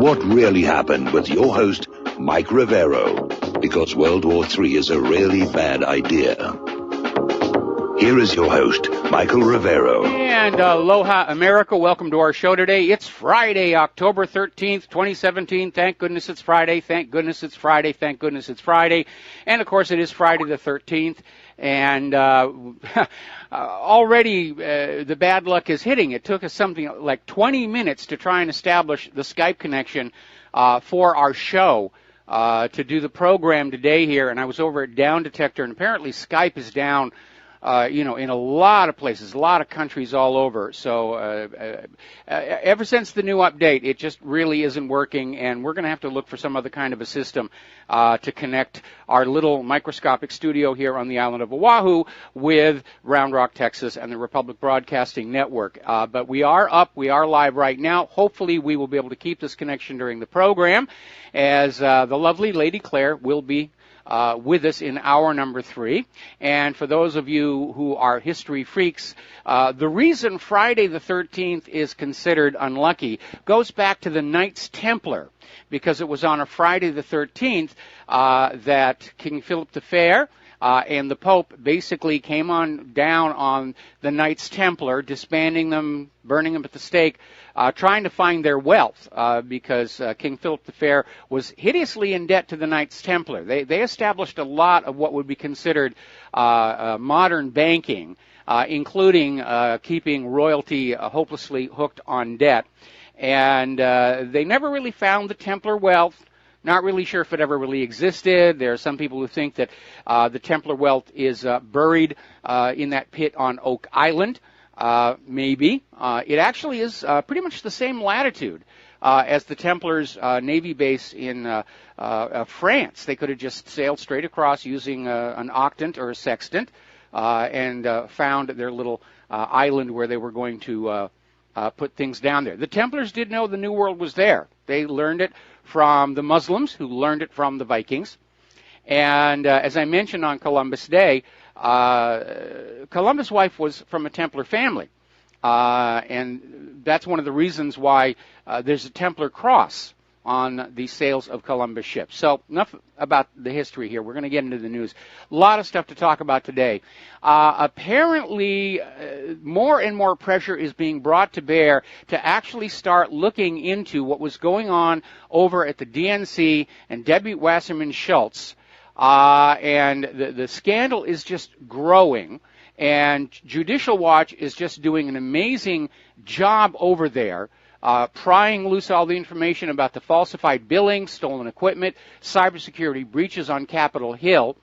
what really happened with your host, Mike Rivero, because World War III is a really bad idea. Here is your host, Michael Rivero. And aloha, America. Welcome to our show today. It's Friday, October 13th, 2017. Thank goodness it's Friday. Thank goodness it's Friday. Thank goodness it's Friday. And, of course, it is Friday the 13th. And already the bad luck is hitting. It took us something like 20 minutes to try and establish the Skype connection for our show to do the program today here. And I was over at Down Detector, and apparently Skype is down in a lot of places, a lot of countries all over. So ever since the new update, it just really isn't working, and we're going to have to look for some other kind of a system to connect our little microscopic studio here on the island of Oahu with Round Rock, Texas, and the Republic Broadcasting Network. But we are up, we are live right now. Hopefully we will be able to keep this connection during the program, as the lovely Lady Claire will be with us in hour number 3. And for those of you who are history freaks, the reason Friday the 13th is considered unlucky goes back to the Knights Templar, because it was on a Friday the 13th that King Philip the Fair and the Pope basically came on down on the Knights Templar, disbanding them, burning them at the stake, trying to find their wealth, because King Philip the Fair was hideously in debt to the Knights Templar. They established a lot of what would be considered modern banking, including keeping royalty hopelessly hooked on debt. And they never really found the Templar wealth. Not really sure if it ever really existed. There are some people who think that the Templar wealth is buried in that pit on Oak Island. Maybe. It actually is pretty much the same latitude as the Templars' Navy base in France. They could have just sailed straight across using an octant or a sextant and found their little island where they were going to put things down there. The Templars did know the New World was there. They learned it from the Muslims, who learned it from the Vikings. And as I mentioned on Columbus Day, Columbus' wife was from a Templar family. And that's one of the reasons why there's a Templar cross on the sails of Columbus ships. So enough about the history here. We're going to get into the news. A lot of stuff to talk about today. Apparently, more and more pressure is being brought to bear to actually start looking into what was going on over at the DNC and Debbie Wasserman Schultz. And the scandal is just growing. And Judicial Watch is just doing an amazing job over there, prying loose all the information about the falsified billing, stolen equipment, cybersecurity breaches on Capitol Hill.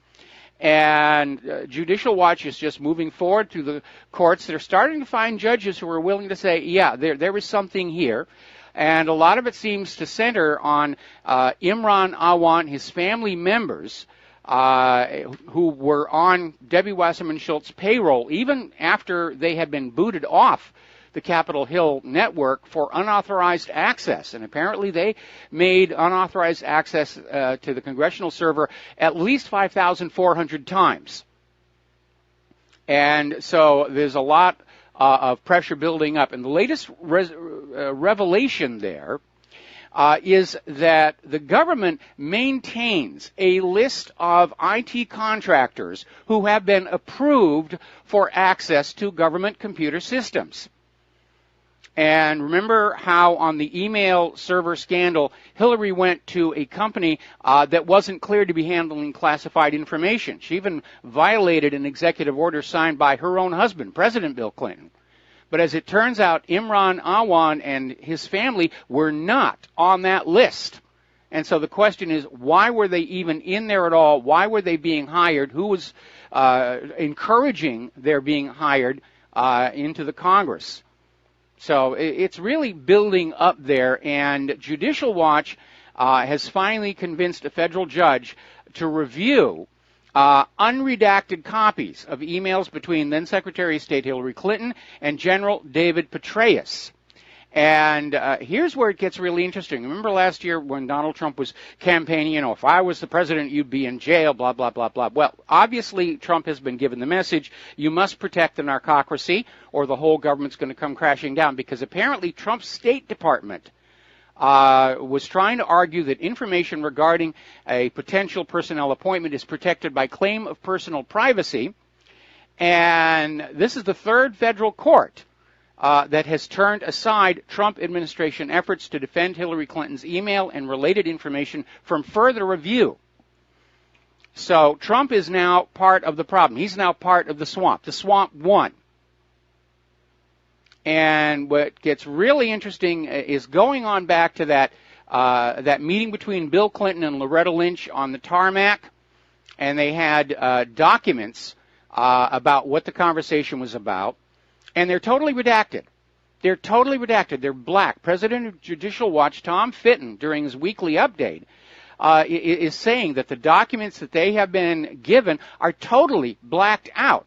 And Judicial Watch is just moving forward through the courts. They're starting to find judges who are willing to say, yeah, there is something here. And a lot of it seems to center on Imran Awan, his family members, who were on Debbie Wasserman Schultz's payroll even after they had been booted off the Capitol Hill network for unauthorized access. And apparently they made unauthorized access to the congressional server at least 5,400 times. And so there's a lot of pressure building up. And the latest revelation there is that the government maintains a list of IT contractors who have been approved for access to government computer systems. And remember how on the email server scandal, Hillary went to a company that wasn't cleared to be handling classified information. She even violated an executive order signed by her own husband, President Bill Clinton. But as it turns out, Imran Awan and his family were not on that list. And so the question is, why were they even in there at all? Why were they being hired? Who was encouraging their being hired into the Congress? So it's really building up there, and Judicial Watch has finally convinced a federal judge to review unredacted copies of emails between then Secretary of State Hillary Clinton and General David Petraeus. And here's where it gets really interesting. Remember last year when Donald Trump was campaigning, if I was the president, you'd be in jail, blah, blah, blah, blah. Well, obviously, Trump has been given the message, you must protect the narcocracy or the whole government's going to come crashing down, because apparently Trump's State Department was trying to argue that information regarding a potential personnel appointment is protected by claim of personal privacy. And this is the third federal court that has turned aside Trump administration efforts to defend Hillary Clinton's email and related information from further review. So Trump is now part of the problem. He's now part of the swamp. The swamp won. And what gets really interesting is going on back to that meeting between Bill Clinton and Loretta Lynch on the tarmac, and they had documents about what the conversation was about, and they're totally redacted. They're totally redacted. They're black. President of Judicial Watch, Tom Fitton, during his weekly update, is saying that the documents that they have been given are totally blacked out.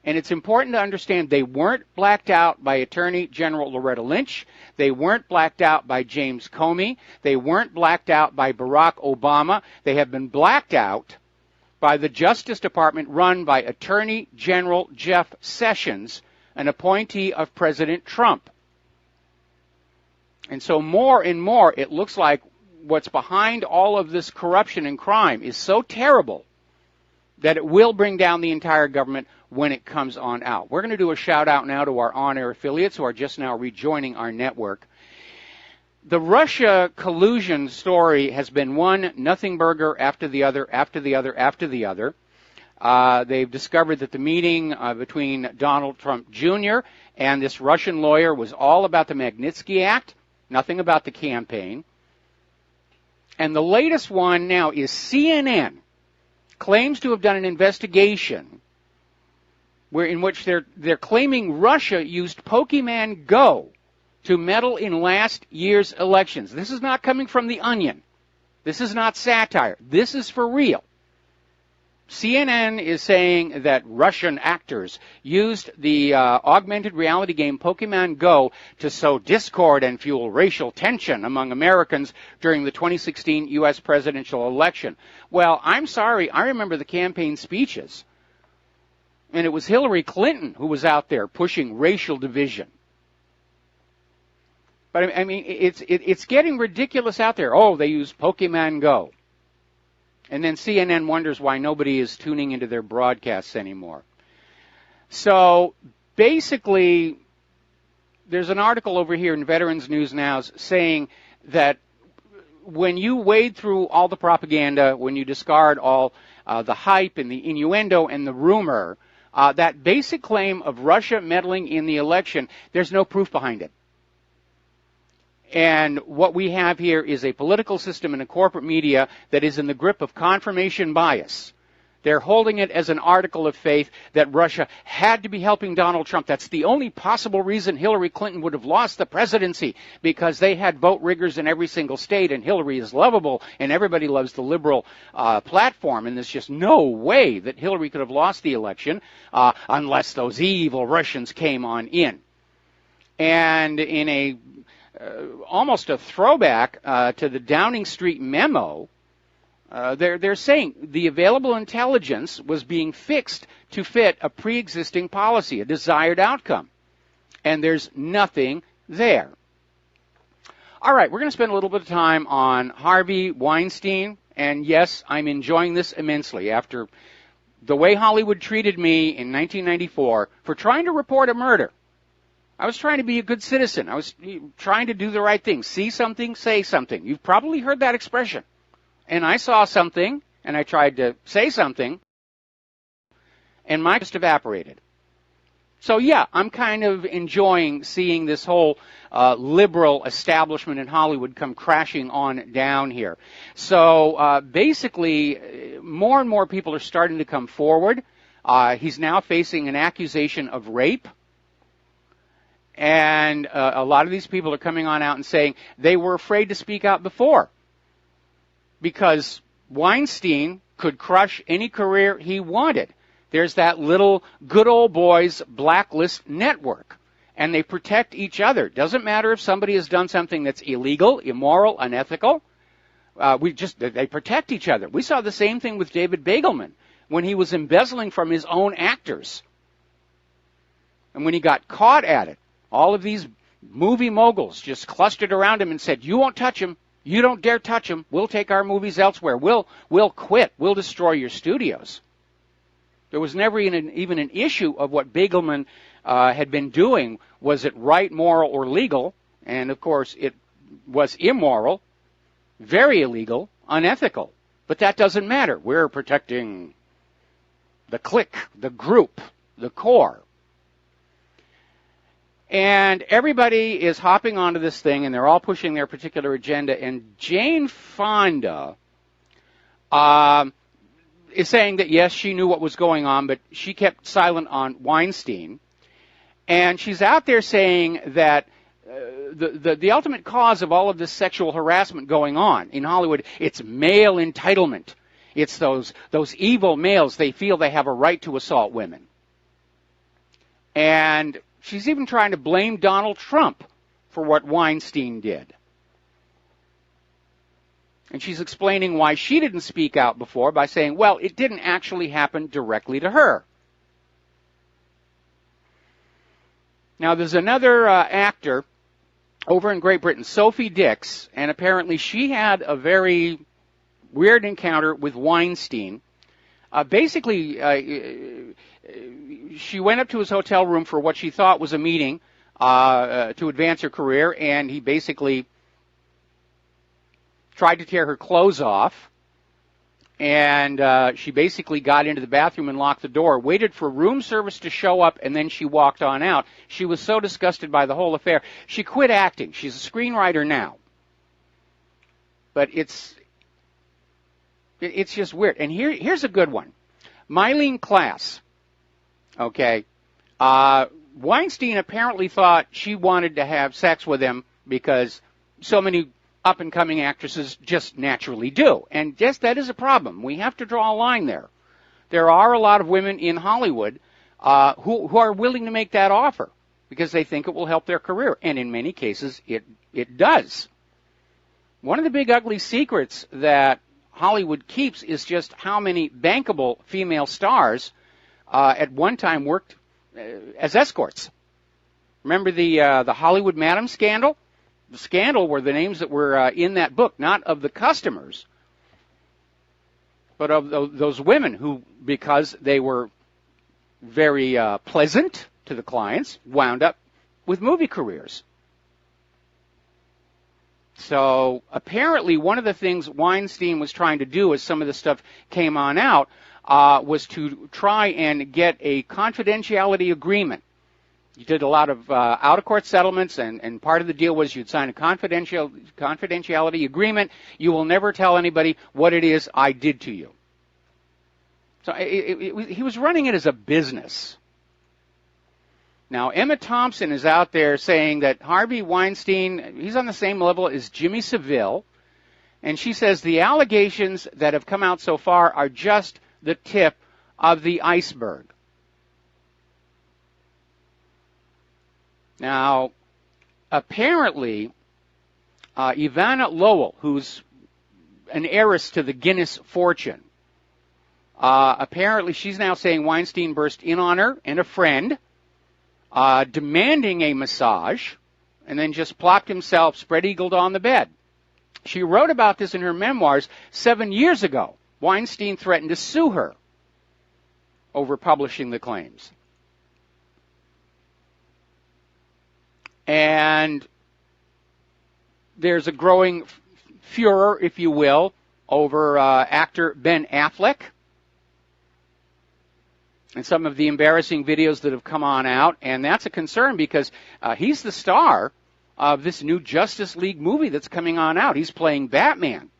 And it's important to understand they weren't blacked out by Attorney General Loretta Lynch. They weren't blacked out by James Comey. They weren't blacked out by Barack Obama. They have been blacked out by the Justice Department run by Attorney General Jeff Sessions, an appointee of President Trump. And so more and more it looks like what's behind all of this corruption and crime is so terrible that it will bring down the entire government when it comes on out. We're going to do a shout out now to our on-air affiliates who are just now rejoining our network. The Russia collusion story has been one nothing burger after the other, after the other, after the other. They've discovered that the meeting between Donald Trump Jr. and this Russian lawyer was all about the Magnitsky Act, nothing about the campaign. And the latest one now is CNN claims to have done an investigation in which they're claiming Russia used Pokemon Go to meddle in last year's elections. This is not coming from The Onion. This is not satire. This is for real. CNN is saying that Russian actors used the augmented reality game Pokemon Go to sow discord and fuel racial tension among Americans during the 2016 U.S. presidential election. Well, I'm sorry, I remember the campaign speeches, and it was Hillary Clinton who was out there pushing racial division. But I mean, it's getting ridiculous out there. Oh, they use Pokemon Go. And then CNN wonders why nobody is tuning into their broadcasts anymore. So basically, there's an article over here in Veterans News Now saying that when you wade through all the propaganda, when you discard all the hype and the innuendo and the rumor, that basic claim of Russia meddling in the election, there's no proof behind it. And what we have here is a political system and a corporate media that is in the grip of confirmation bias. They're holding it as an article of faith that Russia had to be helping Donald Trump. That's the only possible reason Hillary Clinton would have lost the presidency, because they had vote riggers in every single state, and Hillary is lovable, and everybody loves the liberal platform, and there's just no way that Hillary could have lost the election unless those evil Russians came on in. And in a almost a throwback to the Downing Street memo, they're saying the available intelligence was being fixed to fit a pre-existing policy, a desired outcome. And there's nothing there. All right, we're going to spend a little bit of time on Harvey Weinstein. And yes, I'm enjoying this immensely after the way Hollywood treated me in 1994 for trying to report a murder. I was trying to be a good citizen. I was trying to do the right thing. See something, say something. You've probably heard that expression. And I saw something, and I tried to say something, and mine just evaporated. So yeah, I'm kind of enjoying seeing this whole liberal establishment in Hollywood come crashing on down here. So basically, more and more people are starting to come forward. He's now facing an accusation of rape. And a lot of these people are coming on out and saying they were afraid to speak out before because Weinstein could crush any career he wanted. There's that little good old boys blacklist network, and they protect each other. Doesn't matter if somebody has done something that's illegal, immoral, unethical. They protect each other. We saw the same thing with David Begelman when he was embezzling from his own actors. And when he got caught at it, all of these movie moguls just clustered around him and said, "You won't touch him. You don't dare touch him. We'll take our movies elsewhere. We'll quit. We'll destroy your studios." There was never even an issue of what Begelman had been doing. Was it right, moral, or legal? And, of course, it was immoral, very illegal, unethical. But that doesn't matter. We're protecting the clique, the group, the core. And everybody is hopping onto this thing, and they're all pushing their particular agenda. And Jane Fonda is saying that, yes, she knew what was going on, but she kept silent on Weinstein. And she's out there saying that the ultimate cause of all of this sexual harassment going on in Hollywood, it's male entitlement. It's those evil males. They feel they have a right to assault women. And she's even trying to blame Donald Trump for what Weinstein did. And she's explaining why she didn't speak out before by saying, well, it didn't actually happen directly to her. Now, there's another actor over in Great Britain, Sophie Dix, and apparently she had a very weird encounter with Weinstein. Basically, she went up to his hotel room for what she thought was a meeting to advance her career, and he basically tried to tear her clothes off, and she basically got into the bathroom and locked the door, waited for room service to show up, and then she walked on out. She was so disgusted by the whole affair, she quit acting. She's a screenwriter now. But it's just weird. And here's a good one. Mylene Klass. Okay. Weinstein apparently thought she wanted to have sex with him because so many up-and-coming actresses just naturally do. And yes, that is a problem. We have to draw a line there. There are a lot of women in Hollywood who are willing to make that offer because they think it will help their career. And in many cases, it does. One of the big ugly secrets that Hollywood keeps is just how many bankable female stars at one time worked as escorts. Remember the Hollywood Madam scandal? The scandal were the names that were in that book, not of the customers, but of those women who, because they were very pleasant to the clients, wound up with movie careers. So apparently one of the things Weinstein was trying to do as some of the stuff came on out was to try and get a confidentiality agreement. You did a lot of out-of-court settlements, and part of the deal was you'd sign a confidentiality agreement. You will never tell anybody what it is I did to you. So he was running it as a business. Now, Emma Thompson is out there saying that Harvey Weinstein, he's on the same level as Jimmy Savile, and she says the allegations that have come out so far are just the tip of the iceberg. Now, apparently, Ivana Lowell, who's an heiress to the Guinness fortune, apparently she's now saying Weinstein burst in on her and a friend, demanding a massage, and then just plopped himself spread-eagled on the bed. She wrote about this in her memoirs 7 years ago. Weinstein threatened to sue her over publishing the claims. And there's a growing furor, if you will, over actor Ben Affleck and some of the embarrassing videos that have come on out. And that's a concern because he's the star of this new Justice League movie that's coming on out. He's playing Batman.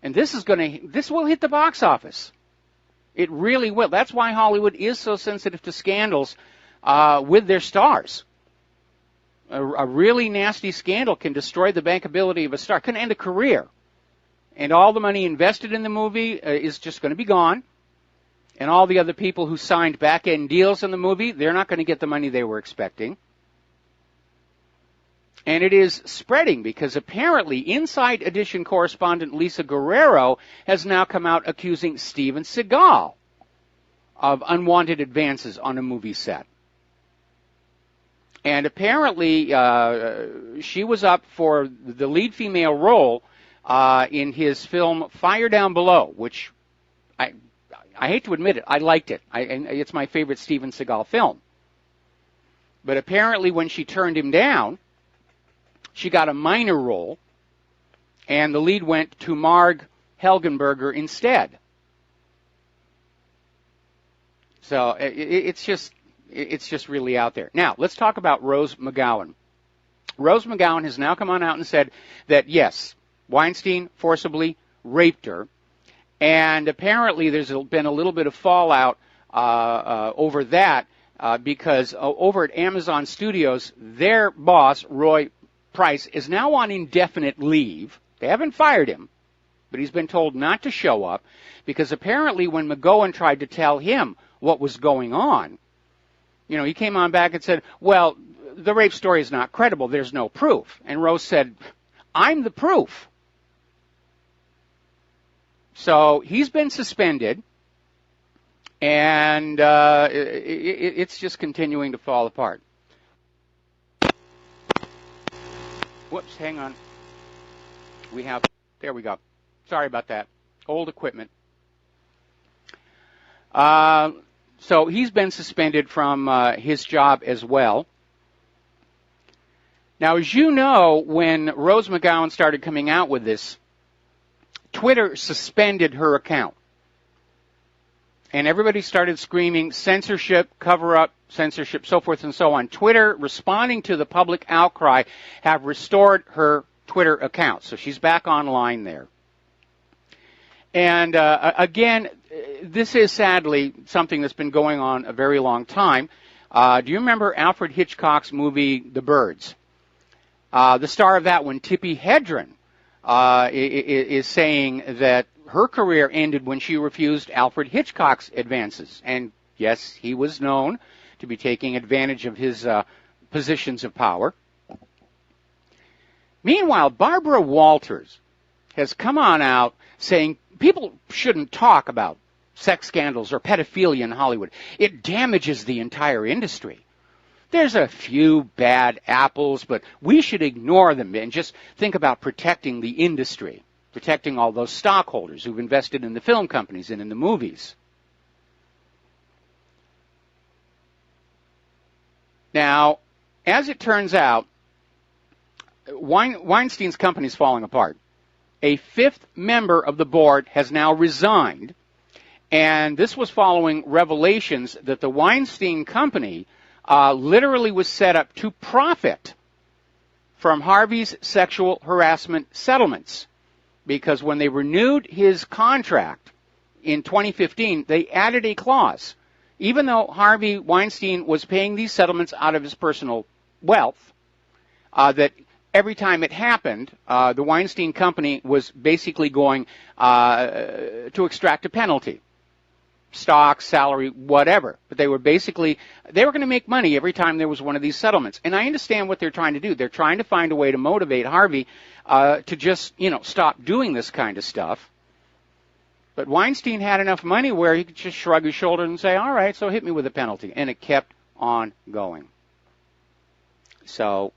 And this will hit the box office. It really will. That's why Hollywood is so sensitive to scandals with their stars. A really nasty scandal can destroy the bankability of a star, can end a career. And all the money invested in the movie is just going to be gone. And all the other people who signed back-end deals in the movie, they're not going to get the money they were expecting. And it is spreading because apparently Inside Edition correspondent Lisa Guerrero has now come out accusing Steven Seagal of unwanted advances on a movie set. And apparently she was up for the lead female role in his film Fire Down Below, which I hate to admit it, I liked it. It's my favorite Steven Seagal film. But apparently when she turned him down, she got a minor role, and the lead went to Marg Helgenberger instead. So it's just really out there. Now, let's talk about Rose McGowan. Rose McGowan has now come on out and said that, yes, Weinstein forcibly raped her, and apparently there's been a little bit of fallout over that because over at Amazon Studios, their boss, Roy Price, is now on indefinite leave. They haven't fired him, but he's been told not to show up because apparently when McGowan tried to tell him what was going on, he came on back and said, well, the rape story is not credible. There's no proof. And Rose said, I'm the proof. So he's been suspended, and it's just continuing to fall apart. Whoops, hang on. There we go. Sorry about that. Old equipment. So he's been suspended from his job as well. Now, as you know, when Rose McGowan started coming out with this, Twitter suspended her account. And everybody started screaming censorship, cover-up, censorship, so forth and so on. Twitter, responding to the public outcry, have restored her Twitter account. So she's back online there. And again, this is sadly something that's been going on a very long time. Do you remember Alfred Hitchcock's movie, The Birds? The star of that one, Tippi Hedren, is saying that her career ended when she refused Alfred Hitchcock's advances. And yes, he was known to be taking advantage of his positions of power. Meanwhile, Barbara Walters has come on out saying people shouldn't talk about sex scandals or pedophilia in Hollywood. It damages the entire industry. There's a few bad apples, but we should ignore them and just think about protecting the industry, protecting all those stockholders who've invested in the film companies and in the movies. Now, as it turns out, Weinstein's company is falling apart. A fifth member of the board has now resigned, and this was following revelations that the Weinstein company literally was set up to profit from Harvey's sexual harassment settlements, because when they renewed his contract in 2015, they added a clause. Even though Harvey Weinstein was paying these settlements out of his personal wealth, that every time it happened, the Weinstein company was basically going to extract a penalty. Stock, salary, whatever. But they were going to make money every time there was one of these settlements. And I understand what they're trying to do. They're trying to find a way to motivate Harvey to just, stop doing this kind of stuff. But Weinstein had enough money where he could just shrug his shoulders and say, all right, so hit me with a penalty. And it kept on going. So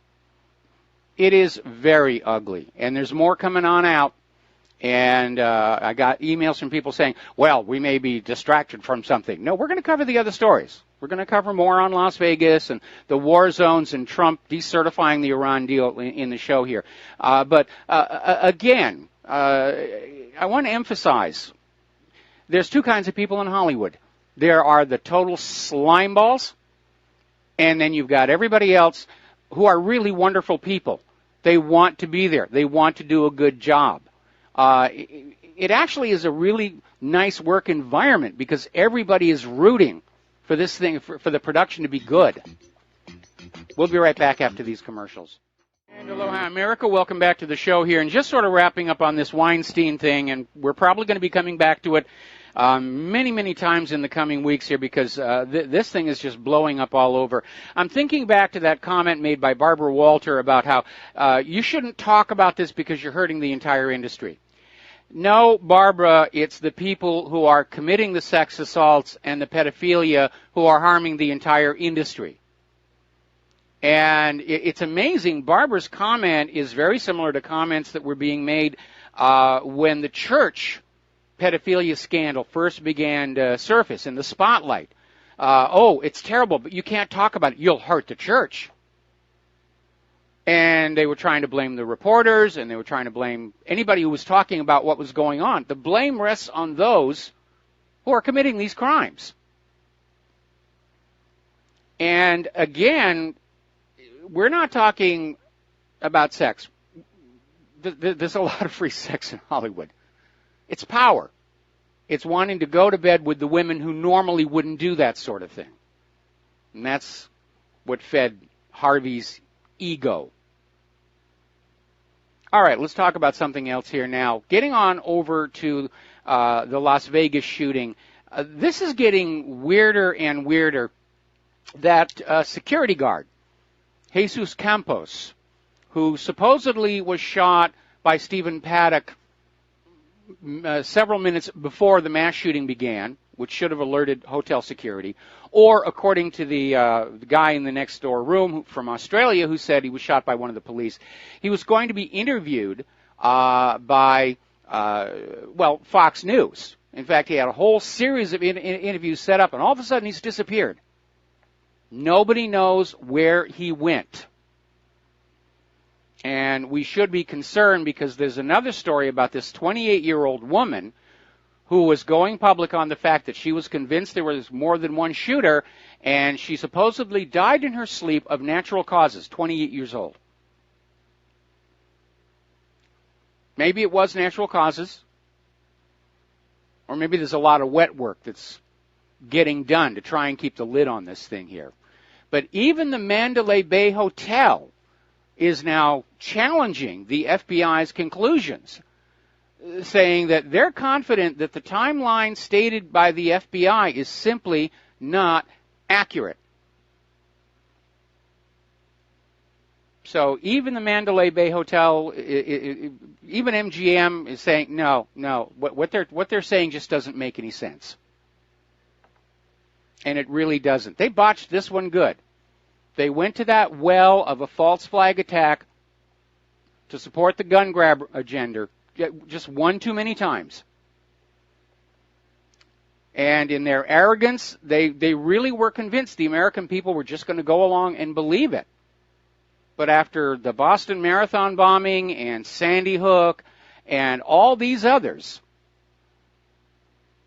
it is very ugly. And there's more coming on out. And I got emails from people saying, well, we may be distracted from something. No, we're going to cover the other stories. We're going to cover more on Las Vegas and the war zones and Trump decertifying the Iran deal in the show here. But again, I want to emphasize, there's two kinds of people in Hollywood. There are the total slimeballs, and then you've got everybody else who are really wonderful people. They want to be there. They want to do a good job. It actually is a really nice work environment because everybody is rooting for this thing, for the production to be good. We'll be right back after these commercials. And aloha, America. Welcome back to the show here. And just sort of wrapping up on this Weinstein thing, and we're probably going to be coming back to it many, many times in the coming weeks here because this thing is just blowing up all over. I'm thinking back to that comment made by Barbara Walter about how you shouldn't talk about this because you're hurting the entire industry. No, Barbara, it's the people who are committing the sex assaults and the pedophilia who are harming the entire industry. And it's amazing. Barbara's comment is very similar to comments that were being made when the church pedophilia scandal first began to surface in the spotlight. Oh, it's terrible, but you can't talk about it. You'll hurt the church. And they were trying to blame the reporters, and they were trying to blame anybody who was talking about what was going on. The blame rests on those who are committing these crimes. And again, we're not talking about sex. There's a lot of free sex in Hollywood. It's power. It's wanting to go to bed with the women who normally wouldn't do that sort of thing. And that's what fed Harvey's ego. All right, let's talk about something else here now. Getting on over to the Las Vegas shooting, this is getting weirder and weirder. That security guard, Jesus Campos, who supposedly was shot by Stephen Paddock several minutes before the mass shooting began, which should have alerted hotel security, or according to the guy in the next door room from Australia who said he was shot by one of the police, he was going to be interviewed by Fox News. In fact, he had a whole series of interviews set up, and all of a sudden he's disappeared. Nobody knows where he went. And we should be concerned because there's another story about this 28-year-old woman who was going public on the fact that she was convinced there was more than one shooter, and she supposedly died in her sleep of natural causes, 28 years old. Maybe it was natural causes, or maybe there's a lot of wet work that's getting done to try and keep the lid on this thing here. But even the Mandalay Bay Hotel is now challenging the FBI's conclusions, saying that they're confident that the timeline stated by the FBI is simply not accurate. So even the Mandalay Bay Hotel, even MGM is saying, no, what they're saying just doesn't make any sense. And it really doesn't. They botched this one good. They went to that well of a false flag attack to support the gun grab agenda just one too many times. And in their arrogance, they really were convinced the American people were just going to go along and believe it. But after the Boston Marathon bombing and Sandy Hook and all these others,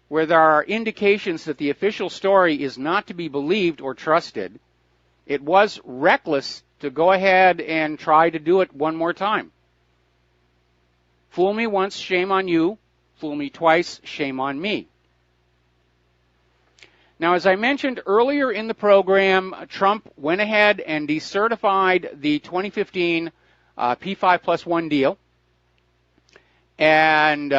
where there are indications that the official story is not to be believed or trusted, it was reckless to go ahead and try to do it one more time. Fool me once, shame on you. Fool me twice, shame on me. Now, as I mentioned earlier in the program, Trump went ahead and decertified the 2015 P5+1 deal and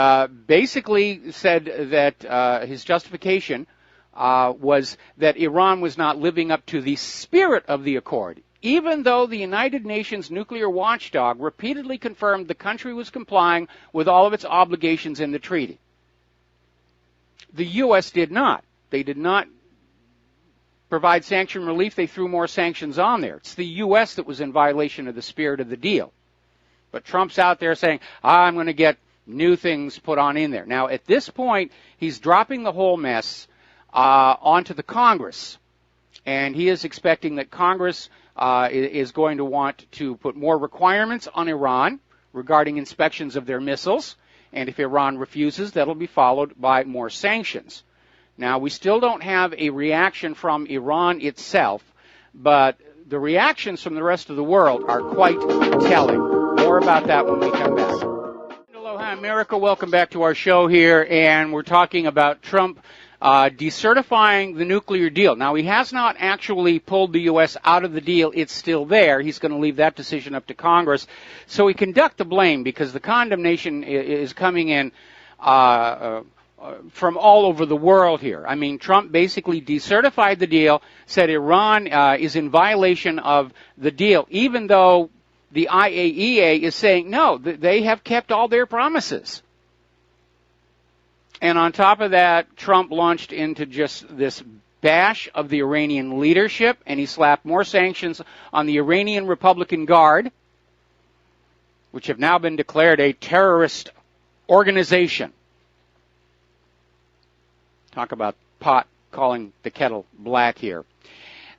basically said that his justification was that Iran was not living up to the spirit of the accord, even though the United Nations nuclear watchdog repeatedly confirmed the country was complying with all of its obligations in the treaty. The U.S. did not. They did not provide sanction relief. They threw more sanctions on there. It's the U.S. that was in violation of the spirit of the deal. But Trump's out there saying, I'm going to get new things put on in there. Now, at this point, he's dropping the whole mess onto the Congress. And he is expecting that Congress is going to want to put more requirements on Iran regarding inspections of their missiles. And if Iran refuses, that'll be followed by more sanctions. Now, we still don't have a reaction from Iran itself, but the reactions from the rest of the world are quite telling. More about that when we come back. Aloha, America. Welcome back to our show here, and we're talking about Trump decertifying the nuclear deal. Now, he has not actually pulled the U.S. out of the deal. It's still there. He's going to leave that decision up to Congress. So he can duck the blame because the condemnation is coming in from all over the world here. I mean, Trump basically decertified the deal, said Iran is in violation of the deal, even though the IAEA is saying, no, they have kept all their promises. And on top of that, Trump launched into just this bash of the Iranian leadership, and he slapped more sanctions on the Iranian Republican Guard, which have now been declared a terrorist organization. Talk about pot calling the kettle black here.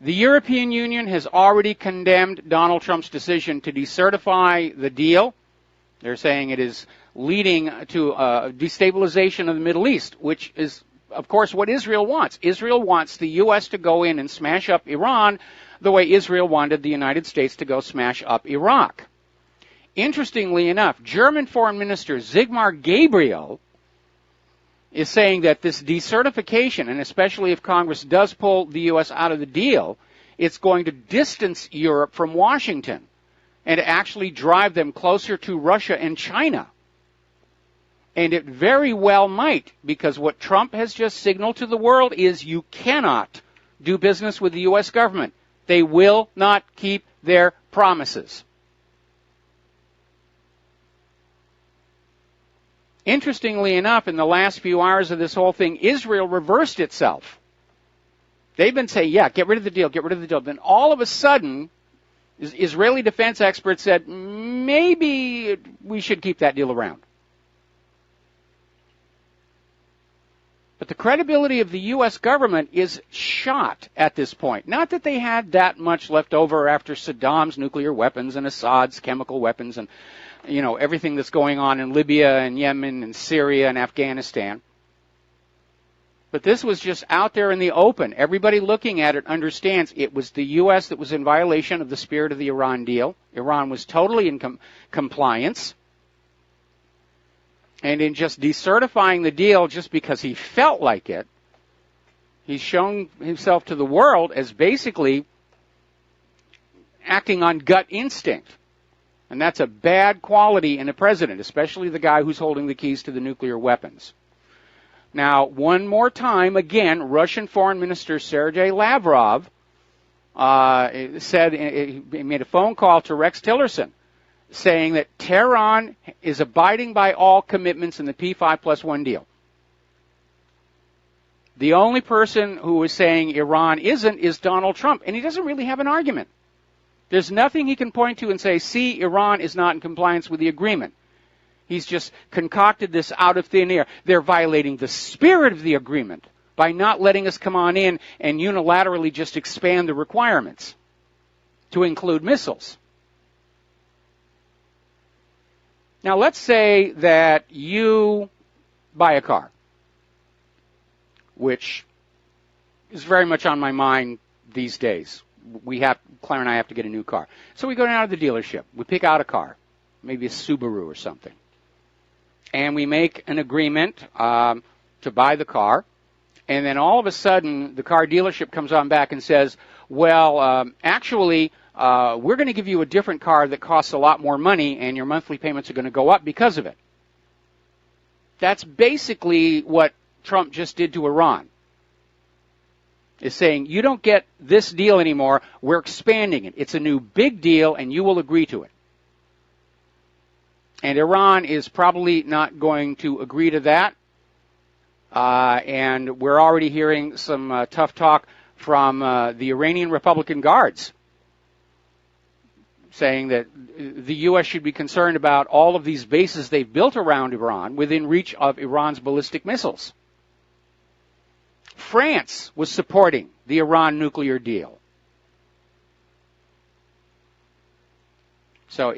The European Union has already condemned Donald Trump's decision to decertify the deal. They're saying it is leading to destabilization of the Middle East, which is, of course, what Israel wants. Israel wants the U.S. to go in and smash up Iran the way Israel wanted the United States to go smash up Iraq. Interestingly enough, German Foreign Minister Sigmar Gabriel is saying that this decertification, and especially if Congress does pull the U.S. out of the deal, it's going to distance Europe from Washington and actually drive them closer to Russia and China. And it very well might, because what Trump has just signaled to the world is you cannot do business with the U.S. government. They will not keep their promises. Interestingly enough, in the last few hours of this whole thing, Israel reversed itself. They've been saying, yeah, get rid of the deal, get rid of the deal. Then all of a sudden, Israeli defense experts said, maybe we should keep that deal around. But the credibility of the U.S. government is shot at this point. Not that they had that much left over after Saddam's nuclear weapons and Assad's chemical weapons and, you know, everything that's going on in Libya and Yemen and Syria and Afghanistan. But this was just out there in the open. Everybody looking at it understands it was the U.S. that was in violation of the spirit of the Iran deal. Iran was totally in compliance. And in just decertifying the deal just because he felt like it, he's shown himself to the world as basically acting on gut instinct. And that's a bad quality in a president, especially the guy who's holding the keys to the nuclear weapons. Now, one more time, again, Russian Foreign Minister Sergei Lavrov said, he made a phone call to Rex Tillerson, saying that Tehran is abiding by all commitments in the P5+1 deal. The only person who is saying Iran isn't is Donald Trump, and he doesn't really have an argument. There's nothing he can point to and say, see, Iran is not in compliance with the agreement. He's just concocted this out of thin air. They're violating the spirit of the agreement by not letting us come on in and unilaterally just expand the requirements to include missiles. Now, let's say that you buy a car, which is very much on my mind these days. Claire and I have to get a new car. So we go down to the dealership. We pick out a car, maybe a Subaru or something. And we make an agreement to buy the car. And then all of a sudden, the car dealership comes on back and says, well, actually, we're going to give you a different car that costs a lot more money, and your monthly payments are going to go up because of it. That's basically what Trump just did to Iran. Is saying, you don't get this deal anymore, we're expanding it. It's a new big deal, and you will agree to it. And Iran is probably not going to agree to that. And we're already hearing some tough talk from the Iranian Republican Guards, saying that the U.S. should be concerned about all of these bases they've built around Iran within reach of Iran's ballistic missiles. France was supporting the Iran nuclear deal. So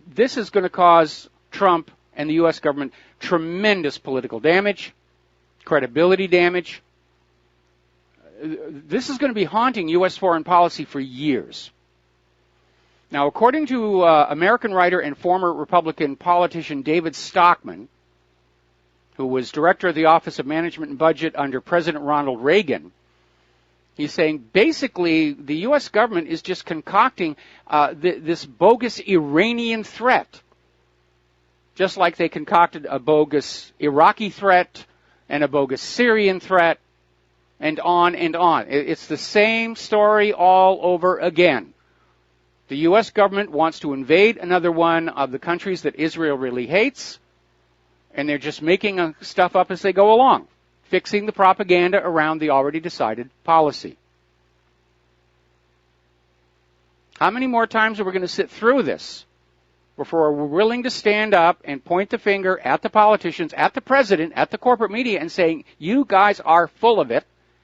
this is going to cause Trump and the U.S. government tremendous political damage, credibility damage. This is going to be haunting U.S. foreign policy for years. Now, according to American writer and former Republican politician David Stockman, who was director of the Office of Management and Budget under President Ronald Reagan, he's saying basically the U.S. government is just concocting this bogus Iranian threat, just like they concocted a bogus Iraqi threat and a bogus Syrian threat, and on and on. It's the same story all over again. The U.S. government wants to invade another one of the countries that Israel really hates, and they're just making stuff up as they go along. fixing the propaganda around the already decided policy. How many more times are we going to sit through this before we're willing to stand up and point the finger at the politicians, at the president, at the corporate media, and saying, you guys are full of it,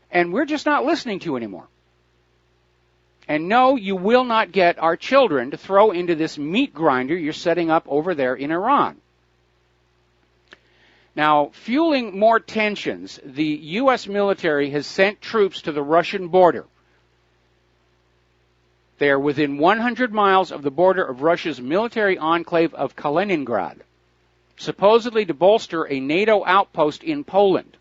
and we're just not listening to you anymore? And no, you will not get our children to throw into this meat grinder you're setting up over there in Iran. Now, fueling more tensions, the U.S. military has sent troops to the Russian border. They are within 100 miles of the border of Russia's military enclave of Kaliningrad, supposedly to bolster a NATO outpost in Poland.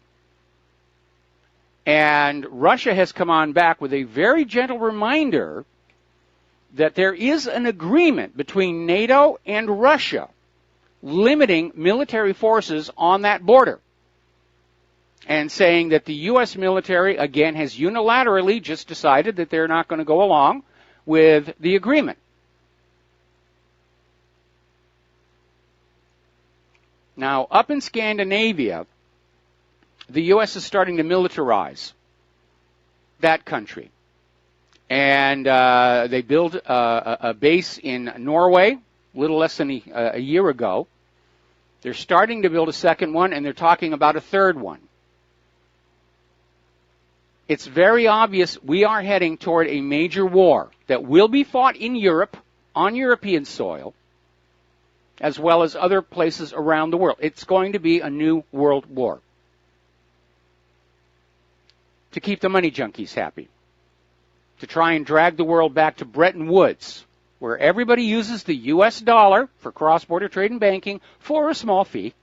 And Russia has come on back with a very gentle reminder that there is an agreement between NATO and Russia limiting military forces on that border, and saying that the U.S. military, again, has unilaterally just decided that they're not going to go along with the agreement. Now, up in Scandinavia, the U.S. is starting to militarize that country. And they built a base in Norway a little less than a year ago. They're starting to build a second one, and they're talking about a third one. It's very obvious we are heading toward a major war that will be fought in Europe, on European soil, as well as other places around the world. It's going to be a new world war to keep the money junkies happy, to try and drag the world back to Bretton Woods, where everybody uses the U.S. dollar for cross-border trade and banking for a small fee,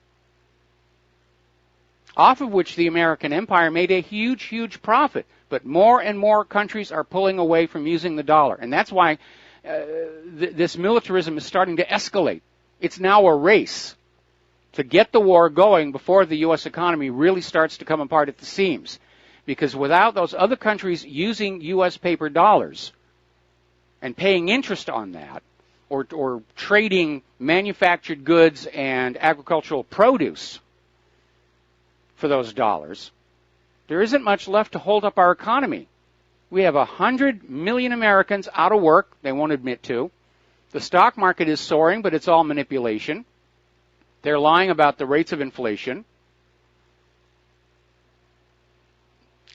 off of which the American empire made a huge, huge profit. But more and more countries are pulling away from using the dollar. And that's why this militarism is starting to escalate. It's now a race to get the war going before the U.S. economy really starts to come apart at the seams. Because without those other countries using U.S. paper dollars and paying interest on that, or trading manufactured goods and agricultural produce for those dollars, there isn't much left to hold up our economy. We have 100 million Americans out of work they won't admit to. The stock market is soaring, but it's all manipulation. They're lying about the rates of inflation.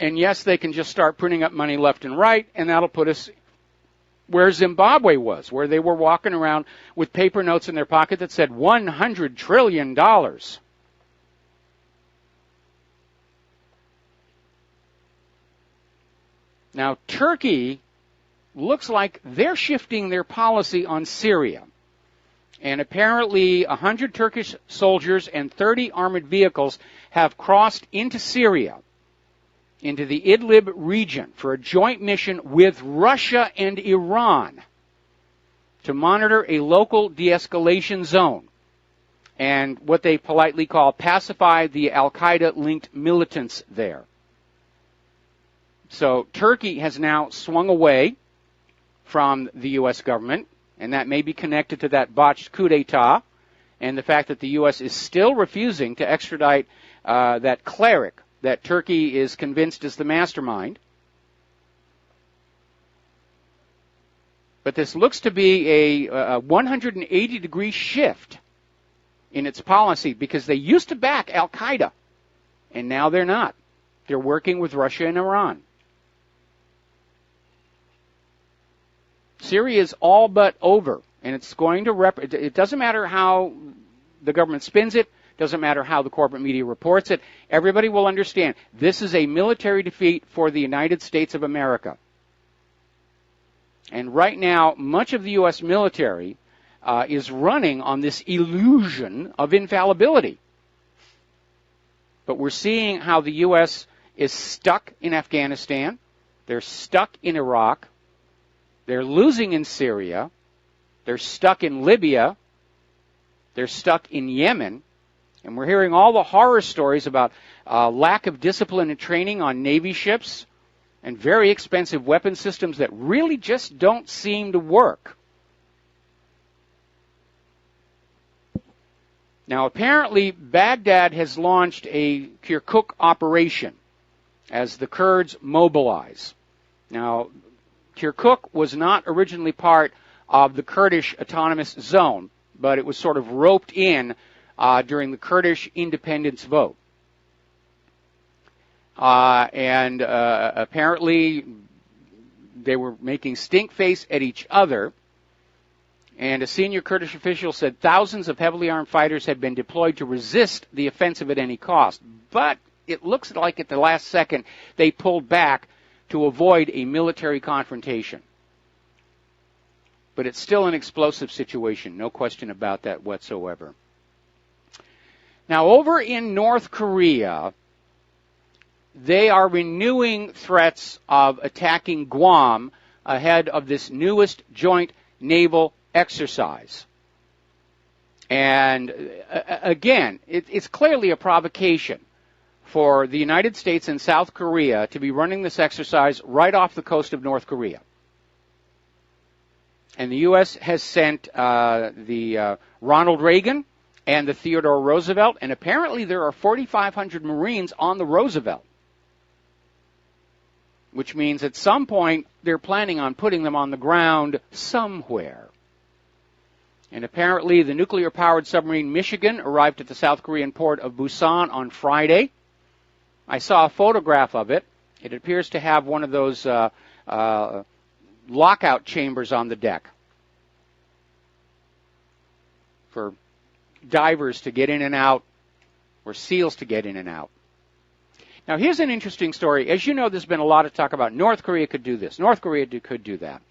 And yes, they can just start printing up money left and right, and that'll put us where Zimbabwe was, where they were walking around with paper notes in their pocket that said $100 trillion. Now, Turkey looks like they're shifting their policy on Syria. And apparently 100 Turkish soldiers and 30 armored vehicles have crossed into Syria, into the Idlib region, for a joint mission with Russia and Iran to monitor a local de-escalation zone and what they politely call pacify the al-Qaeda-linked militants there. So Turkey has now swung away from the U.S. government, and that may be connected to that botched coup d'etat and the fact that the U.S. is still refusing to extradite that cleric that Turkey is convinced is the mastermind. But this looks to be a 180-degree shift in its policy, because they used to back al-Qaeda, and now they're not. They're working with Russia and Iran. Syria is all but over, and it's going to it doesn't matter how the government spins it, doesn't matter how the corporate media reports it, everybody will understand this is a military defeat for the United States of America. And right now, much of the U.S. military is running on this illusion of infallibility. But we're seeing how the U.S. is stuck in Afghanistan, they're stuck in Iraq, they're losing in Syria, they're stuck in Libya, they're stuck in Yemen, and we're hearing all the horror stories about lack of discipline and training on Navy ships and very expensive weapon systems that really just don't seem to work. Now, apparently, Baghdad has launched a Kirkuk operation as the Kurds mobilize. Now, Kirkuk was not originally part of the Kurdish Autonomous Zone, but it was sort of roped in during the Kurdish independence vote. And apparently they were making stink face at each other. And a senior Kurdish official said thousands of heavily armed fighters had been deployed to resist the offensive at any cost. But it looks like at the last second they pulled back to avoid a military confrontation. But it's still an explosive situation, no question about that whatsoever. Now, over in North Korea, they are renewing threats of attacking Guam ahead of this newest joint naval exercise. And again, it's clearly a provocation for the United States and South Korea to be running this exercise right off the coast of North Korea. And the U.S. has sent the Ronald Reagan and the Theodore Roosevelt, and apparently there are 4,500 Marines on the Roosevelt, which means at some point they're planning on putting them on the ground somewhere. And apparently the nuclear-powered submarine Michigan arrived at the South Korean port of Busan on Friday. I saw a photograph of it. It appears to have one of those lockout chambers on the deck for divers to get in and out, or seals to get in and out. Now, here's an interesting story. As you know, there's been a lot of talk about North Korea could do this, North Korea could do that.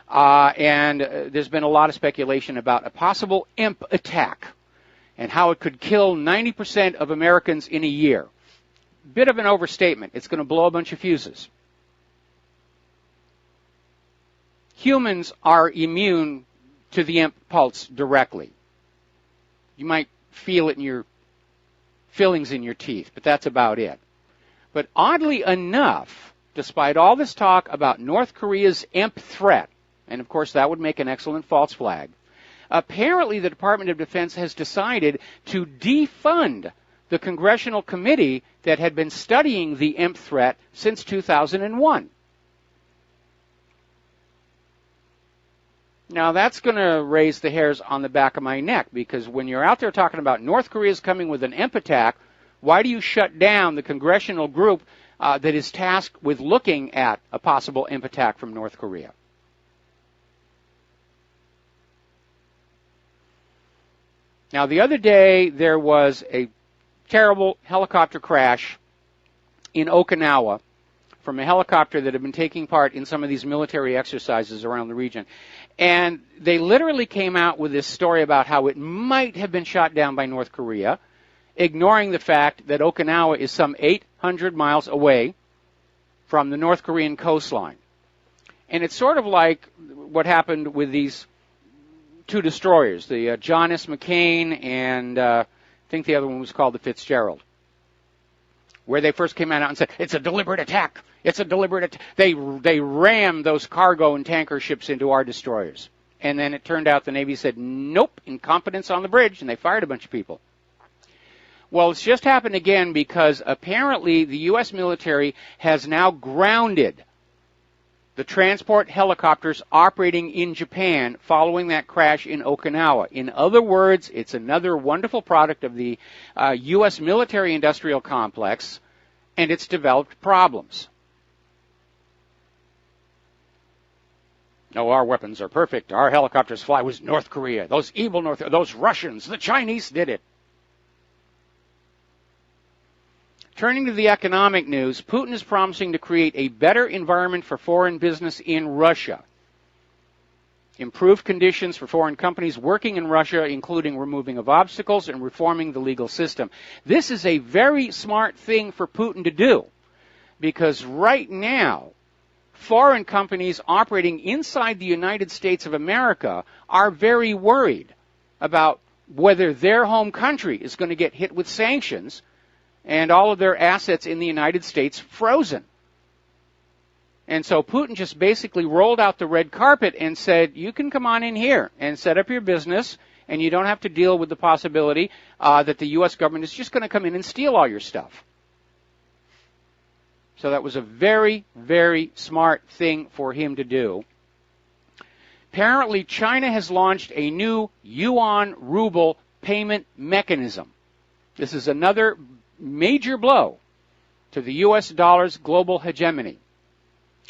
And there's been a lot of speculation about a possible imp attack and how it could kill 90% of Americans in a year. Bit of an overstatement. It's going to blow a bunch of fuses. Humans are immune to the imp pulse directly. You might feel it in your fillings in your teeth, but that's about it. But oddly enough, despite all this talk about North Korea's imp threat, and of course that would make an excellent false flag, apparently the Department of Defense has decided to defund the congressional committee that had been studying the imp threat since 2001. Now, that's going to raise the hairs on the back of my neck, because when you're out there talking about North Korea's coming with an imp attack, why do you shut down the congressional group that is tasked with looking at a possible imp attack from North Korea? Now, the other day, there was a terrible helicopter crash in Okinawa from a helicopter that had been taking part in some of these military exercises around the region. And they literally came out with this story about how it might have been shot down by North Korea, ignoring the fact that Okinawa is some 800 miles away from the North Korean coastline. And it's sort of like what happened with these two destroyers, the John S. McCain and I think the other one was called the Fitzgerald, where they first came out and said, it's a deliberate attack. It's a deliberate attack. They rammed those cargo and tanker ships into our destroyers. And then it turned out the Navy said, nope, incompetence on the bridge, and they fired a bunch of people. Well, it's just happened again because apparently the U.S. military has now grounded the transport helicopters operating in Japan following that crash in Okinawa. In other words, it's another wonderful product of the U.S. military-industrial complex, and it's developed problems. No, our weapons are perfect. Our helicopters fly with North Korea. Those evil those Russians, the Chinese did it. Turning to the economic news, Putin is promising to create a better environment for foreign business in Russia. Improved conditions for foreign companies working in Russia, including removing of obstacles and reforming the legal system. This is a very smart thing for Putin to do, because right now, foreign companies operating inside the United States of America are very worried about whether their home country is going to get hit with sanctions and all of their assets in the United States frozen. And so Putin just basically rolled out the red carpet and said, you can come on in here and set up your business and you don't have to deal with the possibility that the U.S. government is just going to come in and steal all your stuff. So that was a very, very smart thing for him to do. Apparently, China has launched a new Yuan Ruble payment mechanism. This is another major blow to the U.S. dollar's global hegemony.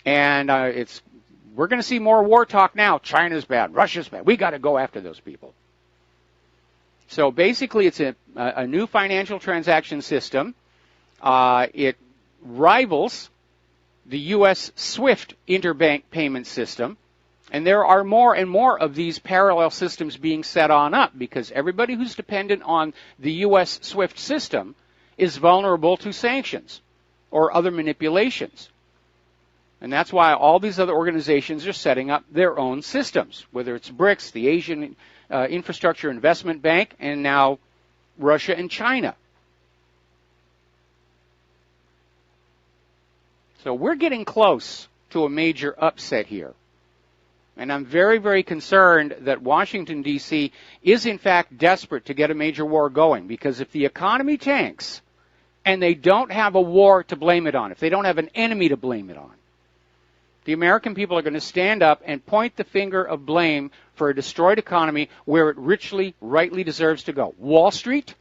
And we're going to see more war talk now. China's bad. Russia's bad. We got to go after those people. So basically, it's a new financial transaction system. It rivals the U.S. SWIFT interbank payment system. And there are more and more of these parallel systems being set on up because everybody who's dependent on the U.S. SWIFT system is vulnerable to sanctions or other manipulations. And that's why all these other organizations are setting up their own systems, whether it's BRICS, the Asian Infrastructure Investment Bank, and now Russia and China. So we're getting close to a major upset here. And I'm very, very concerned that Washington, D.C. is, in fact, desperate to get a major war going. Because if the economy tanks and they don't have a war to blame it on, if they don't have an enemy to blame it on, the American people are going to stand up and point the finger of blame for a destroyed economy where it richly, rightly deserves to go. Wall Street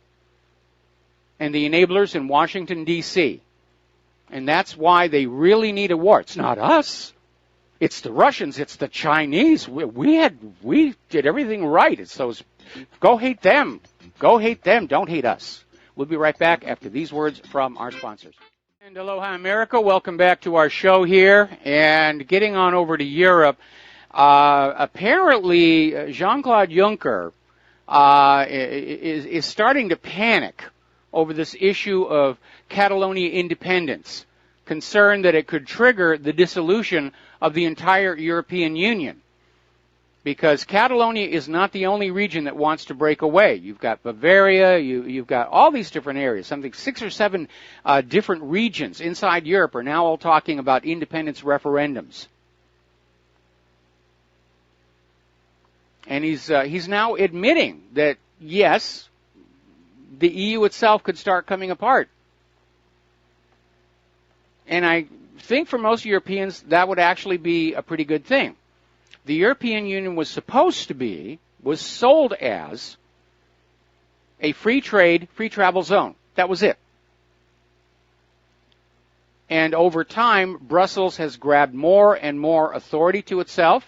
and the enablers in Washington, D.C. And that's why they really need a war. It's not us. It's the Russians. It's the Chinese. We did everything right. It's those. Go hate them. Go hate them. Don't hate us. We'll be right back after these words from our sponsors. And aloha, America. Welcome back to our show here. And getting on over to Europe. Apparently, Jean-Claude Juncker is starting to panic over this issue of Catalonia independence, concerned that it could trigger the dissolution of the entire European Union. Because Catalonia is not the only region that wants to break away. You've got Bavaria, you've got all these different areas. Something 6 or 7 different regions inside Europe are now all talking about independence referendums. And he's now admitting that, yes, the EU itself could start coming apart. And I think for most Europeans, that would actually be a pretty good thing. The European Union was sold as a free trade, free travel zone. That was it. And over time, Brussels has grabbed more and more authority to itself.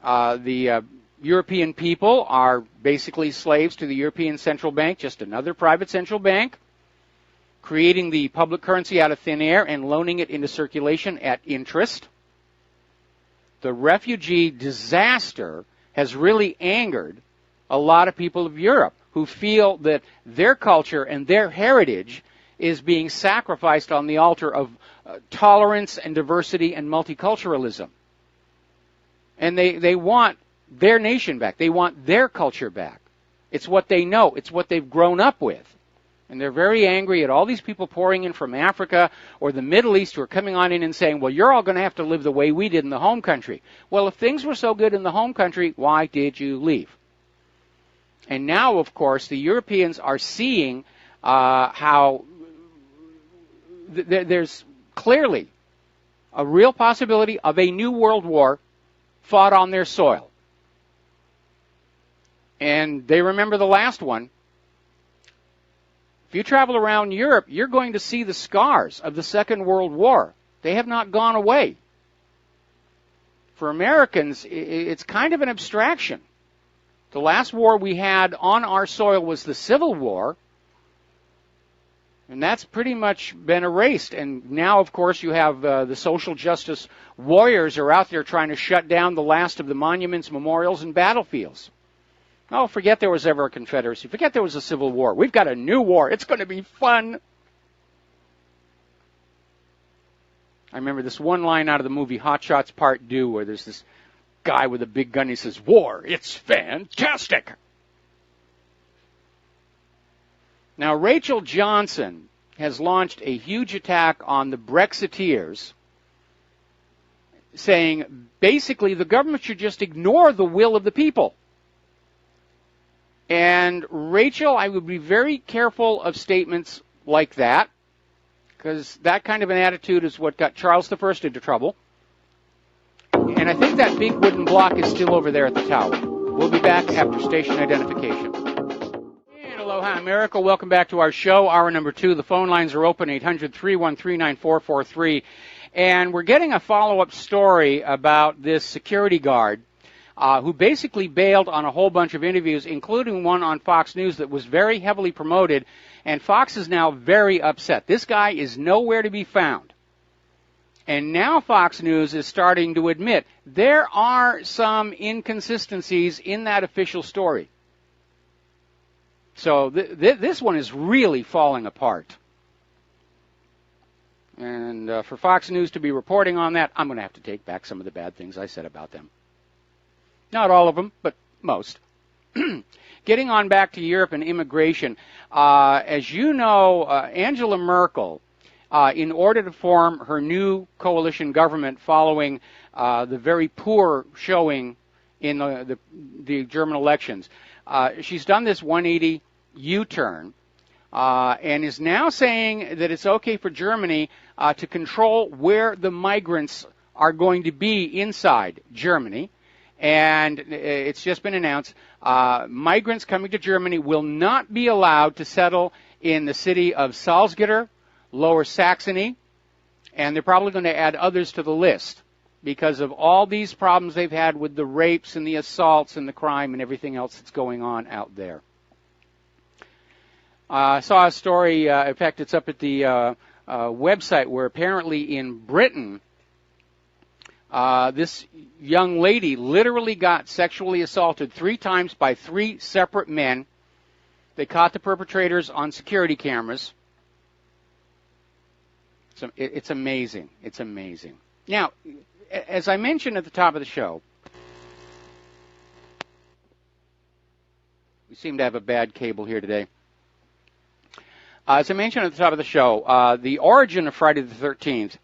The European people are basically slaves to the European Central Bank, just another private central bank, creating the public currency out of thin air and loaning it into circulation at interest. The refugee disaster has really angered a lot of people of Europe who feel that their culture and their heritage is being sacrificed on the altar of tolerance and diversity and multiculturalism. And they want their nation back. They want their culture back. It's what they know. It's what they've grown up with. And they're very angry at all these people pouring in from Africa or the Middle East who are coming on in and saying, well, you're all going to have to live the way we did in the home country. Well, if things were so good in the home country, why did you leave? And now, of course, the Europeans are seeing how there's clearly a real possibility of a new world war fought on their soil. And they remember the last one. If you travel around Europe, you're going to see the scars of the Second World War. They have not gone away. For Americans, it's kind of an abstraction. The last war we had on our soil was the Civil War, and that's pretty much been erased. And now, of course, you have the social justice warriors are out there trying to shut down the last of the monuments, memorials, and battlefields. Oh, forget there was ever a Confederacy. Forget there was a Civil War. We've got a new war. It's going to be fun. I remember this one line out of the movie Hot Shots Part 2 where there's this guy with a big gun. He says, war, it's fantastic. Now, Rachel Johnson has launched a huge attack on the Brexiteers, saying basically the government should just ignore the will of the people. And Rachel, I would be very careful of statements like that, because that kind of an attitude is what got Charles I into trouble. And I think that big wooden block is still over there at the tower. We'll be back after station identification. And aloha, America. Welcome back to our show, hour number 2. The phone lines are open, 800-313-9443. And we're getting a follow-up story about this security guard who basically bailed on a whole bunch of interviews, including one on Fox News that was very heavily promoted. And Fox is now very upset. This guy is nowhere to be found. And now Fox News is starting to admit there are some inconsistencies in that official story. So this one is really falling apart. And for Fox News to be reporting on that, I'm going to have to take back some of the bad things I said about them. Not all of them, but most. Getting on back to Europe and immigration, as you know, Angela Merkel, in order to form her new coalition government following the very poor showing in the German elections, she's done this 180 U-turn and is now saying that it's okay for Germany to control where the migrants are going to be inside Germany. And it's just been announced, migrants coming to Germany will not be allowed to settle in the city of Salzgitter, Lower Saxony, and they're probably going to add others to the list because of all these problems they've had with the rapes and the assaults and the crime and everything else that's going on out there. I saw a story, in fact, it's up at the website, where apparently in Britain, this young lady literally got sexually assaulted 3 times by 3 separate men. They caught the perpetrators on security cameras. So it's amazing. It's amazing. Now, as I mentioned at the top of the show, we seem to have a bad cable here today. As I mentioned at the top of the show, the origin of Friday the 13th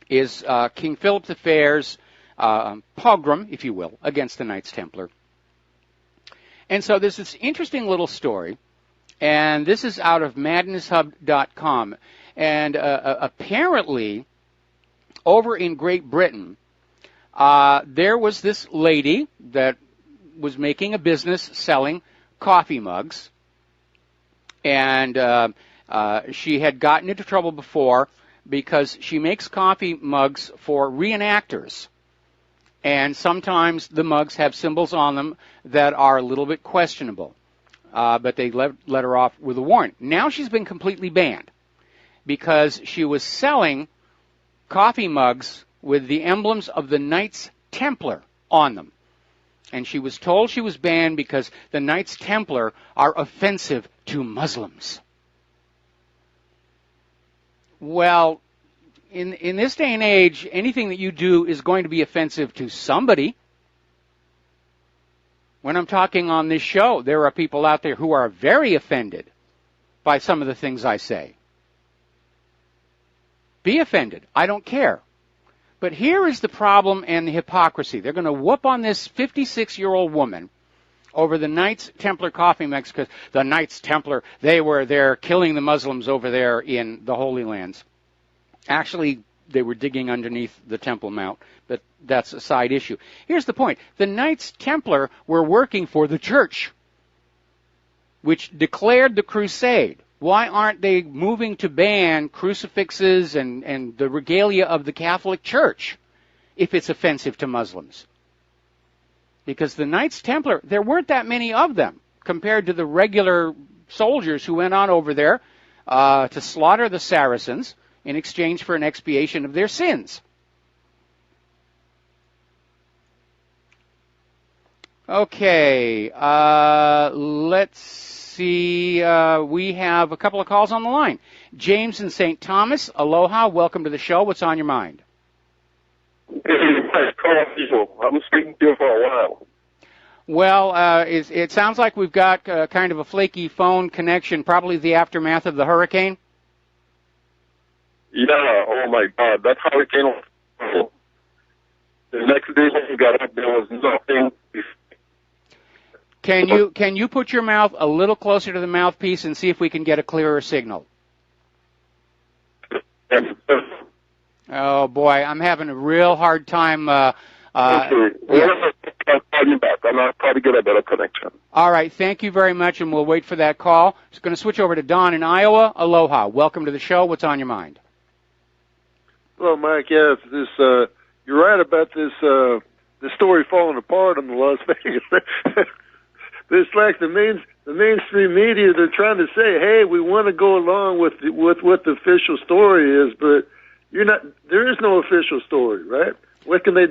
is King Philip V's pogrom, if you will, against the Knights Templar. And so there's this interesting little story, and this is out of madnesshub.com. And apparently, over in Great Britain, there was this lady that was making a business selling coffee mugs. And she had gotten into trouble before because she makes coffee mugs for reenactors. And sometimes the mugs have symbols on them that are a little bit questionable. But they let her off with a warrant. Now she's been completely banned because she was selling coffee mugs with the emblems of the Knights Templar on them. And she was told she was banned because the Knights Templar are offensive to Muslims. Well, in this day and age, anything that you do is going to be offensive to somebody. When I'm talking on this show, there are people out there who are very offended by some of the things I say. Be offended. I don't care. But here is the problem and the hypocrisy. They're going to whoop on this 56-year-old woman over the Knights Templar coffee mugs because the Knights Templar, they were there killing the Muslims over there in the Holy Lands. Actually, they were digging underneath the Temple Mount, but that's a side issue. Here's the point. The Knights Templar were working for the church, which declared the crusade. Why aren't they moving to ban crucifixes and the regalia of the Catholic Church if it's offensive to Muslims? Because the Knights Templar, there weren't that many of them compared to the regular soldiers who went on over there to slaughter the Saracens in exchange for an expiation of their sins. Okay, let's see. We have a couple of calls on the line. James in St. Thomas, aloha. Welcome to the show. What's on your mind? I'm speaking to you for a while. Well, it sounds like we've got kind of a flaky phone connection, probably the aftermath of the hurricane. Yeah, oh my God, that hurricane was awful. The next day when we got up, there was nothing. Can you put your mouth a little closer to the mouthpiece and see if we can get a clearer signal? Oh boy, I'm having a real hard time. Okay. Yeah. I'll call you back. I'll try to get a better connection. All right, thank you very much, and we'll wait for that call. Just going to switch over to Don in Iowa. Aloha. Welcome to the show. What's on your mind? Well, Mike, yeah, this you're right about this the story falling apart on the Las Vegas. It's like the mainstream media. They're trying to say, "Hey, we want to go along with what the official story is," but you're not. There is no official story, right? What can they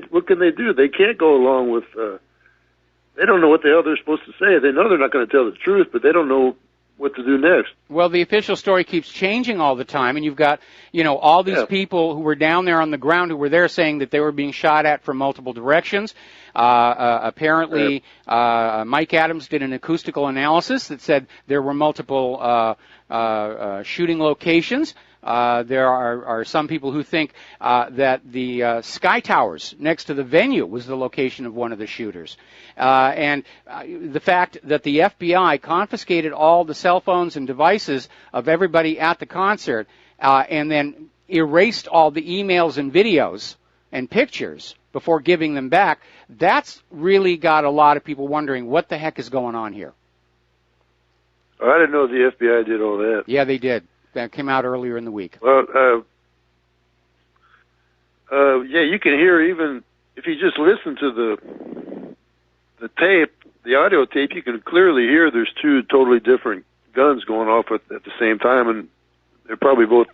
do? They can't go along with. They don't know what the hell they're supposed to say. They know they're not going to tell the truth, but they don't know what to do next. Well, the official story keeps changing all the time, and you've got, all these people who were down there on the ground who were there saying that they were being shot at from multiple directions. Apparently, Mike Adams did an acoustical analysis that said there were multiple shooting locations. There are some people who think that the Sky Towers next to the venue was the location of one of the shooters. And the fact that the FBI confiscated all the cell phones and devices of everybody at the concert and then erased all the emails and videos and pictures before giving them back, that's really got a lot of people wondering what the heck is going on here. I didn't know the FBI did all that. Yeah, they did. That came out earlier in the week. Well, yeah, you can hear, even if you just listen to the tape, the audio tape, you can clearly hear there's two totally different guns going off at the same time, and they're probably both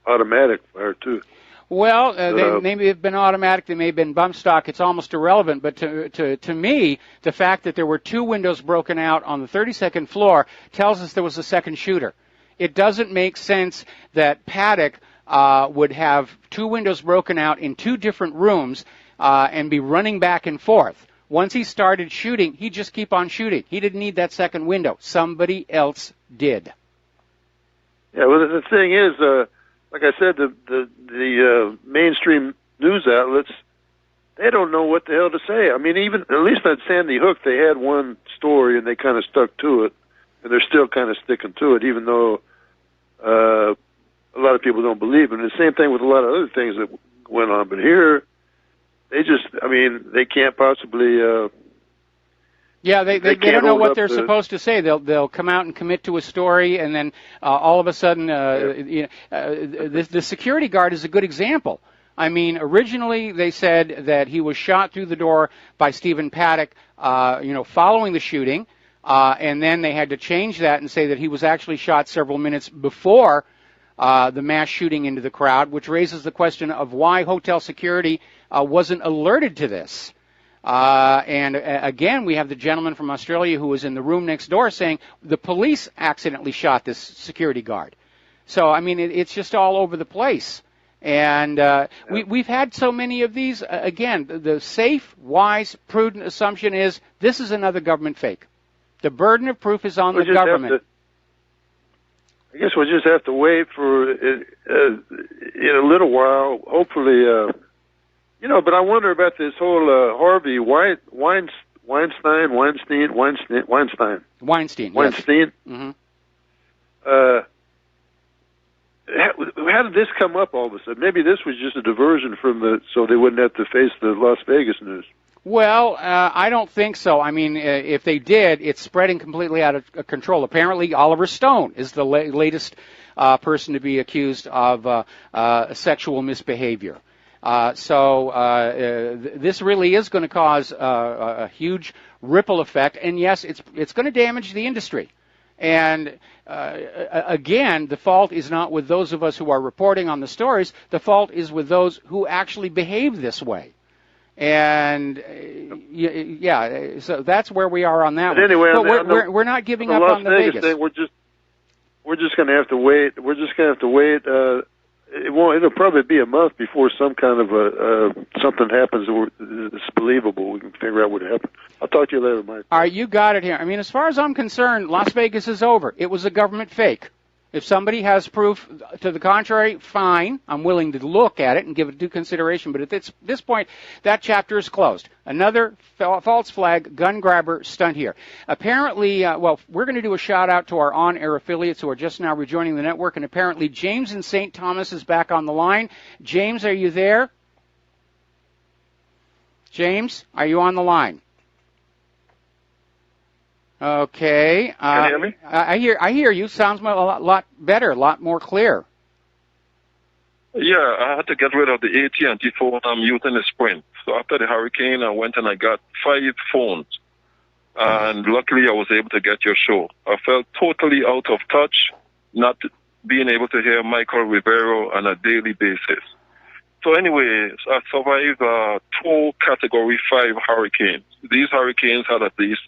automatic fire too. Well, they may have been automatic, they may have been bump stock, it's almost irrelevant, but to me, the fact that there were two windows broken out on the 32nd floor tells us there was a second shooter. It doesn't make sense that Paddock would have two windows broken out in two different rooms and be running back and forth. Once he started shooting, he'd just keep on shooting. He didn't need that second window. Somebody else did. Yeah, well, the thing is, like I said, the mainstream news outlets, they don't know what the hell to say. I mean, even at least at Sandy Hook, they had one story and they kind of stuck to it. And they're still kind of sticking to it, even though a lot of people don't believe it. And the same thing with a lot of other things that went on. But here, they can't possibly... they don't know what they're supposed to say. They'll come out and commit to a story, and then all of a sudden, the security guard is a good example. I mean, originally they said that he was shot through the door by Stephen Paddock, following the shooting. And then they had to change that and say that he was actually shot several minutes before the mass shooting into the crowd, which raises the question of why hotel security wasn't alerted to this. And again, we have the gentleman from Australia who was in the room next door saying the police accidentally shot this security guard. So, I mean, it's just all over the place. And we've had so many of these. Again, the safe, wise, prudent assumption is this is another government fake. The burden of proof is on the government. I guess we'll just have to wait for in a little while. Hopefully, but I wonder about this whole Harvey Weinstein. Mm-hmm. How did this come up all of a sudden? Maybe this was just a diversion so they wouldn't have to face the Las Vegas news. Well, I don't think so. I mean, if they did, it's spreading completely out of control. Apparently, Oliver Stone is the latest person to be accused of sexual misbehavior. So this really is going to cause a huge ripple effect. And, yes, it's going to damage the industry. And, again, the fault is not with those of us who are reporting on the stories. The fault is with those who actually behave this way. And so that's where we are on that. But anyway, but we're not giving up on the Vegas thing. We're just going to have to wait. We're just going to have to wait. It'll probably be a month before some kind of something happens that's believable. We can figure out what happened. I'll talk to you later, Mike. All right, you got it here. I mean, as far as I'm concerned, Las Vegas is over. It was a government fake. If somebody has proof to the contrary, fine. I'm willing to look at it and give it due consideration. But at this point, that chapter is closed. Another false flag gun grabber stunt here. Apparently, well, we're going to do a shout out to our on-air affiliates who are just now rejoining the network. And apparently, James in St. Thomas is back on the line. James, are you there? James, are you on the line? Okay. Can you hear me? I hear you. Sounds a lot better, a lot more clear. Yeah, I had to get rid of the AT&T phone I'm using, the Sprint. So after the hurricane, I went and I got 5 phones. And luckily, I was able to get your show. I felt totally out of touch, not being able to hear Michael Rivero on a daily basis. So anyway, I survived 2 Category 5 hurricanes. These hurricanes had at least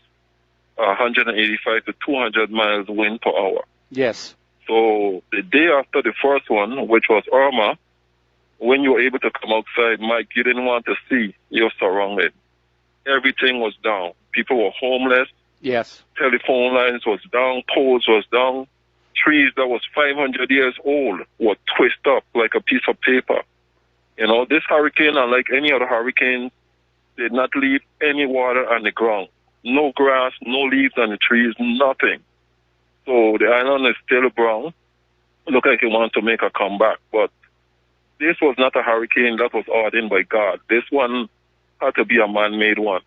185 to 200 miles wind per hour. Yes. So the day after the first one, which was Irma, when you were able to come outside, Mike, you didn't want to see your surroundings. Everything was down. People were homeless. Yes. Telephone lines was down. Poles was down. Trees that was 500 years old were twisted up like a piece of paper. You know, this hurricane, unlike any other hurricane, did not leave any water on the ground. No grass, no leaves on the trees, nothing. So the island is still brown. Look like it wants to make a comeback. But this was not a hurricane that was ordained by God. This one had to be a man-made one.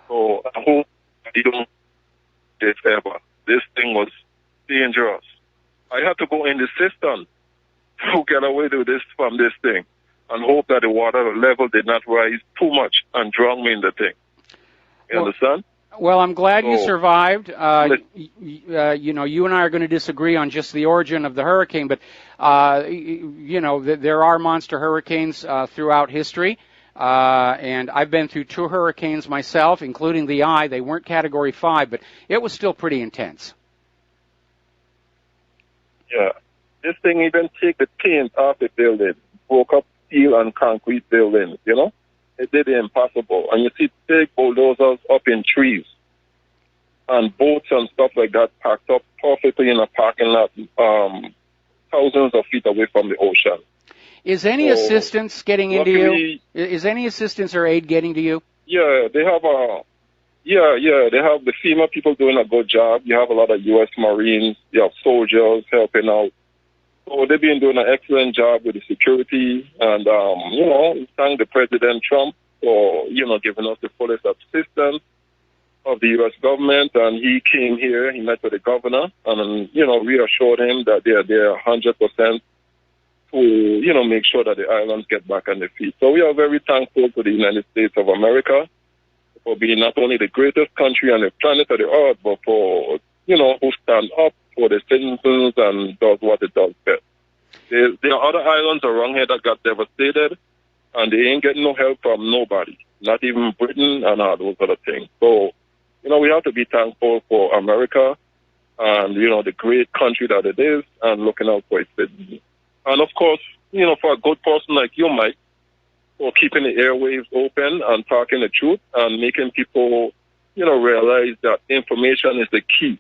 So I hope you don't do this ever. This thing was dangerous. I had to go in the system to get away from this thing and hope that the water level did not rise too much and drown me in the thing. You understand? Well, I'm glad you survived. You know, you and I are going to disagree on just the origin of the hurricane, but, you know, there are monster hurricanes throughout history. And I've been through 2 hurricanes myself, including the Aiea. They weren't Category 5, but it was still pretty intense. Yeah. This thing even take the paint off the building, broke up steel and concrete buildings, you know? It did the impossible. And you see big bulldozers up in trees and boats and stuff like that packed up perfectly in a parking lot thousands of feet away from the ocean. Is any assistance getting into you? Is any assistance or aid getting to you? Yeah, they have they have the FEMA people doing a good job. You have a lot of U.S. Marines, you have soldiers helping out. So they've been doing an excellent job with the security, and, you know, thank the President Trump for, you know, giving us the fullest assistance of the U.S. government, and he came here, he met with the governor, and, you know, reassured him that they're 100% to, you know, make sure that the islands get back on their feet. So we are very thankful to the United States of America for being not only the greatest country on the planet of the earth, but for, you know, who stand up for the citizens and does what it does best. There are other islands around here that got devastated, and they ain't getting no help from nobody, not even Britain and all those other things. So, you know, we have to be thankful for America and, you know, the great country that it is and looking out for its citizens. And, of course, you know, for a good person like you, Mike, for keeping the airwaves open and talking the truth and making people, you know, realize that information is the key.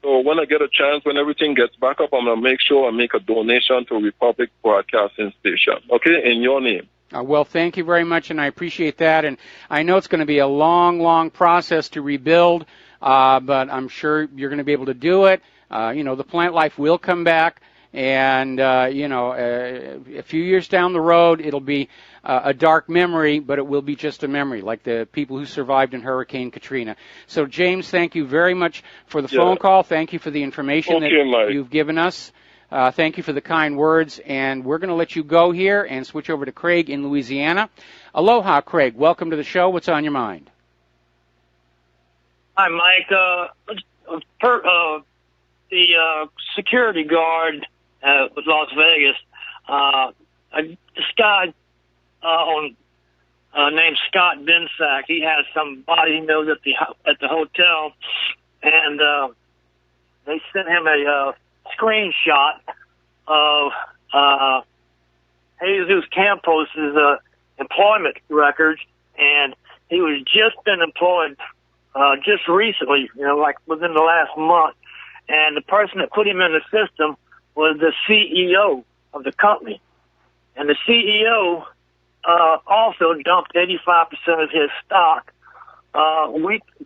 So when I get a chance, when everything gets back up, I'm going to make sure I make a donation to Republic Broadcasting Station, okay, in your name. Well, thank you very much, and I appreciate that. And I know it's going to be a long, long process to rebuild, but I'm sure you're going to be able to do it. You know, the plant life will come back. And, you know, a few years down the road, it'll be a dark memory, but it will be just a memory, like the people who survived in Hurricane Katrina. So, James, thank you very much for the phone call. Thank you for the information that you've given us. Thank you for the kind words. And we're going to let you go here and switch over to Craig in Louisiana. Aloha, Craig. Welcome to the show. What's on your mind? Hi, Mike. The security guard with Las Vegas, this guy named Scott Bensack, he has somebody he knows at the hotel, and they sent him a screenshot of Jesus Campos' employment records, and he was just been employed just recently, you know, like within the last month. and the person that put him in the system was the CEO of the company. And the CEO also dumped 85% of his stock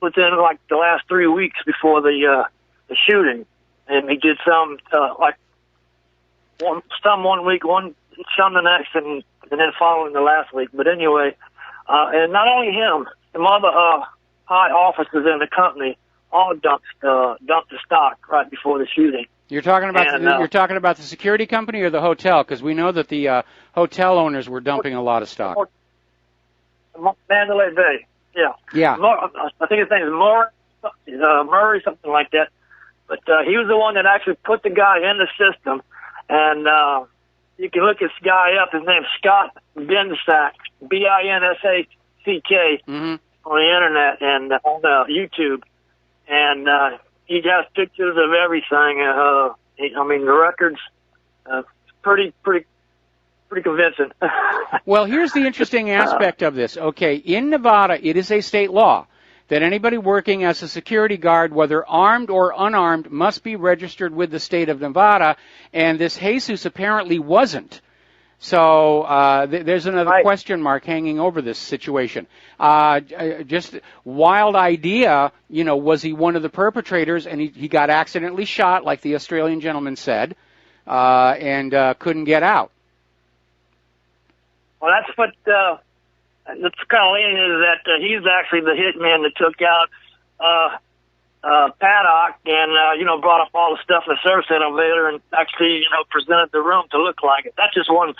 within like the last 3 weeks before the shooting. And he did some some 1 week, some the next, and then following the last week. But anyway, and not only him, some other high officers in the company all dumped the stock right before the shooting. You're talking about the security company or the hotel? Because we know that the hotel owners were dumping a lot of stock. Mandalay Bay, yeah. Yeah. I think his name is Murray, something like that. But he was the one that actually put the guy in the system. And you can look this guy up. His name's Scott Binsack, B-I-N-S-A-C-K, on the internet and on YouTube. And he has pictures of everything. I mean, the records, pretty convincing. Well, here's the interesting aspect of this. Okay, in Nevada, it is a state law that anybody working as a security guard, whether armed or unarmed, must be registered with the state of Nevada, and this Jesus apparently wasn't. So there's another question mark hanging over this situation. Just wild idea, was he one of the perpetrators, and he got accidentally shot, like the Australian gentleman said, and couldn't get out? Well, that's what... That's kind of leaning is that he's actually the hitman that took out Paddock and brought up all the stuff in the service elevator and actually presented the room to look like it. That's just one of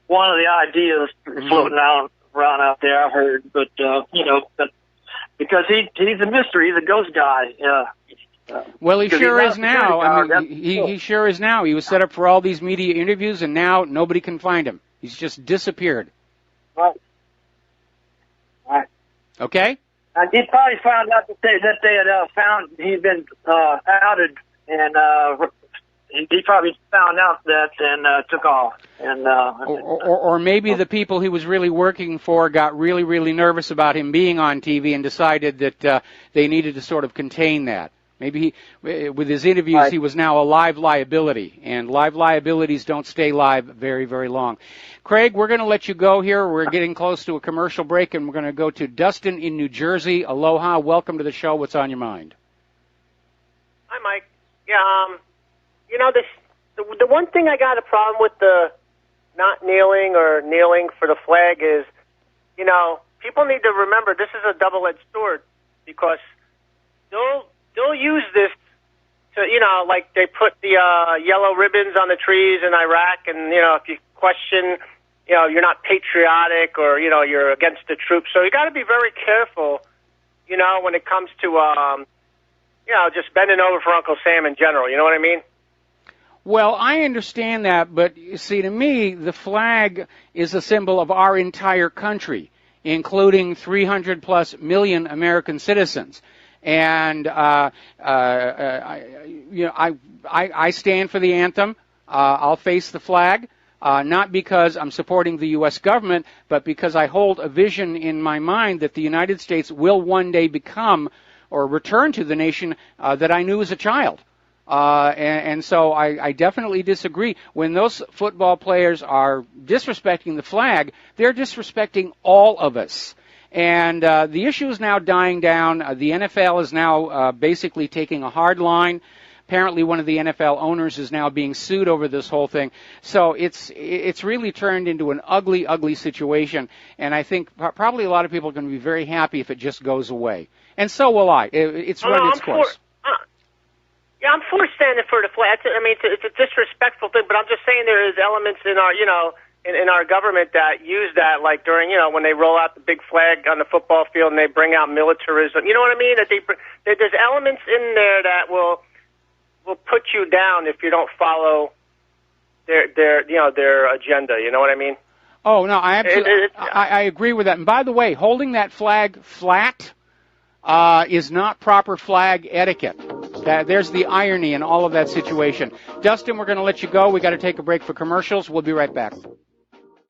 the ideas floating around out there. I heard, but because he's a mystery, he's a ghost guy. Well, he sure is now. I mean, he sure is now. He was set up for all these media interviews, and now nobody can find him. He's just disappeared. Right. Okay. And he probably found out that they had found he'd been outed, and he probably found out that and took off. And or maybe the people he was really working for got really, really nervous about him being on TV and decided that they needed to sort of contain that. Maybe with his interviews, he was now a live liability, and live liabilities don't stay live very, very long. Craig, we're going to let you go here. We're getting close to a commercial break, and we're going to go to Dustin in New Jersey. Aloha. Welcome to the show. What's on your mind? Hi, Mike. Yeah, the one thing I got a problem with the not kneeling or kneeling for the flag is, people need to remember this is a double-edged sword, because they'll use this to, like they put the yellow ribbons on the trees in Iraq, and, if you question, you're not patriotic or, you're against the troops. So you got to be very careful, when it comes to, just bending over for Uncle Sam in general. You know what I mean? Well, I understand that, but you see, to me, the flag is a symbol of our entire country, including 300+ million American citizens. And I stand for the anthem. I'll face the flag, not because I'm supporting the U.S. government, but because I hold a vision in my mind that the United States will one day become or return to the nation that I knew as a child. And so I definitely disagree. When those football players are disrespecting the flag, they're disrespecting all of us. And the issue is now dying down. The NFL is now basically taking a hard line. Apparently one of the NFL owners is now being sued over this whole thing. So it's really turned into an ugly, ugly situation. And I think probably a lot of people are going to be very happy if it just goes away. And so will I. It's run its course. Yeah, I'm for standing for the flag. I mean, it's a disrespectful thing, but I'm just saying there is elements in our, in our government that use that, like during, when they roll out the big flag on the football field and they bring out militarism. You know what I mean? That there's elements in there that will put you down if you don't follow their agenda. You know what I mean? Oh no, I agree with that. And by the way, holding that flag flat is not proper flag etiquette. There's the irony in all of that situation. Dustin, we're going to let you go. We got to take a break for commercials. We'll be right back.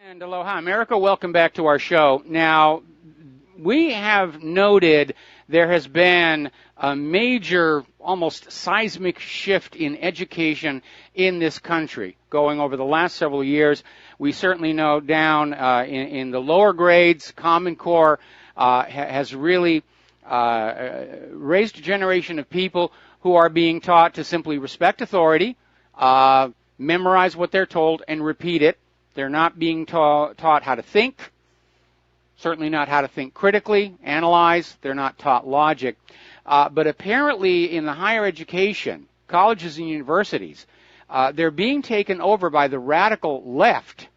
And aloha, America. Welcome back to our show. Now, we have noted there has been a major, almost seismic shift in education in this country going over the last several years. We certainly know down in the lower grades, Common Core has really raised a generation of people who are being taught to simply respect authority, memorize what they're told, and repeat it. They're not being taught how to think, certainly not how to think critically, analyze. They're not taught logic. But apparently in the higher education, colleges and universities, they're being taken over by the radical left.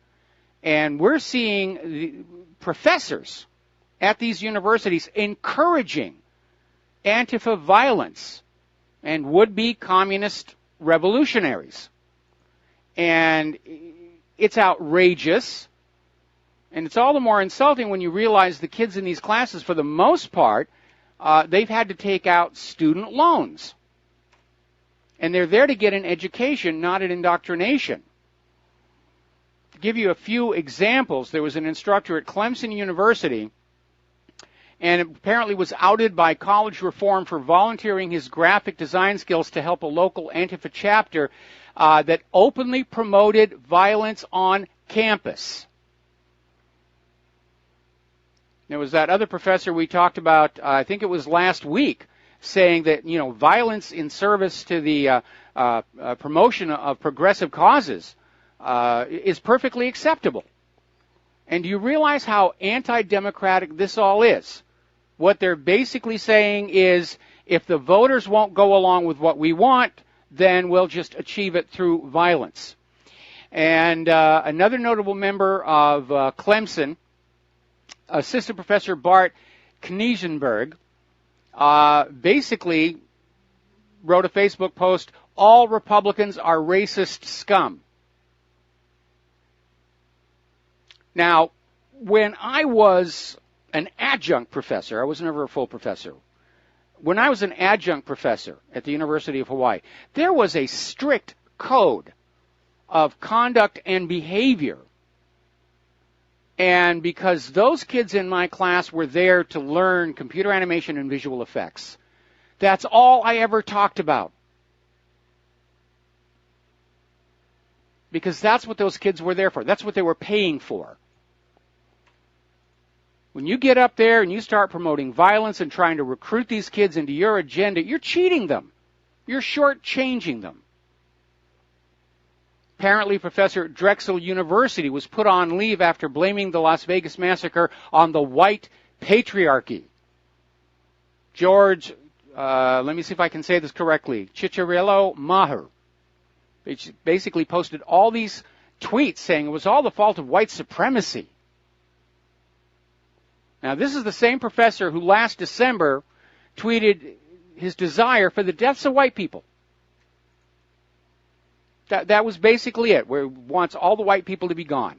And we're seeing the professors at these universities encouraging Antifa violence and would-be communist revolutionaries. And it's outrageous, and it's all the more insulting when you realize the kids in these classes, for the most part, they've had to take out student loans. And they're there to get an education, not an indoctrination. To give you a few examples, there was an instructor at Clemson University, and apparently was outed by College Reform for volunteering his graphic design skills to help a local Antifa chapter that openly promoted violence on campus. There was that other professor we talked about, I think it was last week, saying that, violence in service to the promotion of progressive causes is perfectly acceptable. And do you realize how anti-democratic this all is? What they're basically saying is, if the voters won't go along with what we want, then we'll just achieve it through violence. And another notable member of Clemson, Assistant Professor Bart Kniesenberg, basically wrote a Facebook post, "All Republicans are racist scum." Now, when I was an adjunct professor, I was never a full professor. When I was an adjunct professor at the University of Hawaii, there was a strict code of conduct and behavior. And because those kids in my class were there to learn computer animation and visual effects, that's all I ever talked about. Because that's what those kids were there for. That's what they were paying for. When you get up there and you start promoting violence and trying to recruit these kids into your agenda, you're cheating them. You're shortchanging them. Apparently, Professor at Drexel University was put on leave after blaming the Las Vegas massacre on the white patriarchy. George, let me see if I can say this correctly, Chicharello Maher basically posted all these tweets saying it was all the fault of white supremacy. Now, this is the same professor who last December tweeted his desire for the deaths of white people. That was basically it, where he wants all the white people to be gone.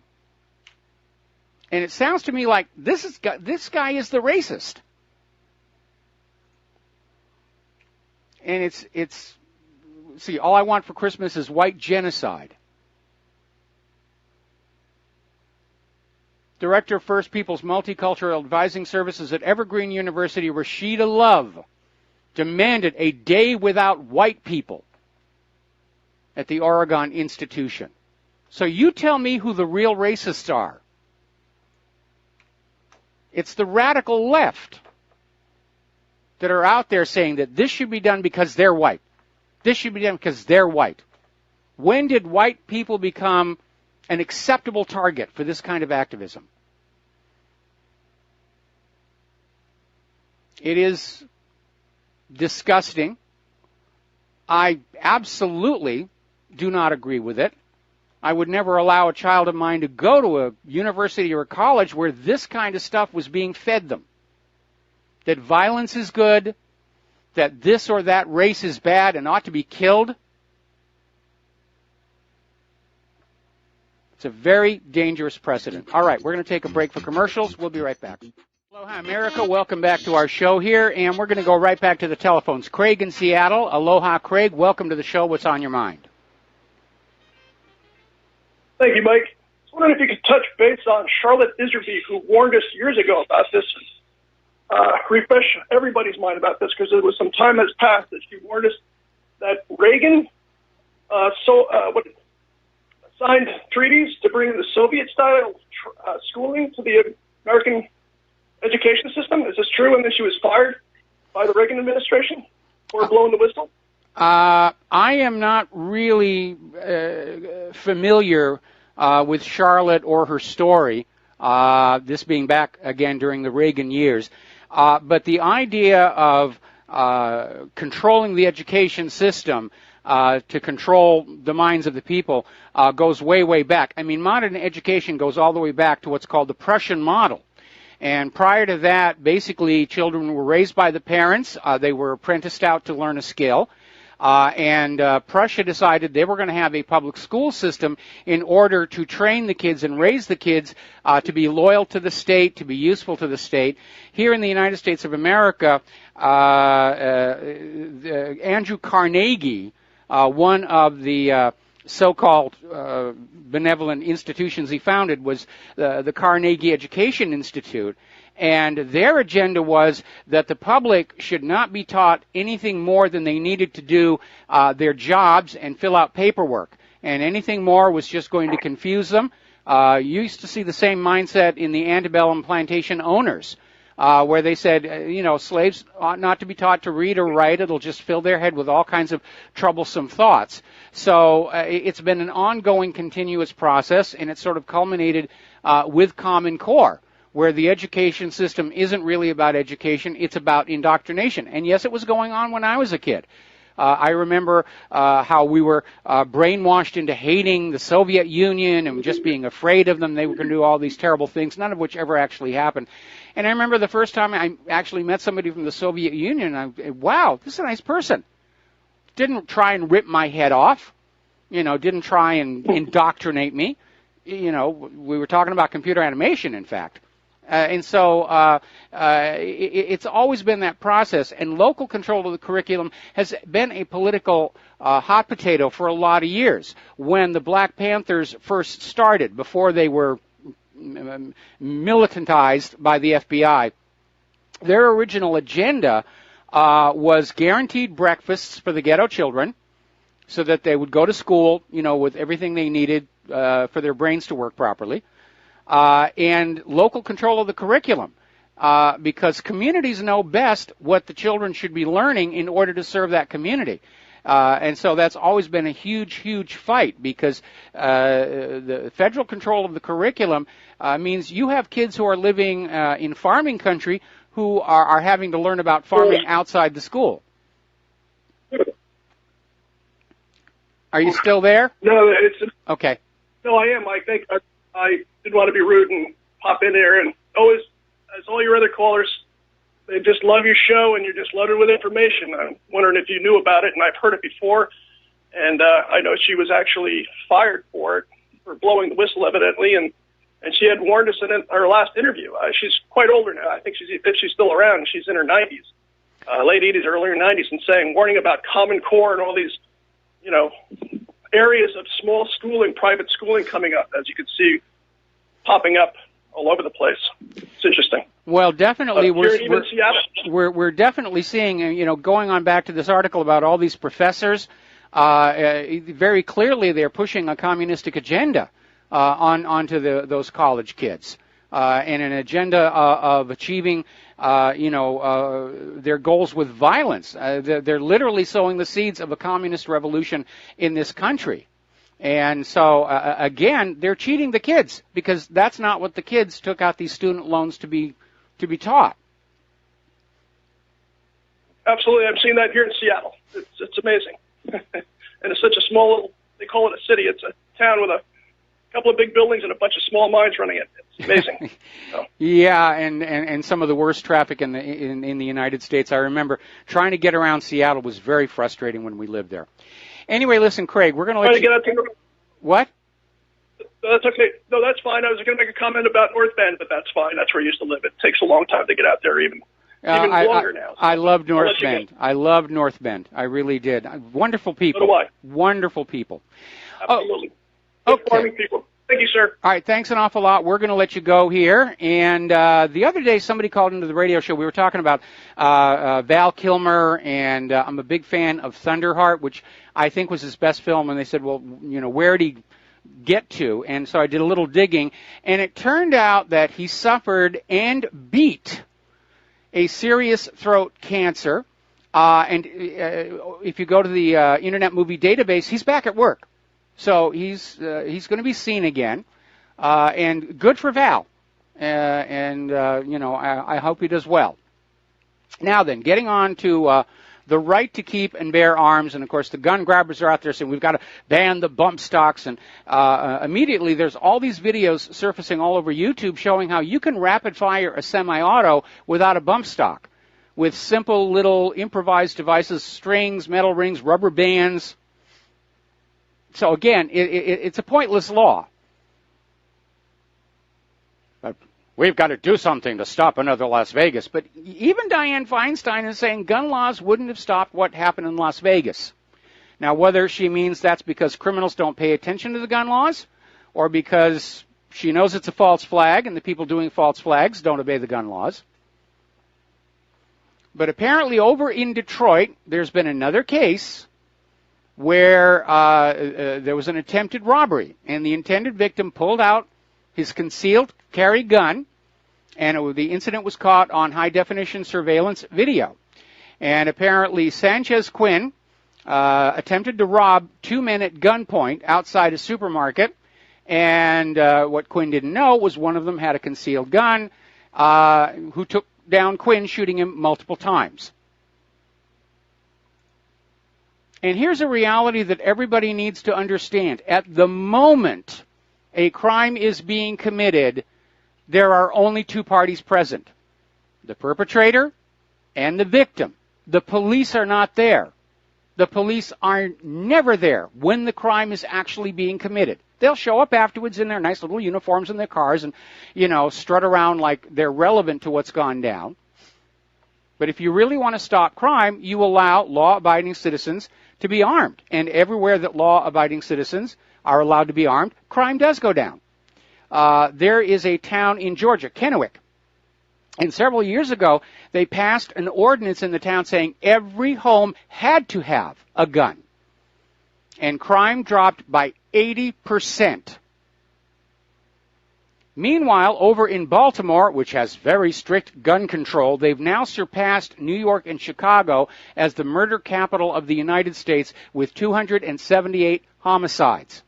And it sounds to me like this guy is the racist. And it's see, all I want for Christmas is white genocide. Director of First Peoples Multicultural Advising Services at Evergreen University, Rashida Love, demanded a day without white people at the Oregon Institution. So you tell me who the real racists are. It's the radical left that are out there saying that this should be done because they're white. This should be done because they're white. When did white people become an acceptable target for this kind of activism? It is disgusting. I absolutely do not agree with it. I would never allow a child of mine to go to a university or a college where this kind of stuff was being fed them. That violence is good, that this or that race is bad and ought to be killed. It's a very dangerous precedent. All right, we're going to take a break for commercials. We'll be right back. Aloha, America. Welcome back to our show here, and we're going to go right back to the telephones. Craig in Seattle. Aloha, Craig. Welcome to the show. What's on your mind? Thank you, Mike. I was wondering if you could touch base on Charlotte Iserby, who warned us years ago about this. refresh everybody's mind about this, because there was some time has passed that she warned us that Reagan signed treaties to bring the Soviet-style schooling to the American education system. Is this true? And then she was fired by the Reagan administration for blowing the whistle? I am not really familiar with Charlotte or her story, this being back again during the Reagan years. But the idea of controlling the education system to control the minds of the people goes way, way back. I mean, modern education goes all the way back to what's called the Prussian model. And prior to that, basically, children were raised by the parents. They were apprenticed out to learn a skill. And Prussia decided they were going to have a public school system in order to train the kids and raise the kids to be loyal to the state, to be useful to the state. Here in the United States of America, Andrew Carnegie, one of the so-called benevolent institutions he founded was the Carnegie Education Institute. And their agenda was that the public should not be taught anything more than they needed to do their jobs and fill out paperwork. And anything more was just going to confuse them. You used to see the same mindset in the antebellum plantation owners, where they said, slaves ought not to be taught to read or write. It'll just fill their head with all kinds of troublesome thoughts. So it's been an ongoing, continuous process, and it sort of culminated with Common Core, where the education system isn't really about education, it's about indoctrination. And yes, it was going on when I was a kid. I remember how we were brainwashed into hating the Soviet Union and just being afraid of them. They were going to do all these terrible things, none of which ever actually happened. And I remember the first time I actually met somebody from the Soviet Union, and wow, this is a nice person. Didn't try and rip my head off, didn't try and indoctrinate me. We were talking about computer animation, in fact. And so it's always been that process, and local control of the curriculum has been a political hot potato for a lot of years. When the Black Panthers first started, before they were militantized by the FBI, their original agenda was guaranteed breakfasts for the ghetto children so that they would go to school, with everything they needed for their brains to work properly. And local control of the curriculum, because communities know best what the children should be learning in order to serve that community. And so that's always been a huge, huge fight, because the federal control of the curriculum means you have kids who are living in farming country who are having to learn about farming outside the school. Are you still there? No, okay. No, I am. I think I didn't want to be rude and pop in there, and always, as all your other callers, they just love your show, and you're just loaded with information. I'm wondering if you knew about it, and I've heard it before, and I know she was actually fired for blowing the whistle, evidently, and she had warned us in her last interview. She's quite older now. I think if she's still around, she's in her 90s, late 80s, earlier 90s, and warning about Common Core and all these, areas of small schooling, private schooling coming up, as you can see, popping up all over the place. It's interesting. Well, definitely, we're definitely seeing, going on back to this article about all these professors, very clearly they're pushing a communistic agenda onto those college kids, and an agenda of achieving, their goals with violence. They're literally sowing the seeds of a communist revolution in this country. And so, again, they're cheating the kids, because that's not what the kids took out these student loans to be taught. Absolutely. I'm seeing that here in Seattle. It's amazing. And it's such a small little, they call it a city. It's a town with a couple of big buildings and a bunch of small mines running it. It's amazing. Yeah, and some of the worst traffic in the United States. I remember trying to get around Seattle was very frustrating when we lived there. Anyway, listen, Craig, we're going to let you... Get out to... What? No, that's okay. No, that's fine. I was going to make a comment about North Bend, but that's fine. That's where I used to live. It takes a long time to get out there, even longer now. So I loved North Bend. I loved North Bend. I really did. Wonderful people. So do I. Wonderful people. Absolutely. Okay. Farming people. Thank you, sir. All right, thanks an awful lot. We're going to let you go here. And the other day, somebody called into the radio show. We were talking about Val Kilmer, and I'm a big fan of Thunderheart, which I think was his best film. And they said, well, you know, where did he get to? And so I did a little digging, and it turned out that he suffered and beat a serious throat cancer. And if you go to the Internet Movie Database, he's back at work. So he's going to be seen again, and good for Val, and you know, I hope he does well. Now then, getting on to the right to keep and bear arms, and of course the gun grabbers are out there saying we've got to ban the bump stocks, and immediately there's all these videos surfacing all over YouTube showing how you can rapid fire a semi-auto without a bump stock, with simple little improvised devices, strings, metal rings, rubber bands. So again, it's a pointless law. But we've got to do something to stop another Las Vegas. But even Dianne Feinstein is saying gun laws wouldn't have stopped what happened in Las Vegas. Now, whether she means that's because criminals don't pay attention to the gun laws, or because she knows it's a false flag and the people doing false flags don't obey the gun laws. But apparently over in Detroit, there's been another case where there was an attempted robbery, and the intended victim pulled out his concealed carry gun, and the incident was caught on high-definition surveillance video. And apparently Sanchez Quinn attempted to rob two men at gunpoint outside a supermarket, and what Quinn didn't know was one of them had a concealed gun, who took down Quinn, shooting him multiple times. And here's a reality that everybody needs to understand. At the moment a crime is being committed, there are only two parties present, the perpetrator and the victim. The police are not there. The police are never there when the crime is actually being committed. They'll show up afterwards in their nice little uniforms in their cars and, you know, strut around like they're relevant to what's gone down. But if you really want to stop crime, you allow law-abiding citizens to be armed. And everywhere that law-abiding citizens are allowed to be armed, crime does go down. There is a town in Georgia, Kennewick, and several years ago they passed an ordinance in the town saying every home had to have a gun. And crime dropped by 80%. Meanwhile, over in Baltimore, which has very strict gun control, they've now surpassed New York and Chicago as the murder capital of the United States with 278 homicides.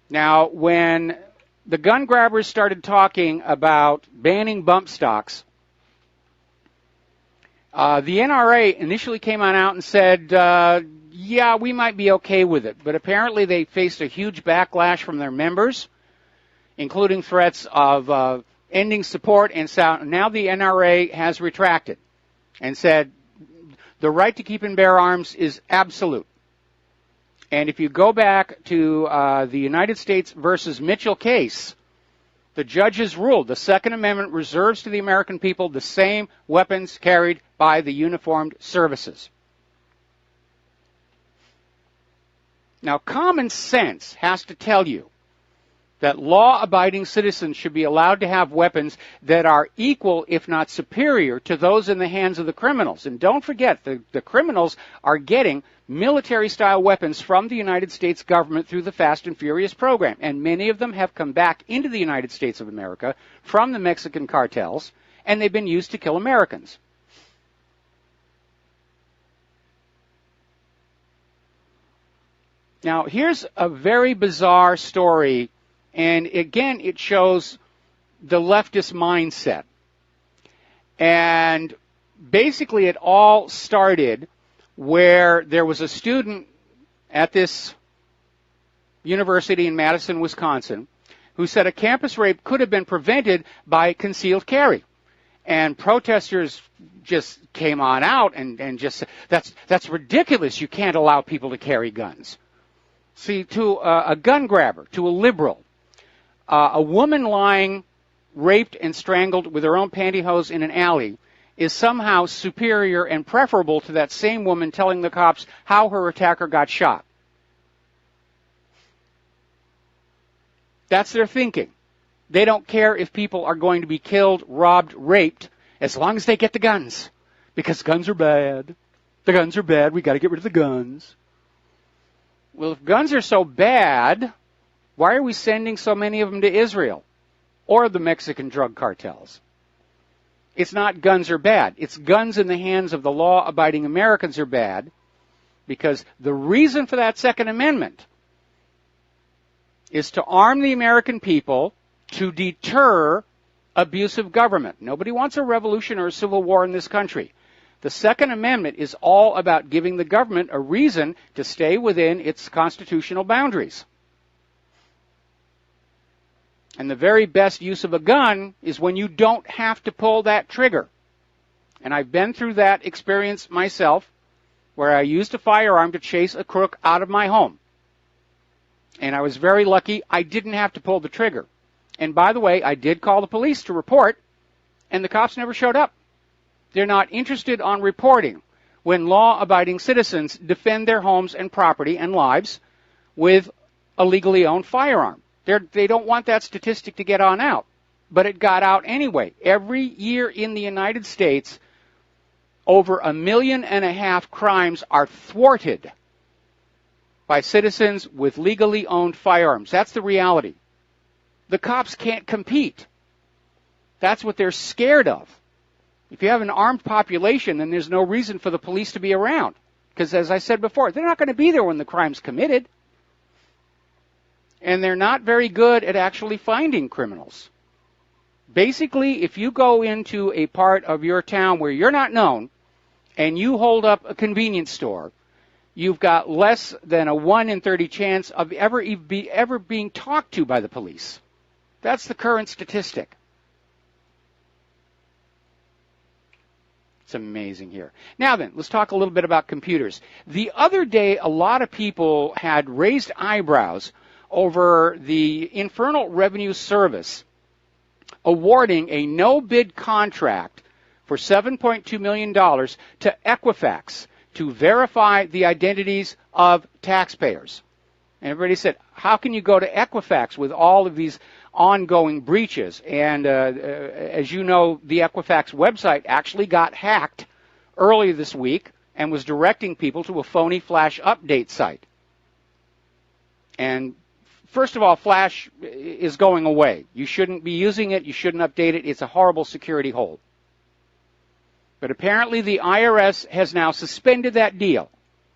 Now, when the gun grabbers started talking about banning bump stocks, the NRA initially came on out and said, yeah, we might be okay with it. But apparently they faced a huge backlash from their members, including threats of ending support. And so now the NRA has retracted and said the right to keep and bear arms is absolute. And if you go back to the United States versus Mitchell case, the judges ruled the Second Amendment reserves to the American people the same weapons carried by the uniformed services. Now, common sense has to tell you that law-abiding citizens should be allowed to have weapons that are equal, if not superior, to those in the hands of the criminals. And don't forget, the criminals are getting military-style weapons from the United States government through the Fast and Furious program. And many of them have come back into the United States of America from the Mexican cartels, and they've been used to kill Americans. Now, here's a very bizarre story, and again, it shows the leftist mindset. And basically, it all started where there was a student at this university in Madison, Wisconsin, who said a campus rape could have been prevented by concealed carry. And protesters just came on out and just said, that's ridiculous. You can't allow people to carry guns. See, to a gun grabber, to a liberal, a woman lying raped and strangled with her own pantyhose in an alley is somehow superior and preferable to that same woman telling the cops how her attacker got shot. That's their thinking. They don't care if people are going to be killed, robbed, raped, as long as they get the guns. Because guns are bad. The guns are bad. We got to get rid of the guns. Well, if guns are so bad, why are we sending so many of them to Israel or the Mexican drug cartels? It's not guns are bad. It's guns in the hands of the law-abiding Americans are bad, because the reason for that Second Amendment is to arm the American people to deter abusive government. Nobody wants a revolution or a civil war in this country. The Second Amendment is all about giving the government a reason to stay within its constitutional boundaries. And the very best use of a gun is when you don't have to pull that trigger. And I've been through that experience myself, where I used a firearm to chase a crook out of my home. And I was very lucky I didn't have to pull the trigger. And by the way, I did call the police to report, and the cops never showed up. They're not interested on reporting when law-abiding citizens defend their homes and property and lives with a legally owned firearm. They don't want that statistic to get on out, but it got out anyway. Every year in the United States, over 1.5 million crimes are thwarted by citizens with legally owned firearms. That's the reality. The cops can't compete. That's what they're scared of. If you have an armed population, then there's no reason for the police to be around. Because as I said before, they're not going to be there when the crime's committed. And they're not very good at actually finding criminals. Basically, if you go into a part of your town where you're not known, and you hold up a convenience store, you've got less than a 1 in 30 chance of ever being talked to by the police. That's the current statistic. It's amazing here. Now then, let's talk a little bit about computers. The other day, a lot of people had raised eyebrows over the Internal Revenue Service awarding a no-bid contract for $7.2 million to Equifax to verify the identities of taxpayers. And everybody said, how can you go to Equifax with all of these ongoing breaches? And as you know, the Equifax website actually got hacked earlier this week and was directing people to a phony Flash update site. And first of all, Flash is going away. You shouldn't be using it. You shouldn't update it. It's a horrible security hole. But apparently the IRS has now suspended that deal,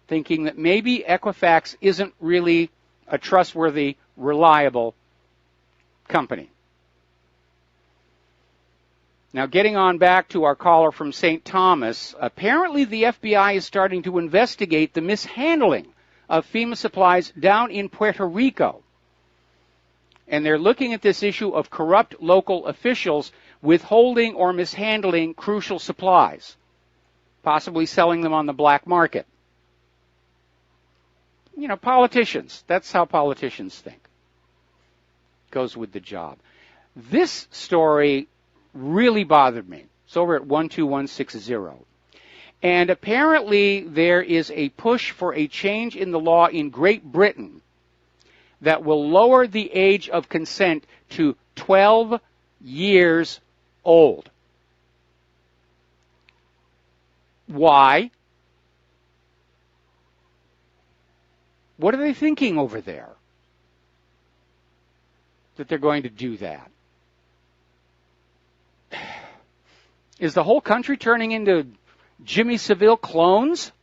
thinking that maybe Equifax isn't really a trustworthy, reliable company. Now, getting on back to our caller from St. Thomas, apparently the FBI is starting to investigate the mishandling of FEMA supplies down in Puerto Rico. And they're looking at this issue of corrupt local officials withholding or mishandling crucial supplies, possibly selling them on the black market. You know, politicians, that's how politicians think. Goes with the job. This story really bothered me. It's over at 12160. And apparently there is a push for a change in the law in Great Britain that will lower the age of consent to 12 years old. Why? What are they thinking over there that they're going to do that? Is the whole country turning into Jimmy Savile clones?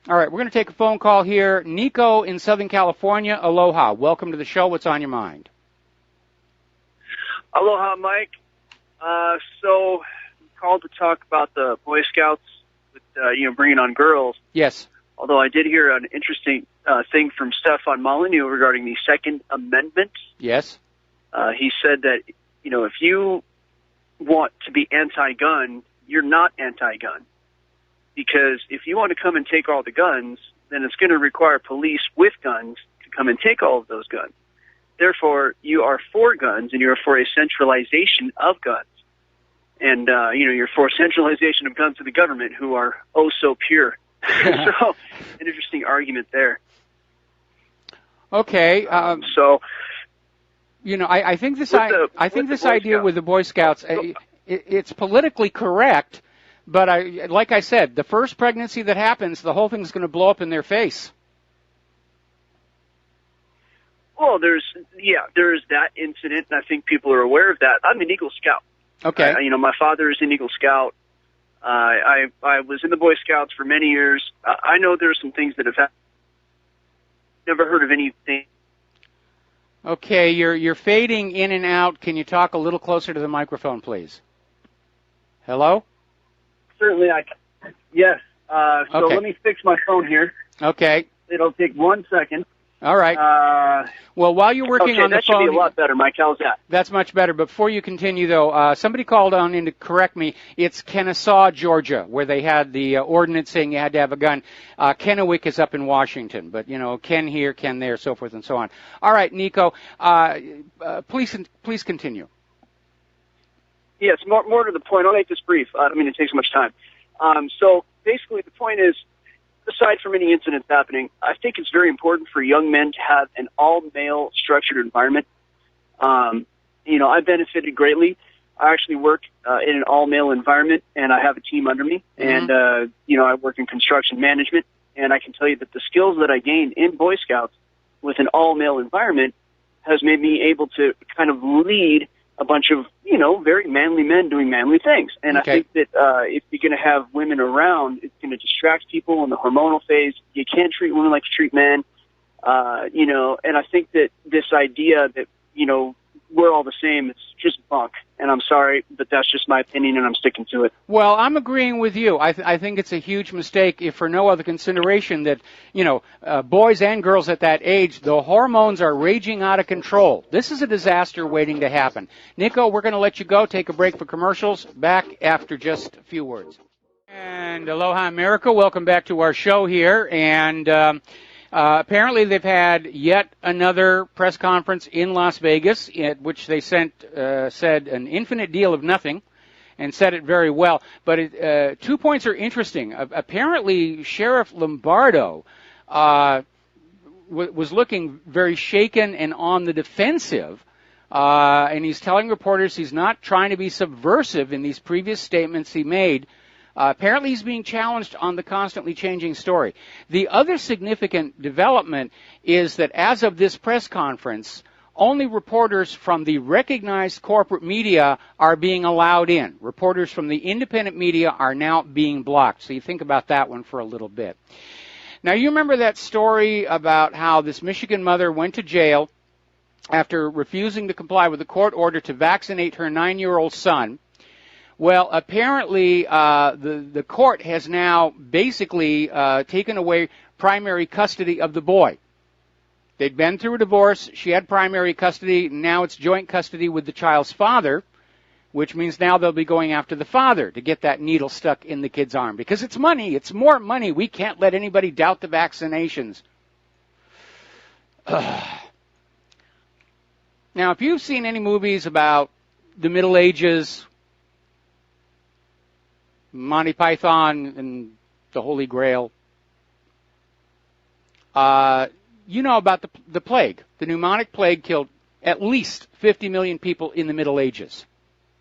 All right, we're going to take a phone call here. Nico in Southern California, aloha. Welcome to the show. What's on your mind? Aloha, Mike. So, called to talk about the Boy Scouts, with, bringing on girls. Yes. Although I did hear an interesting thing from Stefan Molyneux regarding the Second Amendment. Yes. He said that, if you want to be anti-gun, you're not anti-gun. Because if you want to come and take all the guns, then it's going to require police with guns to come and take all of those guns. Therefore, you are for guns, and you're for a centralization of guns. And, you're for centralization of guns to the government, who are oh so pure. So, an interesting argument there. Okay. So, you know, I think this this idea with the Boy Scouts, it's politically correct, but like I said, the first pregnancy that happens, the whole thing's going to blow up in their face. Well, there's that incident, and I think people are aware of that. I'm an Eagle Scout. Okay. My father is an Eagle Scout. I was in the Boy Scouts for many years. I know there's some things that have happened. Never heard of anything. Okay, you're fading in and out. Can you talk a little closer to the microphone, please? Hello? Certainly I can. Yes. So okay. Let me fix my phone here. Okay. It'll take 1 second. All right. Well, while you're working on the phone... that should be a lot better, Mike. How's that? That's much better. Before you continue, though, somebody called on in to correct me. It's Kennesaw, Georgia, where they had the ordinance saying you had to have a gun. Kennewick is up in Washington, but, Ken here, Ken there, so forth and so on. All right, Nico, please continue. Yes, more to the point. I'll make this brief. I don't mean to take so much time. So basically the point is, aside from any incidents happening, I think it's very important for young men to have an all-male structured environment. I benefited greatly. I actually work in an all-male environment, and I have a team under me. Mm-hmm. And, I work in construction management, and I can tell you that the skills that I gained in Boy Scouts with an all-male environment has made me able to kind of lead a bunch of, very manly men doing manly things. And okay. I think that if you're going to have women around, it's going to distract people in the hormonal phase. You can't treat women like you treat men, and I think that this idea that, we're all the same, it's just bunk. And I'm sorry, but that's just my opinion, and I'm sticking to it. Well, I'm agreeing with you. I think it's a huge mistake, if for no other consideration, that, boys and girls at that age, the hormones are raging out of control. This is a disaster waiting to happen. Nico, we're going to let you go. Take a break for commercials. Back after just a few words. And aloha, America. Welcome back to our show here. And apparently they've had yet another press conference in Las Vegas, at which they said an infinite deal of nothing, and said it very well. But 2 points are interesting. Apparently, Sheriff Lombardo was looking very shaken and on the defensive, and he's telling reporters he's not trying to be subversive in these previous statements he made. Apparently he's being challenged on the constantly changing story. The other significant development is that as of this press conference, only reporters from the recognized corporate media are being allowed in. Reporters from the independent media are now being blocked. So you think about that one for a little bit. Now, you remember that story about how this Michigan mother went to jail after refusing to comply with the court order to vaccinate her 9-year-old son. Well, apparently the court has now basically taken away primary custody of the boy. They'd been through a divorce. She had primary custody. Now it's joint custody with the child's father, which means now they'll be going after the father to get that needle stuck in the kid's arm. Because it's money. It's more money. We can't let anybody doubt the vaccinations. Now, if you've seen any movies about the Middle Ages, Monty Python and the Holy Grail, you know about the plague. The pneumonic plague killed at least 50 million people in the Middle Ages.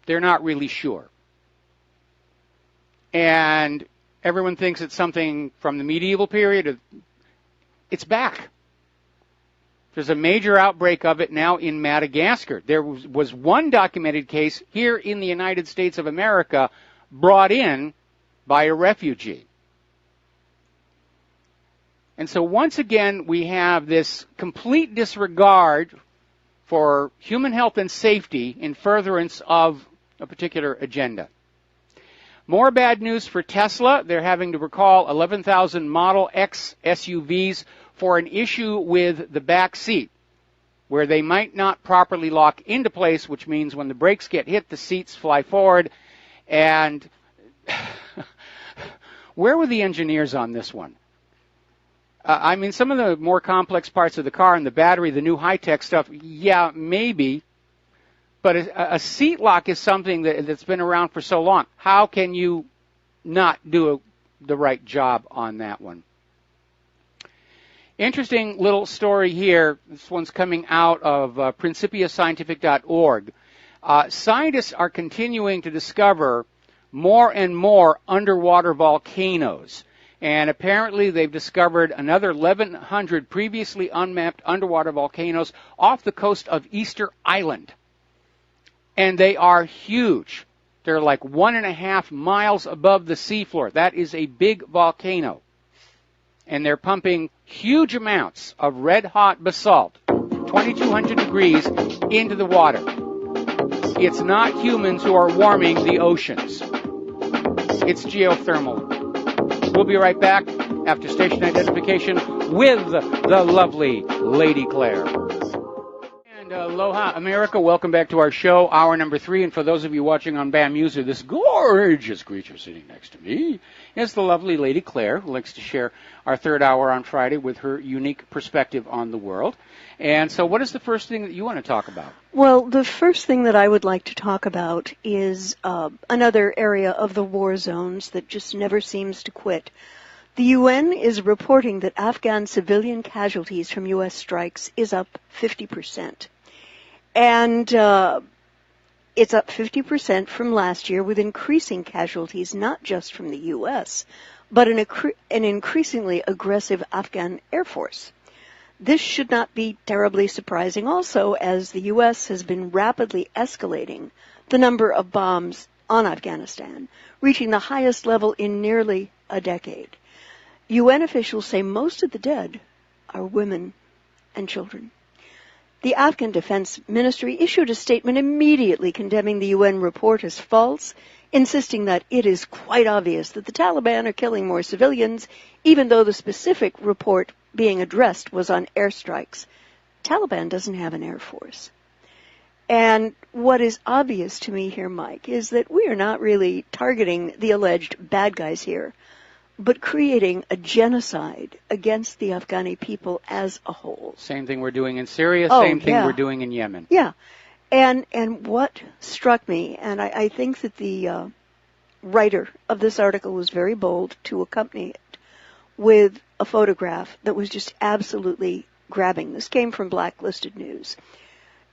They're not really sure. And everyone thinks it's something from the medieval period. It's back. There's a major outbreak of it now in Madagascar. There was one documented case here in the United States of America brought in by a refugee. And so once again, we have this complete disregard for human health and safety in furtherance of a particular agenda. More bad news for Tesla. They're having to recall 11,000 Model X SUVs for an issue with the back seat, where they might not properly lock into place, which means when the brakes get hit, the seats fly forward. And where were the engineers on this one? I mean, some of the more complex parts of the car and the battery, the new high-tech stuff, yeah, maybe. But a seat lock is something that's been around for so long. How can you not do the right job on that one? Interesting little story here. This one's coming out of principiascientific.org. Scientists are continuing to discover more and more underwater volcanoes. And apparently they've discovered another 1,100 previously unmapped underwater volcanoes off the coast of Easter Island. And they are huge. They're like 1.5 miles above the seafloor. That is a big volcano. And they're pumping huge amounts of red-hot basalt, 2,200 degrees, into the water. It's not humans who are warming the oceans. It's geothermal. We'll be right back after station identification with the lovely Lady Claire. And aloha, America. Welcome back to our show, hour number 3. And for those of you watching on BAM User, this gorgeous creature sitting next to me is the lovely Lady Claire, who likes to share our third hour on Friday with her unique perspective on the world. And so what is the first thing that you want to talk about? Well, the first thing that I would like to talk about is another area of the war zones that just never seems to quit. The UN is reporting that Afghan civilian casualties from U.S. strikes is up 50%. And it's up 50% from last year, with increasing casualties not just from the U.S., but an increasingly aggressive Afghan Air Force. This should not be terribly surprising also, as the U.S. has been rapidly escalating the number of bombs on Afghanistan, reaching the highest level in nearly a decade. UN officials say most of the dead are women and children. The Afghan Defense Ministry issued a statement immediately condemning the UN report as false, insisting that it is quite obvious that the Taliban are killing more civilians, even though the specific report being addressed was on airstrikes. Taliban doesn't have an air force. And what is obvious to me here, Mike, is that we are not really targeting the alleged bad guys here, but creating a genocide against the Afghani people as a whole. Same thing we're doing in Syria, same thing we're doing in Yemen. Yeah. And what struck me, and I think that the writer of this article was very bold to accompany it with a photograph that was just absolutely grabbing. This came from Blacklisted News.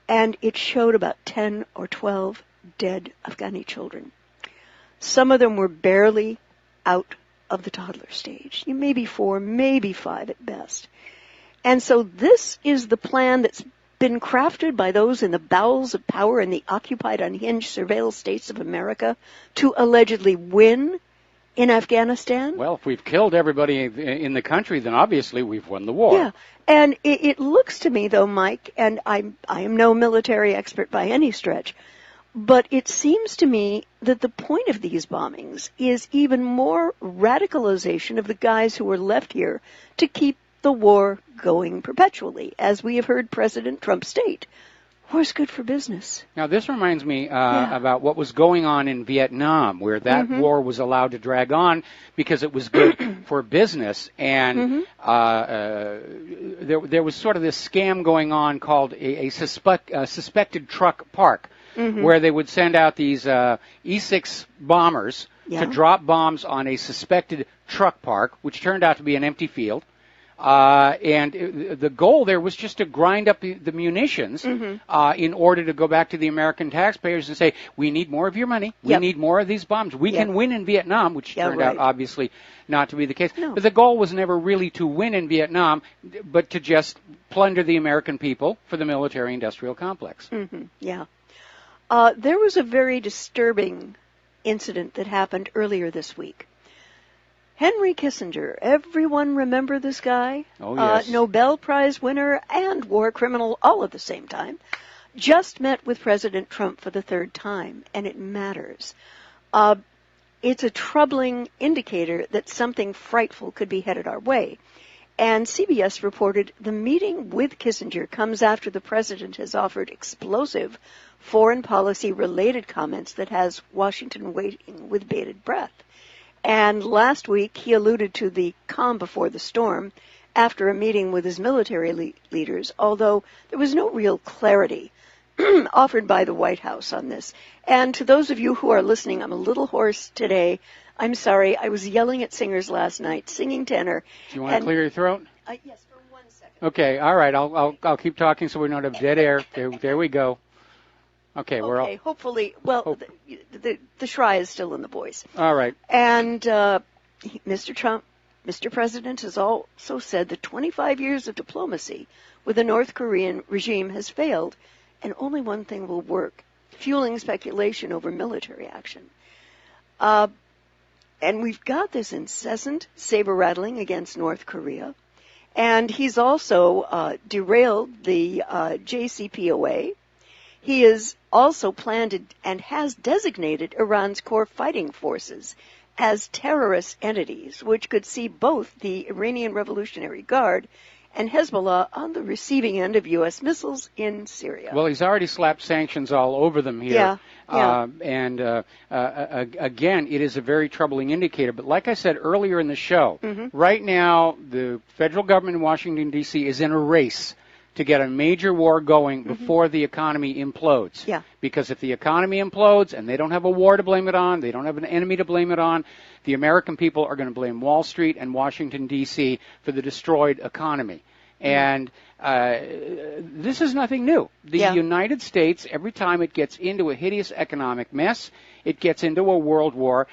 And it showed about 10 or 12 dead Afghani children. Some of them were barely out of the toddler stage. Maybe 4, maybe 5 at best. And so this is the plan that's been crafted by those in the bowels of power in the occupied, unhinged surveillance states of America to allegedly win in Afghanistan. Well, if we've killed everybody in the country, then obviously we've won the war. Yeah, and it looks to me, though, Mike, and I am no military expert by any stretch, but it seems to me that the point of these bombings is even more radicalization of the guys who were left here to keep the war going perpetually, as we have heard President Trump state. War's good for business. Now, this reminds me about what was going on in Vietnam, where that war was allowed to drag on because it was good for business. And there was sort of this scam going on called a suspected truck park, where they would send out these E-6 bombers to drop bombs on a suspected truck park, which turned out to be an empty field. And the goal there was just to grind up the munitions in order to go back to the American taxpayers and say, we need more of your money. We need more of these bombs. We can win in Vietnam, which turned out obviously not to be the case. No. But the goal was never really to win in Vietnam, but to just plunder the American people for the military-industrial complex. There was a very disturbing incident that happened earlier this week. Henry Kissinger, everyone remember this guy? Oh, yes. Nobel Prize winner and war criminal all at the same time, just met with President Trump for the 3rd time, and it matters. It's a troubling indicator that something frightful could be headed our way. And CBS reported the meeting with Kissinger comes after the president has offered explosive foreign policy-related comments that has Washington waiting with bated breath. And last week, he alluded to the calm before the storm after a meeting with his military leaders, although there was no real clarity offered by the White House on this. And to those of you who are listening, I'm a little hoarse today. I'm sorry. I was yelling at singers last night, singing tenor. Do you want to clear your throat? Yes, for 1 Okay, all right. I'll keep talking so we don't have dead air. There we go. Okay, we're all. Okay, hopefully. Well, the Shry is still in the voice. All right. And Mr. Trump, Mr. President, has also said that 25 years of diplomacy with the North Korean regime has failed, and only one thing will work: fueling speculation over military action. And we've got this incessant saber-rattling against North Korea. And he's also derailed the JCPOA. He has also planned and has designated Iran's core fighting forces as terrorist entities, which could see both the Iranian Revolutionary Guard and Hezbollah on the receiving end of U.S. missiles in Syria. Well, he's already slapped sanctions all over them here. Yeah. Again, it is a very troubling indicator. But like I said earlier in the show, right now the federal government in Washington, D.C. is in a race to get a major war going before the economy implodes. Yeah. Because if the economy implodes and they don't have a war to blame it on, they don't have an enemy to blame it on, the American people are going to blame Wall Street and Washington, D.C. for the destroyed economy. And this is nothing new. The United States, every time it gets into a hideous economic mess, it gets into a world war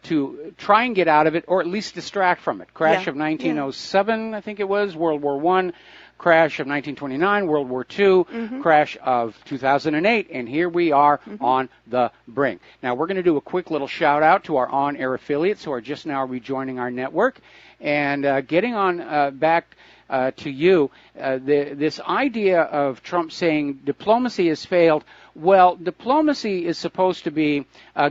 to try and get out of it, or at least distract from it. Crash of 1907, I think it was, World War I. Crash of 1929, World War II, crash of 2008, and here we are on the brink. Now, we're going to do a quick little shout-out to our on-air affiliates who are just now rejoining our network. And getting on back to you, this idea of Trump saying diplomacy has failed. Well, diplomacy is supposed to be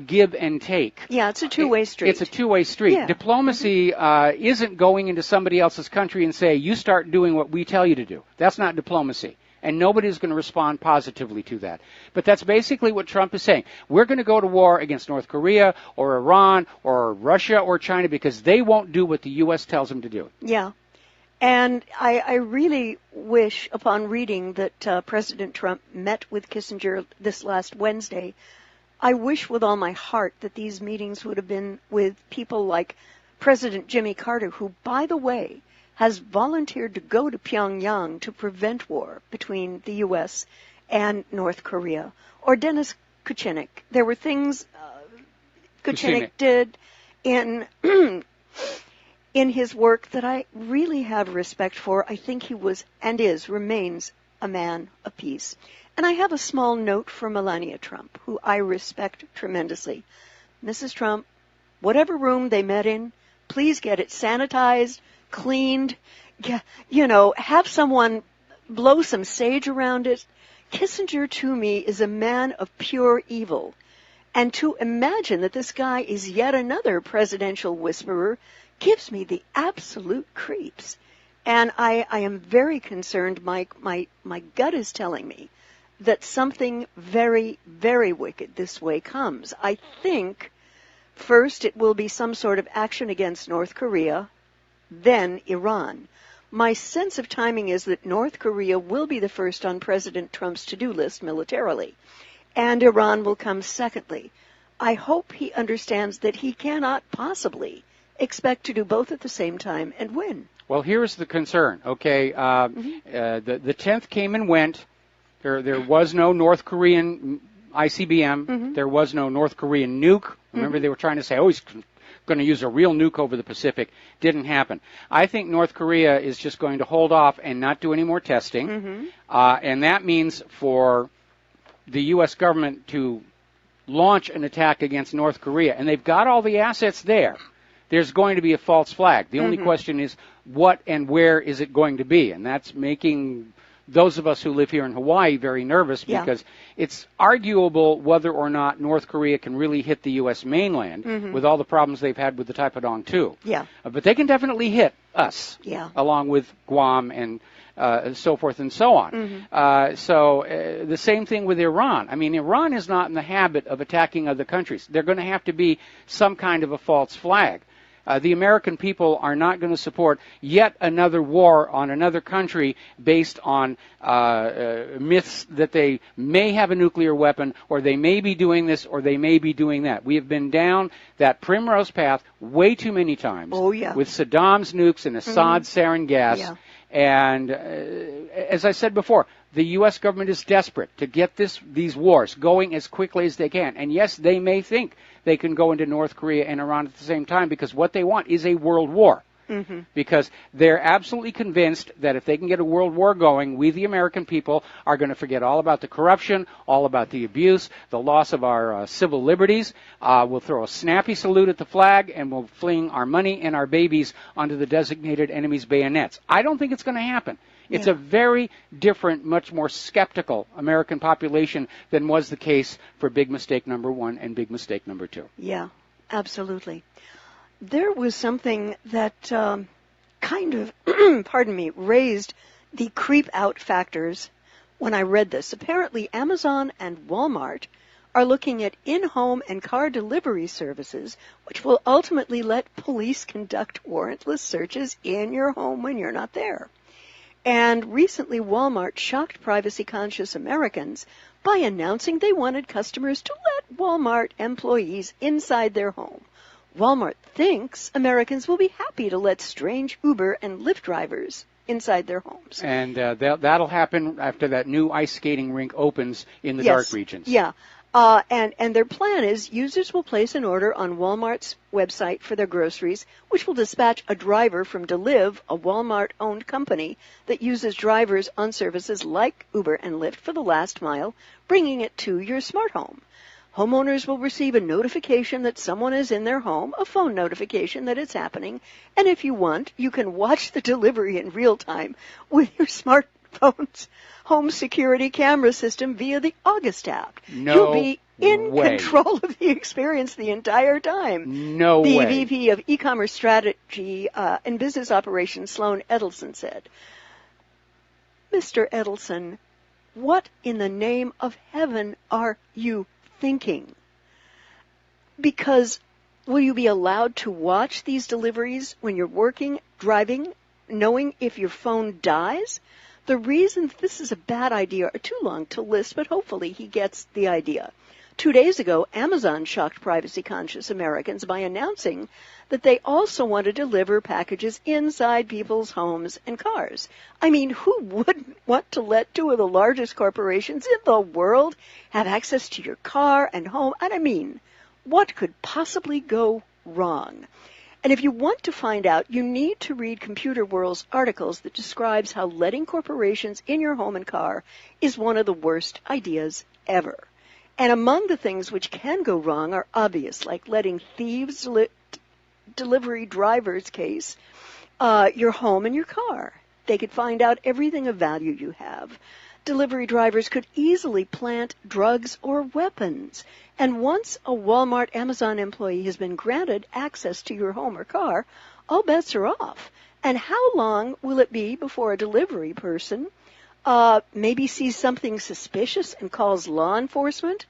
give and take. Yeah, it's a two-way street. It's a two-way street. Yeah. Diplomacy isn't going into somebody else's country and say, you start doing what we tell you to do. That's not diplomacy. And nobody's going to respond positively to that. But that's basically what Trump is saying. We're going to go to war against North Korea or Iran or Russia or China because they won't do what the U.S. tells them to do. Yeah. And I really wish, upon reading that President Trump met with Kissinger this last Wednesday, I wish with all my heart that these meetings would have been with people like President Jimmy Carter, who, by the way, has volunteered to go to Pyongyang to prevent war between the U.S. and North Korea, or Dennis Kucinich. There were things Kucinich did in his work that I really have respect for. I think he was and remains a man of peace. And I have a small note for Melania Trump, who I respect tremendously. Mrs. Trump, whatever room they met in, please get it sanitized, cleaned, have someone blow some sage around it. Kissinger, to me, is a man of pure evil. And to imagine that this guy is yet another presidential whisperer gives me the absolute creeps. And I am very concerned. My gut is telling me that something very, very wicked this way comes. I think first it will be some sort of action against North Korea, then Iran. My sense of timing is that North Korea will be the first on President Trump's to-do list militarily, and Iran will come secondly. I hope he understands that he cannot possibly expect to do both at the same time and win. Well, here's the concern, okay? The 10th came and went. There was no North Korean ICBM. There was no North Korean nuke. Remember, they were trying to say, he's going to use a real nuke over the Pacific. Didn't happen. I think North Korea is just going to hold off and not do any more testing. And that means for the U.S. government to launch an attack against North Korea, and they've got all the assets there, there's going to be a false flag. The only question is what and where is it going to be? And that's making those of us who live here in Hawaii very nervous because it's arguable whether or not North Korea can really hit the U.S. mainland with all the problems they've had with the Taepodong 2. But they can definitely hit us, along with Guam and so forth and so on. The same thing with Iran. I mean, Iran is not in the habit of attacking other countries. They're going to have to be some kind of a false flag. The American people are not going to support yet another war on another country based on myths that they may have a nuclear weapon, or they may be doing this, or they may be doing that. We have been down that primrose path way too many times with Saddam's nukes and Assad's sarin gas. And as I said before, the U.S. government is desperate to get these wars going as quickly as they can. And yes, they may think they can go into North Korea and Iran at the same time, because what they want is a world war. Mm-hmm. Because they're absolutely convinced that if they can get a world war going, we, the American people, are going to forget all about the corruption, all about the abuse, the loss of our civil liberties. We'll throw a snappy salute at the flag, and we'll fling our money and our babies onto the designated enemy's bayonets. I don't think it's going to happen. It's a very different, much more skeptical American population than was the case for big mistake number 1 and big mistake number 2. Yeah, absolutely. There was something that kind of, raised the creep out factors when I read this. Apparently, Amazon and Walmart are looking at in-home and car delivery services, which will ultimately let police conduct warrantless searches in your home when you're not there. And recently, Walmart shocked privacy-conscious Americans by announcing they wanted customers to let Walmart employees inside their home. Walmart thinks Americans will be happy to let strange Uber and Lyft drivers inside their homes. And that'll happen after that new ice skating rink opens in the dark regions. Yeah. And their plan is users will place an order on Walmart's website for their groceries, which will dispatch a driver from Deliv, a Walmart-owned company that uses drivers on services like Uber and Lyft for the last mile, bringing it to your smart home. Homeowners will receive a notification that someone is in their home, a phone notification that it's happening, and if you want, you can watch the delivery in real time with your smartphone's home security camera system via the August app. You'll be in control of the experience the entire time. No way. The VP of E-commerce Strategy and Business Operations, Sloan Edelson, said, Mr. Edelson, what in the name of heaven are you thinking? Because will you be allowed to watch these deliveries when you're working, driving, knowing if your phone dies? The reasons this is a bad idea are too long to list, but hopefully he gets the idea. 2 days ago, Amazon shocked privacy-conscious Americans by announcing that they also want to deliver packages inside people's homes and cars. I mean, who wouldn't want to let two of the largest corporations in the world have access to your car and home? And I mean, what could possibly go wrong? And if you want to find out, you need to read Computer World's articles that describes how letting corporations in your home and car is one of the worst ideas ever. And among the things which can go wrong are obvious, like letting thieves delivery drivers case your home and your car. They could find out everything of value you have. Delivery drivers could easily plant drugs or weapons. And once a Walmart Amazon employee has been granted access to your home or car, all bets are off. And how long will it be before a delivery person maybe sees something suspicious and calls law enforcement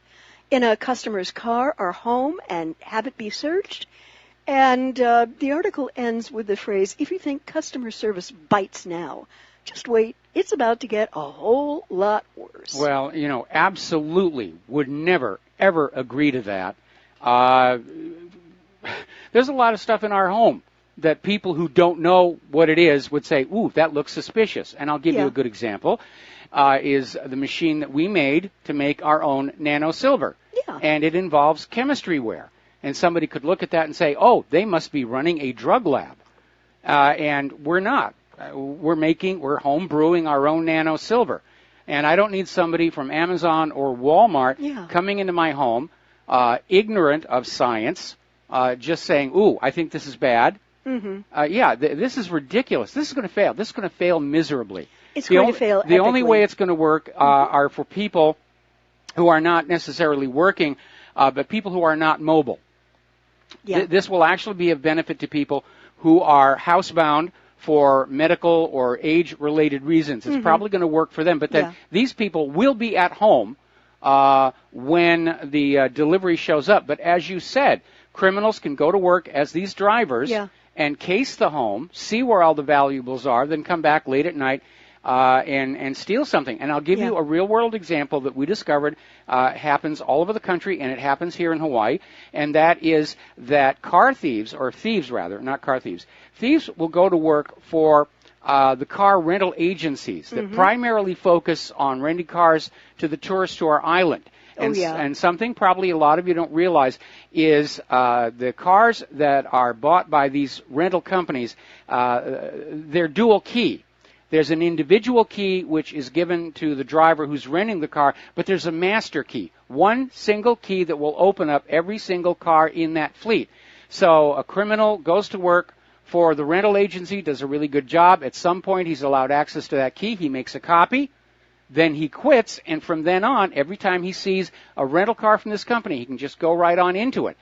in a customer's car or home and have it be searched? And the article ends with the phrase, if you think customer service bites now, just wait. It's about to get a whole lot worse. Well, absolutely would never, ever agree to that. There's a lot of stuff in our home that people who don't know what it is would say, ooh, that looks suspicious. And I'll give you a good example, is the machine that we made to make our own nano silver. Yeah. And it involves chemistry ware. And somebody could look at that and say, oh, they must be running a drug lab. And we're not. We're home brewing our own nano silver. And I don't need somebody from Amazon or Walmart coming into my home, ignorant of science, just saying, ooh, I think this is bad. Mm-hmm. This is ridiculous. This is going to fail. This is going to fail miserably. It's going to fail epically. The only way it's going to work are for people who are not necessarily working, but people who are not mobile. Yeah. This will actually be of benefit to people who are housebound for medical or age-related reasons. It's probably going to work for them. But then these people will be at home when the delivery shows up. But as you said, criminals can go to work as these drivers and case the home, see where all the valuables are, then come back late at night and steal something. And I'll give you a real-world example that we discovered happens all over the country, and it happens here in Hawaii, and that is that thieves will go to work for the car rental agencies that primarily focus on renting cars to the tourists to our island. And something probably a lot of you don't realize is the cars that are bought by these rental companies, they're dual key. There's an individual key which is given to the driver who's renting the car, but there's a master key, one single key that will open up every single car in that fleet. So a criminal goes to work for the rental agency, does a really good job. At some point, he's allowed access to that key. He makes a copy. Then he quits, and from then on, every time he sees a rental car from this company, he can just go right on into it.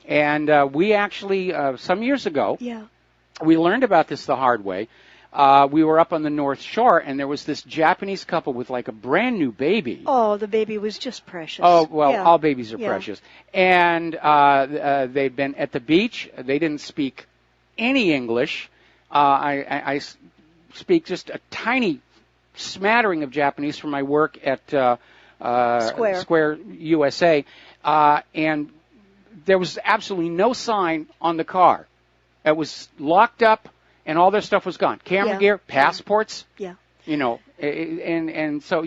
And we actually, some years ago, we learned about this the hard way. We were up on the North Shore, and there was this Japanese couple with like a brand new baby. Oh, the baby was just precious. Oh, well, all babies are precious. And they'd been at the beach. They didn't speak any English. I speak just a tiny smattering of Japanese from my work at Square USA. And there was absolutely no sign on the car. It was locked up. And all their stuff was gone. Camera gear, passports. You know, and so,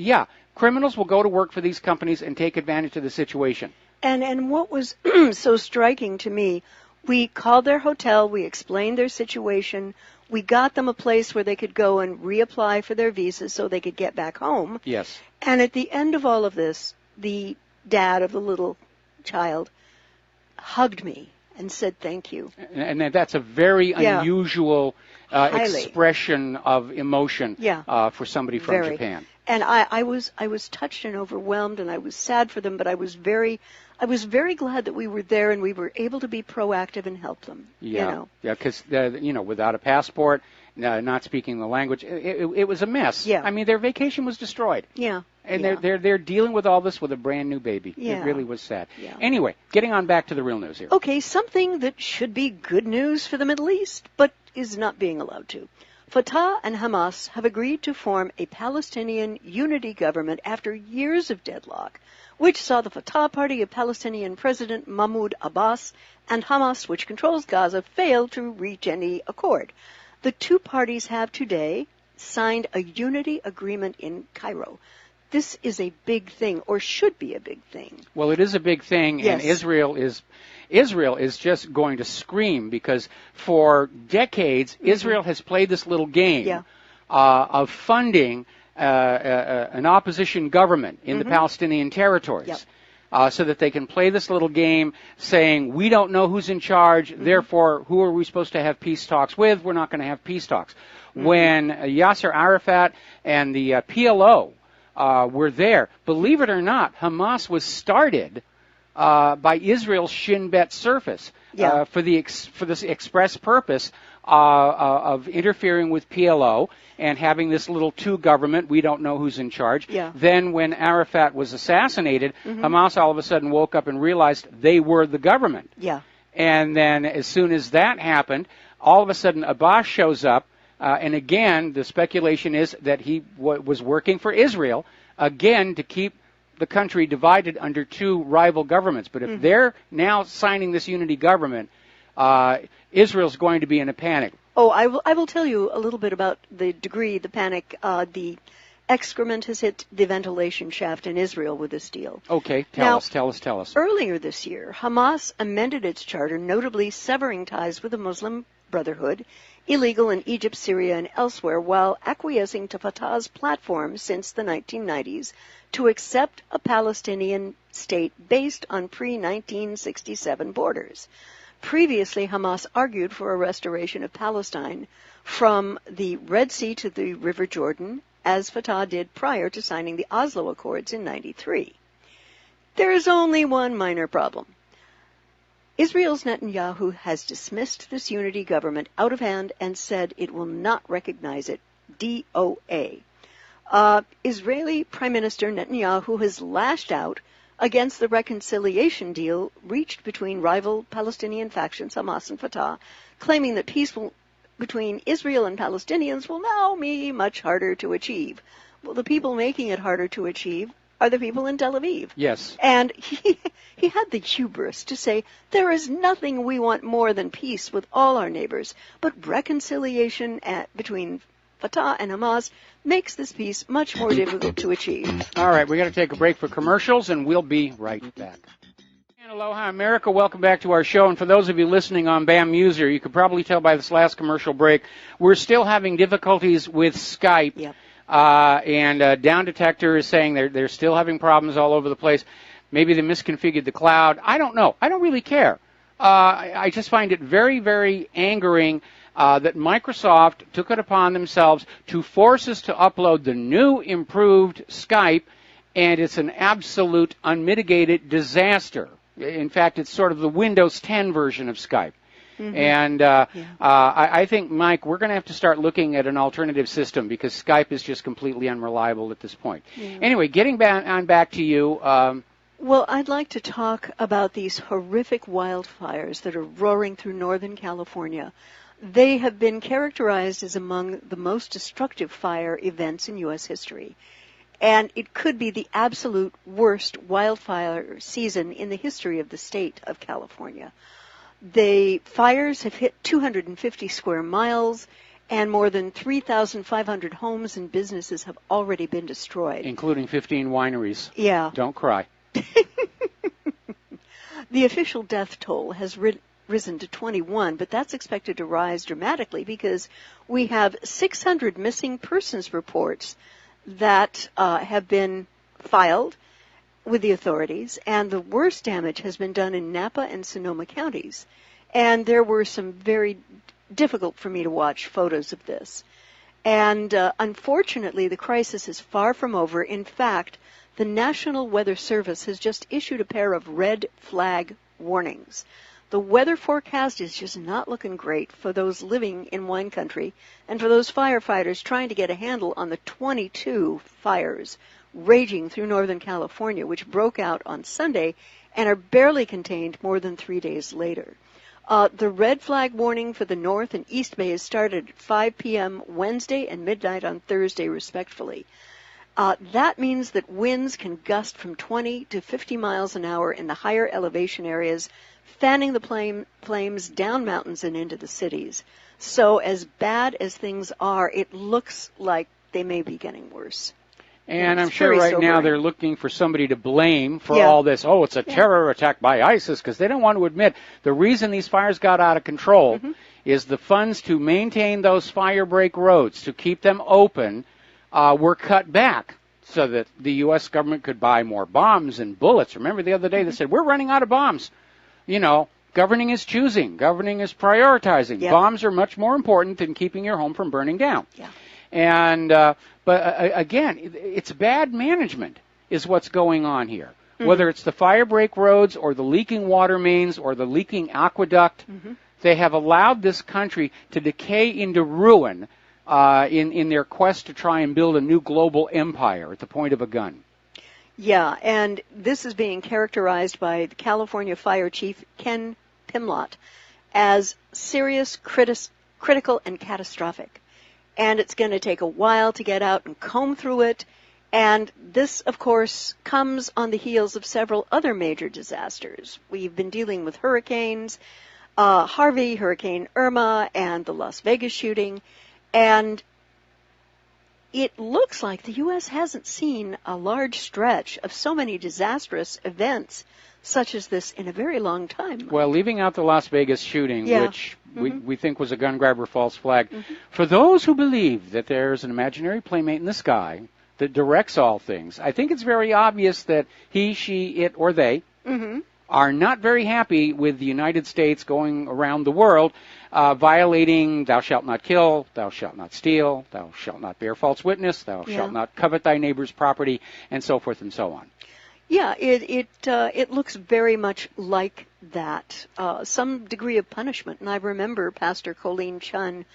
criminals will go to work for these companies and take advantage of the situation. And what was so striking to me, we called their hotel, we explained their situation, we got them a place where they could go and reapply for their visas so they could get back home. Yes. And at the end of all of this, the dad of the little child hugged me and said thank you. And that's a very unusual expression of emotion for somebody from Japan. And I was touched and overwhelmed, and I was sad for them, but I was very glad that we were there and we were able to be proactive and help them. Because without a passport, not speaking the language, it was a mess. I mean, their vacation was destroyed. And they're dealing with all this with a brand new baby. It really was sad. Anyway, getting on back to the real news here. Okay, something that should be good news for the Middle East, but is not being allowed to. Fatah and Hamas have agreed to form a Palestinian unity government after years of deadlock, which saw the Fatah party of Palestinian President Mahmoud Abbas and Hamas, which controls Gaza, fail to reach any accord. The two parties have today signed a unity agreement in Cairo. This is a big thing, or should be a big thing. Well, it is a big thing, and Israel is just going to scream because for decades Israel has played this little game of funding an opposition government in the Palestinian territories. So that they can play this little game saying, we don't know who's in charge, therefore, who are we supposed to have peace talks with? We're not going to have peace talks. When Yasser Arafat and the PLO were there, believe it or not, Hamas was started by Israel's Shin Bet surface for this express purpose of interfering with PLO and having this little two government, we don't know who's in charge. Then when Arafat was assassinated, Hamas all of a sudden woke up and realized they were the government. And then as soon as that happened, all of a sudden Abbas shows up, and again, the speculation is that he was working for Israel, again, to keep the country divided under two rival governments. But if they're now signing this unity government, Israel's going to be in a panic. Oh, I will tell you a little bit about the degree, the panic, the excrement has hit the ventilation shaft in Israel with this deal. Okay, tell us. Earlier this year, Hamas amended its charter, notably severing ties with the Muslim Brotherhood, illegal in Egypt, Syria, and elsewhere, while acquiescing to Fatah's platform since the 1990s to accept a Palestinian state based on pre-1967 borders. Previously, Hamas argued for a restoration of Palestine from the Red Sea to the River Jordan, as Fatah did prior to signing the Oslo Accords in 1993. There is only one minor problem. Israel's Netanyahu has dismissed this unity government out of hand and said it will not recognize it, DOA. Israeli Prime Minister Netanyahu has lashed out against the reconciliation deal reached between rival Palestinian factions, Hamas and Fatah, claiming that peace between Israel and Palestinians will now be much harder to achieve. Well, the people making it harder to achieve are the people in Tel Aviv. Yes. And he had the hubris to say, there is nothing we want more than peace with all our neighbors, but reconciliation between Fatah and Hamas makes this peace much more difficult to achieve. All right, we got to take a break for commercials, and we'll be right back. And aloha, America. Welcome back to our show. And for those of you listening on BAM User, you could probably tell by this last commercial break, we're still having difficulties with Skype. Yep. And Down Detector is saying they're still having problems all over the place. Maybe they misconfigured the cloud. I don't know. I don't really care. I just find it very, very angering that Microsoft took it upon themselves to force us to upload the new improved Skype, and it's an absolute unmitigated disaster. In fact, it's sort of the Windows 10 version of Skype. Mm-hmm. And I think, Mike, we're going to have to start looking at an alternative system because Skype is just completely unreliable at this point. Yeah. Anyway, getting back to you. Well, I'd like to talk about these horrific wildfires that are roaring through Northern California. They have been characterized as among the most destructive fire events in U.S. history. And it could be the absolute worst wildfire season in the history of the state of California. The fires have hit 250 square miles, and more than 3,500 homes and businesses have already been destroyed. Including 15 wineries. Yeah. Don't cry. The official death toll has risen to 21, but that's expected to rise dramatically because we have 600 missing persons reports that have been filed with the authorities, and the worst damage has been done in Napa and Sonoma counties. And there were some very difficult for me to watch photos of this. And unfortunately, the crisis is far from over. In fact, the National Weather Service has just issued a pair of red flag warnings. The weather forecast is just not looking great for those living in wine country and for those firefighters trying to get a handle on the 22 fires raging through Northern California, which broke out on Sunday and are barely contained more than 3 days later. The red flag warning for the North and East Bay started at 5 p.m. Wednesday and midnight on Thursday, respectively. That means that winds can gust from 20 to 50 miles an hour in the higher elevation areas, fanning the flames down mountains and into the cities. So as bad as things are, it looks like they may be getting worse. And I'm sure right now they're looking for somebody to blame for all this. Oh, it's a terror attack by ISIS, because they don't want to admit the reason these fires got out of control is the funds to maintain those fire break roads, to keep them open, were cut back so that the U.S. government could buy more bombs and bullets. Remember the other day they said, we're running out of bombs. You know, governing is choosing. Governing is prioritizing. Yep. Bombs are much more important than keeping your home from burning down. Yeah. And but again, it's bad management is what's going on here. Whether it's the fire break roads or the leaking water mains or the leaking aqueduct, they have allowed this country to decay into ruin in their quest to try and build a new global empire at the point of a gun. Yeah, and this is being characterized by the California Fire Chief Ken Pimlott as serious, critical, and catastrophic. And it's going to take a while to get out and comb through it. And this, of course, comes on the heels of several other major disasters. We've been dealing with hurricanes, Harvey, Hurricane Irma, and the Las Vegas shooting. And it looks like the U.S. hasn't seen a large stretch of so many disastrous events such as this in a very long time. Well, leaving out the Las Vegas shooting, which we think was a gun grabber false flag, for those who believe that there's an imaginary playmate in the sky that directs all things, I think it's very obvious that he, she, it, or they are not very happy with the United States going around the world violating thou shalt not kill, thou shalt not steal, thou shalt not bear false witness, thou shalt not covet thy neighbor's property, and so forth and so on. Yeah, it looks very much like that, some degree of punishment. And I remember Pastor Colleen Chun,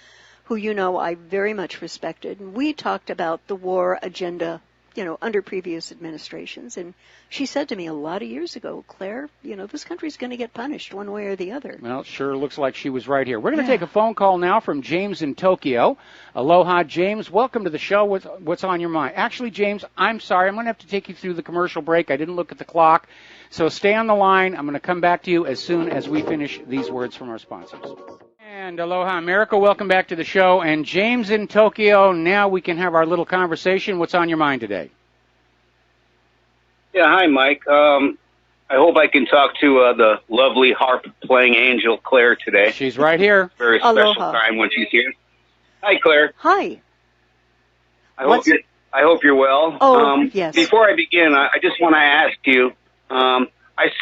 who you know I very much respected, and we talked about the war agenda, you know, under previous administrations. And she said to me a lot of years ago, Claire, you know, this country's going to get punished one way or the other. Well, it sure looks like she was right here. We're going to take a phone call now from James in Tokyo. Aloha, James. Welcome to the show. What's on your mind? Actually, James, I'm sorry. I'm going to have to take you through the commercial break. I didn't look at the clock. So stay on the line. I'm going to come back to you as soon as we finish these words from our sponsors. And aloha, America. Welcome back to the show. And James in Tokyo, now we can have our little conversation. What's on your mind today? Yeah, hi, Mike. I hope I can talk to the lovely harp-playing angel, Claire, today. She's right here. Very special time when she's here. Hi, Claire. Hi. I hope you're well. Oh, yes. Before I begin, I just want to ask you, I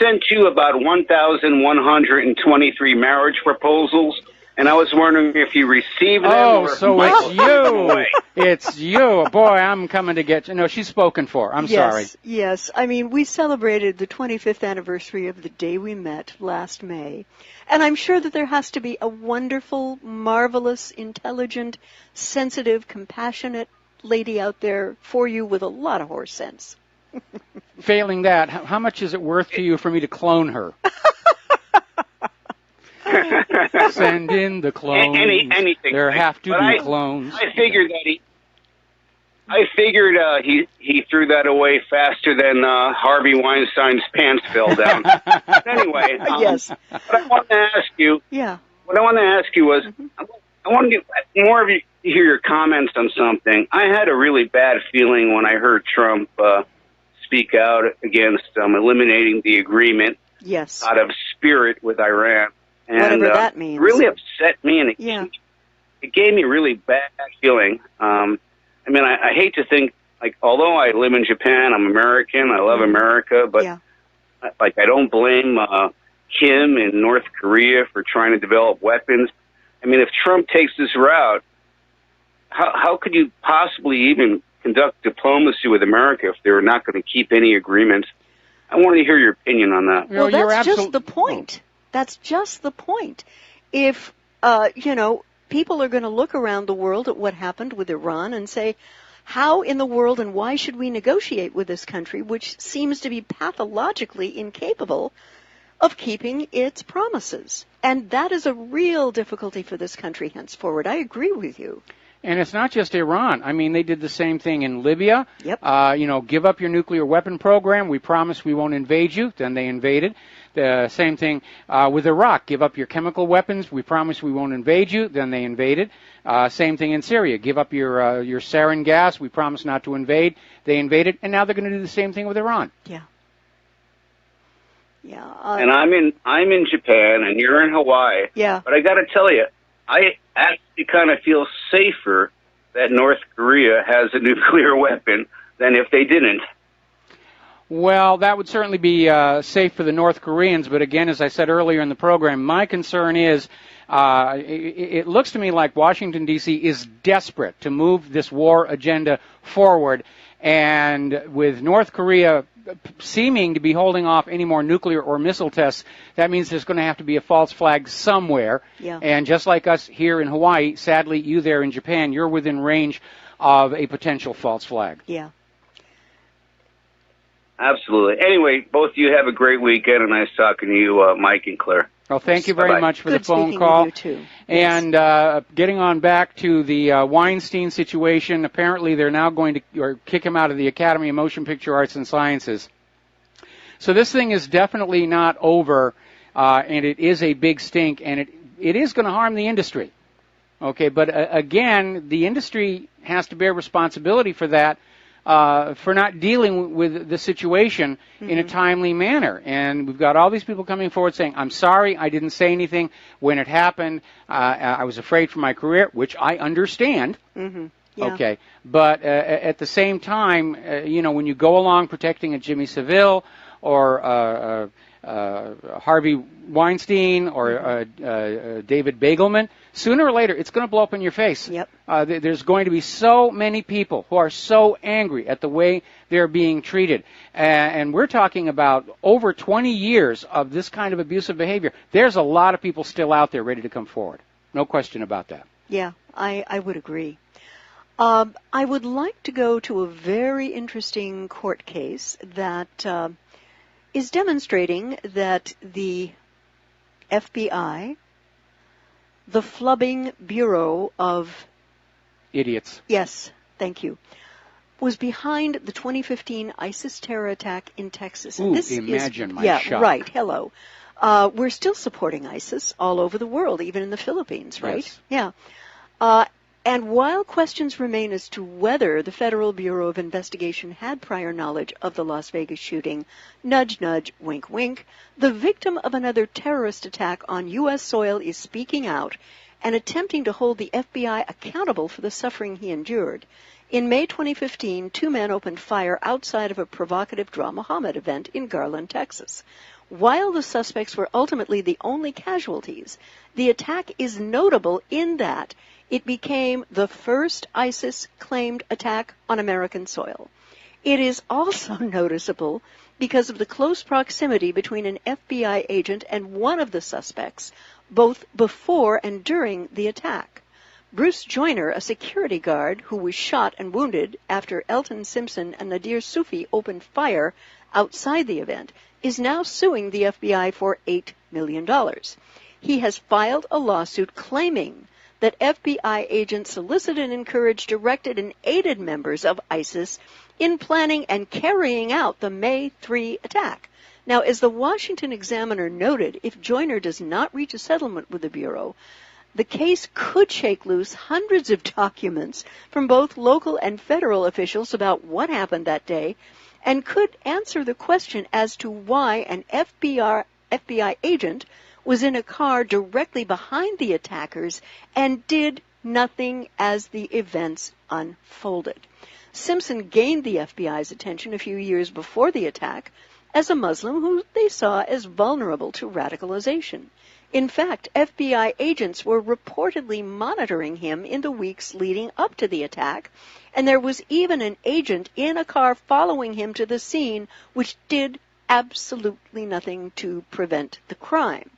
sent you about 1,123 marriage proposals, and I was wondering if you received them. Oh, so it's you. It's you. Boy, I'm coming to get you. No, she's spoken for. I'm sorry. Yes. I mean, we celebrated the 25th anniversary of the day we met last May. And I'm sure that there has to be a wonderful, marvelous, intelligent, sensitive, compassionate lady out there for you with a lot of horse sense. Failing that, how much is it worth to you for me to clone her? Send in the clones. Anything. There have to be clones. I figured he threw that away faster than Harvey Weinstein's pants fell down. But anyway, yes. What I wanted to ask you. Yeah. What I wanted to ask you was, I wanted more of you to hear your comments on something. I had a really bad feeling when I heard Trump speak out against eliminating the agreement. Yes. Out of spirit with Iran. And, whatever that means. Really upset me, and it gave me a really bad feeling. I mean, I hate to think, like, although I live in Japan, I'm American, I love America, but, I don't blame Kim in North Korea for trying to develop weapons. I mean, if Trump takes this route, how could you possibly even conduct diplomacy with America if they're not going to keep any agreements? I wanted to hear your opinion on that. Well, that's just the point. That's just the point. If, people are going to look around the world at what happened with Iran and say, how in the world and why should we negotiate with this country, which seems to be pathologically incapable of keeping its promises? And that is a real difficulty for this country henceforward. I agree with you. And it's not just Iran. I mean, they did the same thing in Libya. Yep. Give up your nuclear weapon program. We promise we won't invade you. Then they invaded. The same thing with Iraq. Give up your chemical weapons. We promise we won't invade you. Then they invaded. Same thing in Syria. Give up your sarin gas. We promise not to invade. They invaded. And now they're going to do the same thing with Iran. Yeah. Yeah. And I'm in Japan, and you're in Hawaii. Yeah. But I got to tell you, I actually kind of feel safer that North Korea has a nuclear weapon than if they didn't. Well, that would certainly be safe for the North Koreans, but again, as I said earlier in the program, my concern is it looks to me like Washington, D.C. is desperate to move this war agenda forward, and with North Korea seeming to be holding off any more nuclear or missile tests, that means there's going to have to be a false flag somewhere. Yeah. And just like us here in Hawaii, sadly, you there in Japan, you're within range of a potential false flag. Yeah. Absolutely. Anyway, both of you have a great weekend, and nice talking to you, Mike and Claire. Well, thank you very much for the phone call. Good speaking with you, too. And getting on back to the Weinstein situation, apparently they're now going to kick him out of the Academy of Motion Picture Arts and Sciences. So this thing is definitely not over, and it is a big stink, and it is going to harm the industry. Okay, but again, the industry has to bear responsibility for that. For not dealing with the situation in a timely manner. And we've got all these people coming forward saying, I'm sorry, I didn't say anything when it happened. I was afraid for my career, which I understand. Mm-hmm. Yeah. Okay. But at the same time, when you go along protecting a Jimmy Savile or Harvey Weinstein or David Begelman, sooner or later it's going to blow up in your face. Yep. There's going to be so many people who are so angry at the way they're being treated. And we're talking about over 20 years of this kind of abusive behavior. There's a lot of people still out there ready to come forward. No question about that. Yeah, I would agree. I would like to go to a very interesting court case that is demonstrating that the FBI, the Flubbing Bureau of Idiots. Yes, thank you. was behind the 2015 ISIS terror attack in Texas. Ooh, imagine my shock. Yeah, right, hello. We're still supporting ISIS all over the world, even in the Philippines, right? Yes. Yeah. And while questions remain as to whether the Federal Bureau of Investigation had prior knowledge of the Las Vegas shooting, nudge, nudge, wink, wink, the victim of another terrorist attack on U.S. soil is speaking out and attempting to hold the FBI accountable for the suffering he endured. In May 2015, 2 men opened fire outside of a provocative Dra Muhammad event in Garland, Texas. While the suspects were ultimately the only casualties, the attack is notable in that it became the first ISIS-claimed attack on American soil. It is also noticeable because of the close proximity between an FBI agent and one of the suspects, both before and during the attack. Bruce Joyner, a security guard who was shot and wounded after Elton Simpson and Nadir Sufi opened fire outside the event, is now suing the FBI for $8 million. He has filed a lawsuit claiming that FBI agents solicited, encouraged, directed, and aided members of ISIS in planning and carrying out the May 3 attack. Now, as the Washington Examiner noted, if Joyner does not reach a settlement with the Bureau, the case could shake loose hundreds of documents from both local and federal officials about what happened that day, and could answer the question as to why an FBI agent was in a car directly behind the attackers and did nothing as the events unfolded. Simpson gained the FBI's attention a few years before the attack as a Muslim who they saw as vulnerable to radicalization. In fact, FBI agents were reportedly monitoring him in the weeks leading up to the attack, and there was even an agent in a car following him to the scene, which did absolutely nothing to prevent the crime.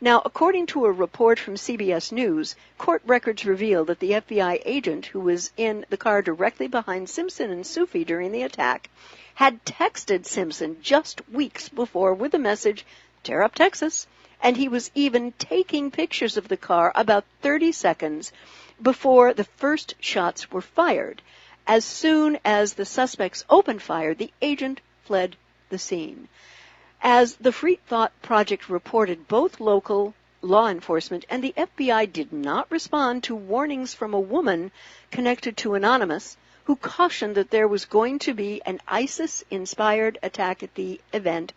Now, according to a report from CBS News, court records reveal that the FBI agent who was in the car directly behind Simpson and Sufi during the attack had texted Simpson just weeks before with the message, "Tear up Texas," and he was even taking pictures of the car about 30 seconds before the first shots were fired. As soon as the suspects opened fire, the agent fled the scene. As the Free Thought Project reported, both local law enforcement and the FBI did not respond to warnings from a woman connected to Anonymous who cautioned that there was going to be an ISIS-inspired attack at the event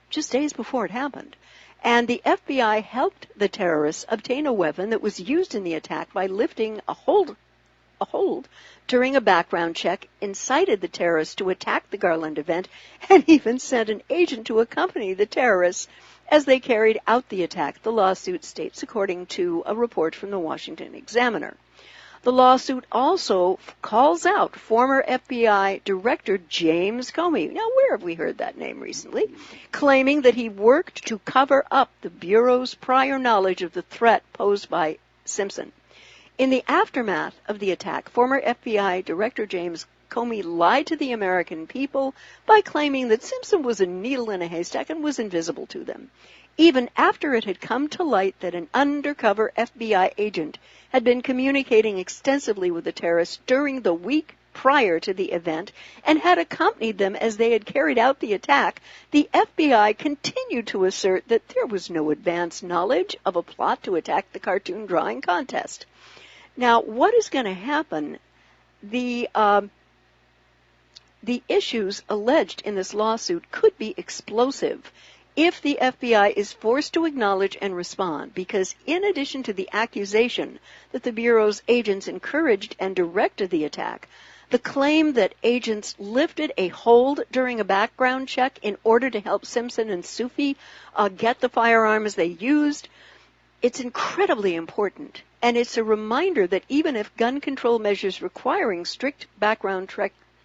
just days before it happened. And the FBI helped the terrorists obtain a weapon that was used in the attack by lifting a hold during a background check, incited the terrorists to attack the Garland event, and even sent an agent to accompany the terrorists as they carried out the attack, the lawsuit states, according to a report from the Washington Examiner. The lawsuit also calls out former FBI Director James Comey. Now, where have we heard that name recently? Claiming that he worked to cover up the Bureau's prior knowledge of the threat posed by Simpson. In the aftermath of the attack, former FBI Director James Comey lied to the American people by claiming that Simpson was a needle in a haystack and was invisible to them. Even after it had come to light that an undercover FBI agent had been communicating extensively with the terrorists during the week prior to the event and had accompanied them as they had carried out the attack, the FBI continued to assert that there was no advance knowledge of a plot to attack the cartoon drawing contest. Now, what is going to happen? The issues alleged in this lawsuit could be explosive if the FBI is forced to acknowledge and respond, because in addition to the accusation that the Bureau's agents encouraged and directed the attack, the claim that agents lifted a hold during a background check in order to help Simpson and Sufi get the firearms they used, it's incredibly important. And it's a reminder that even if gun control measures requiring strict background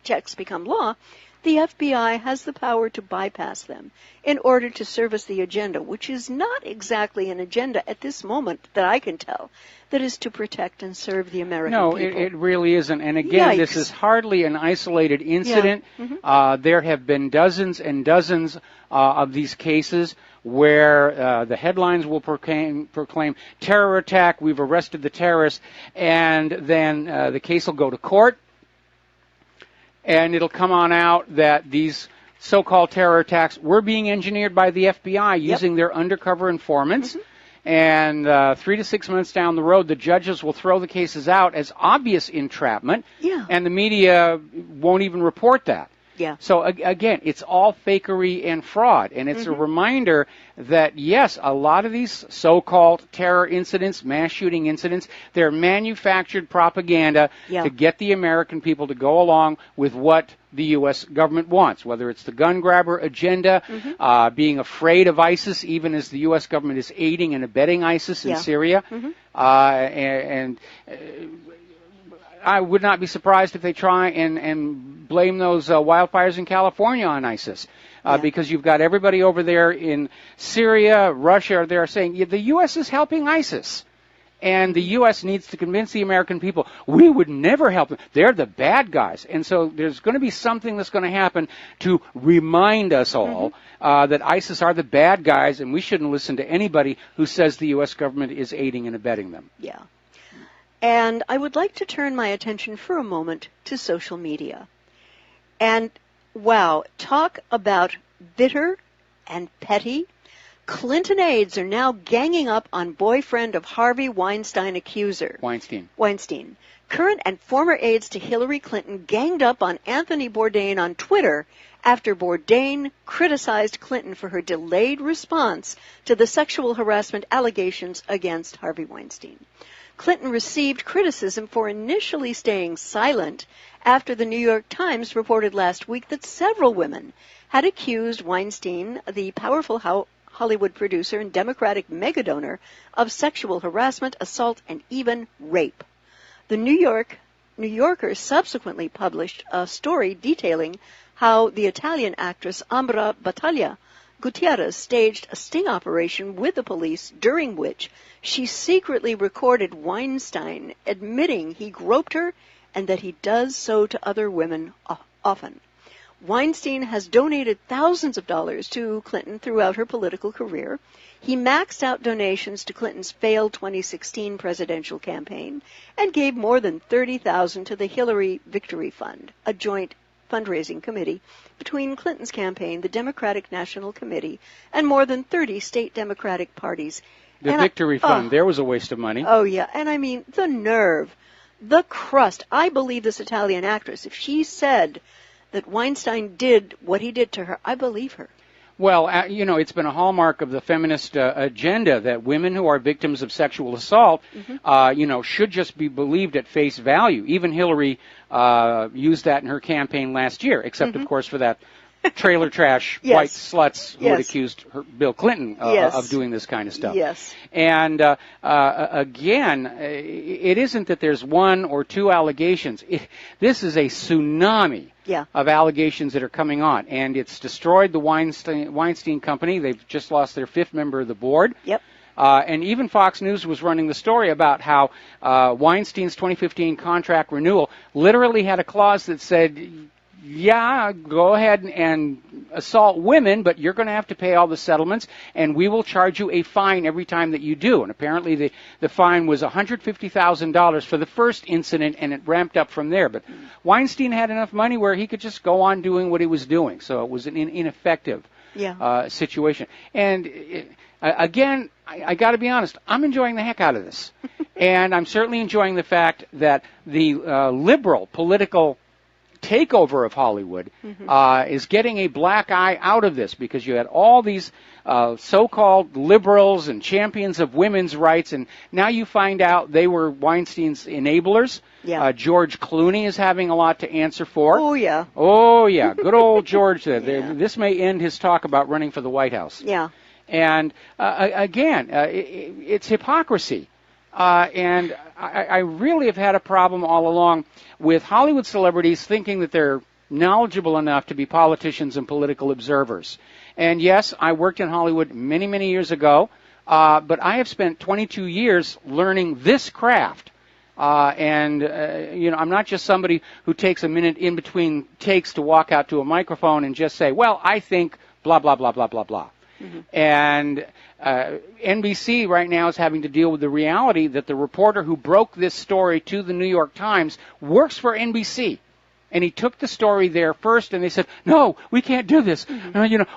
checks become law, the FBI has the power to bypass them in order to service the agenda, which is not exactly an agenda at this moment that I can tell, that is to protect and serve the American people. No, it really isn't. And again, This is hardly an isolated incident. Yeah. Mm-hmm. There have been dozens and dozens of these cases where the headlines will proclaim terror attack, we've arrested the terrorists, and then the case will go to court. and it'll come on out that these so-called terror attacks were being engineered by the FBI using their undercover informants. And 3 to 6 months down the road, the judges will throw the cases out as obvious entrapment, and the media won't even report that. So again, it's all fakery and fraud, and it's a reminder that, yes, a lot of these so-called terror incidents, mass shooting incidents, they're manufactured propaganda to get the American people to go along with what the U.S. government wants, whether it's the gun grabber agenda, being afraid of ISIS, even as the U.S. government is aiding and abetting ISIS in Syria, and I would not be surprised if they try and blame those wildfires in California on ISIS, because you've got everybody over there in Syria, Russia, they're saying the U.S. is helping ISIS. And the U.S. needs to convince the American people, we would never help them. They're the bad guys. And so there's going to be something that's going to happen to remind us all that ISIS are the bad guys, and we shouldn't listen to anybody who says the U.S. government is aiding and abetting them. And I would like to turn my attention for a moment to social media. And, wow, talk about bitter and petty. Clinton aides are now ganging up on boyfriend of Harvey Weinstein accuser. Weinstein. Current and former aides to Hillary Clinton ganged up on Anthony Bourdain on Twitter after Bourdain criticized Clinton for her delayed response to the sexual harassment allegations against Harvey Weinstein. Clinton received criticism for initially staying silent after the New York Times reported last week that several women had accused Weinstein, the powerful Hollywood producer and Democratic megadonor, of sexual harassment, assault, and even rape. The New Yorker subsequently published a story detailing how the Italian actress Ambra Battaglia Gutierrez staged a sting operation with the police during which she secretly recorded Weinstein admitting he groped her and that he does so to other women often. Weinstein has donated thousands of dollars to Clinton throughout her political career. He maxed out donations to Clinton's failed 2016 presidential campaign and gave more than $30,000 to the Hillary Victory Fund, a joint fundraising committee between Clinton's campaign, the Democratic National Committee, and more than 30 state Democratic parties. The Victory Fund, there was a waste of money. Oh, yeah, and I mean, the nerve, the crust. I believe this Italian actress, if she said that Weinstein did what he did to her, I believe her. Well, it's been a hallmark of the feminist agenda that women who are victims of sexual assault, should just be believed at face value. Even Hillary used that in her campaign last year, except, of course, for that trailer trash white sluts who had accused Bill Clinton of doing this kind of stuff. And again, it isn't that there's one or two allegations. This is a tsunami of allegations that are coming on, and it's destroyed the Weinstein Company. They've just lost their fifth member of the board. And even Fox News was running the story about how Weinstein's 2015 contract renewal literally had a clause that said, yeah, go ahead and assault women, but you're going to have to pay all the settlements, and we will charge you a fine every time that you do. And apparently the fine was $150,000 for the first incident, and it ramped up from there. But Weinstein had enough money where he could just go on doing what he was doing, so it was an ineffective situation. And again, I got to be honest, I'm enjoying the heck out of this. And I'm certainly enjoying the fact that the liberal political takeover of Hollywood is getting a black eye out of this, because you had all these so-called liberals and champions of women's rights, and now you find out they were Weinstein's enablers. George Clooney is having a lot to answer for. Oh, yeah. Good old George. This may end his talk about running for the White House. And again, it's hypocrisy. And I really have had a problem all along with Hollywood celebrities thinking that they're knowledgeable enough to be politicians and political observers. And yes, I worked in Hollywood many, many years ago, but I have spent 22 years learning this craft. I'm not just somebody who takes a minute in between takes to walk out to a microphone and just say, well, I think blah, blah, blah, blah, blah, blah. And NBC right now is having to deal with the reality that the reporter who broke this story to the New York Times works for NBC. And he took the story there first, and they said, no, we can't do this.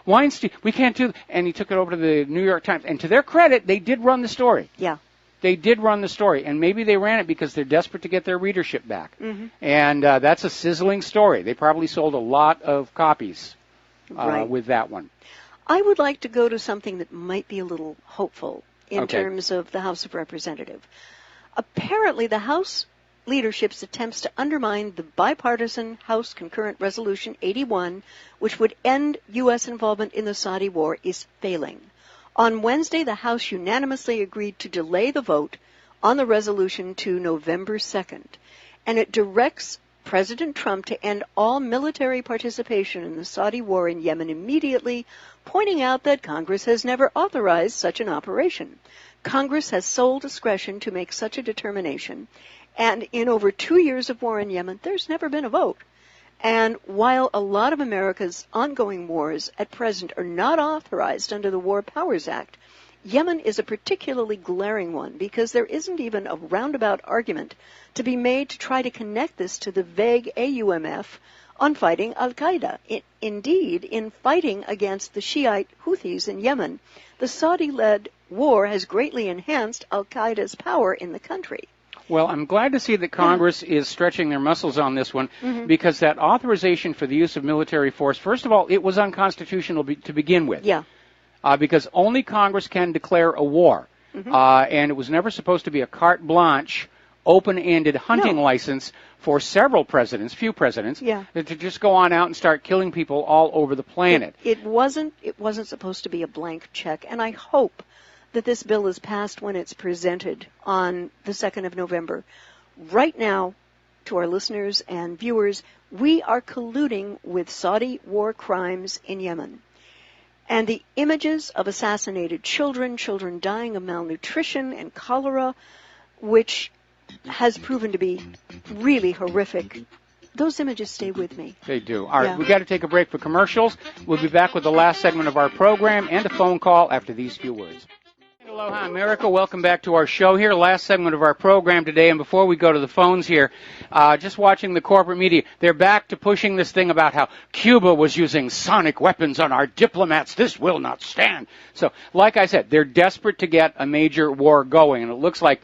Weinstein, we can't do this. And he took it over to the New York Times. And to their credit, they did run the story. Yeah. They did run the story. And maybe they ran it because they're desperate to get their readership back. And that's a sizzling story. They probably sold a lot of copies with that one. I would like to go to something that might be a little hopeful in terms of the House of Representatives. Apparently, the House leadership's attempts to undermine the bipartisan House Concurrent Resolution 81, which would end U.S. involvement in the Saudi war, is failing. On Wednesday, the House unanimously agreed to delay the vote on the resolution to November 2nd, and it directs President Trump to end all military participation in the Saudi war in Yemen immediately, pointing out that Congress has never authorized such an operation. Congress has sole discretion to make such a determination, and in over 2 years of war in Yemen, there's never been a vote. And while a lot of America's ongoing wars at present are not authorized under the War Powers Act, Yemen is a particularly glaring one because there isn't even a roundabout argument to be made to try to connect this to the vague AUMF on fighting al-Qaeda. Indeed, in fighting against the Shiite Houthis in Yemen, the Saudi-led war has greatly enhanced al-Qaeda's power in the country. Well, I'm glad to see that Congress is stretching their muscles on this one because that authorization for the use of military force, first of all, it was unconstitutional to begin with. Yeah. Because only Congress can declare a war. And it was never supposed to be a carte blanche, open-ended hunting license for several presidents, few presidents, to just go on out and start killing people all over the planet. It wasn't supposed to be a blank check, and I hope that this bill is passed when it's presented on the 2nd of November. Right now, to our listeners and viewers, we are colluding with Saudi war crimes in Yemen. And the images of assassinated children dying of malnutrition and cholera, which has proven to be really horrific, those images stay with me. They do. All right, we've got to take a break for commercials. We'll be back with the last segment of our program and a phone call after these few words. Aloha, America. Welcome back to our show here, last segment of our program today. And before we go to the phones here, just watching the corporate media, they're back to pushing this thing about how Cuba was using sonic weapons on our diplomats. This will not stand. So, like I said, they're desperate to get a major war going. And it looks like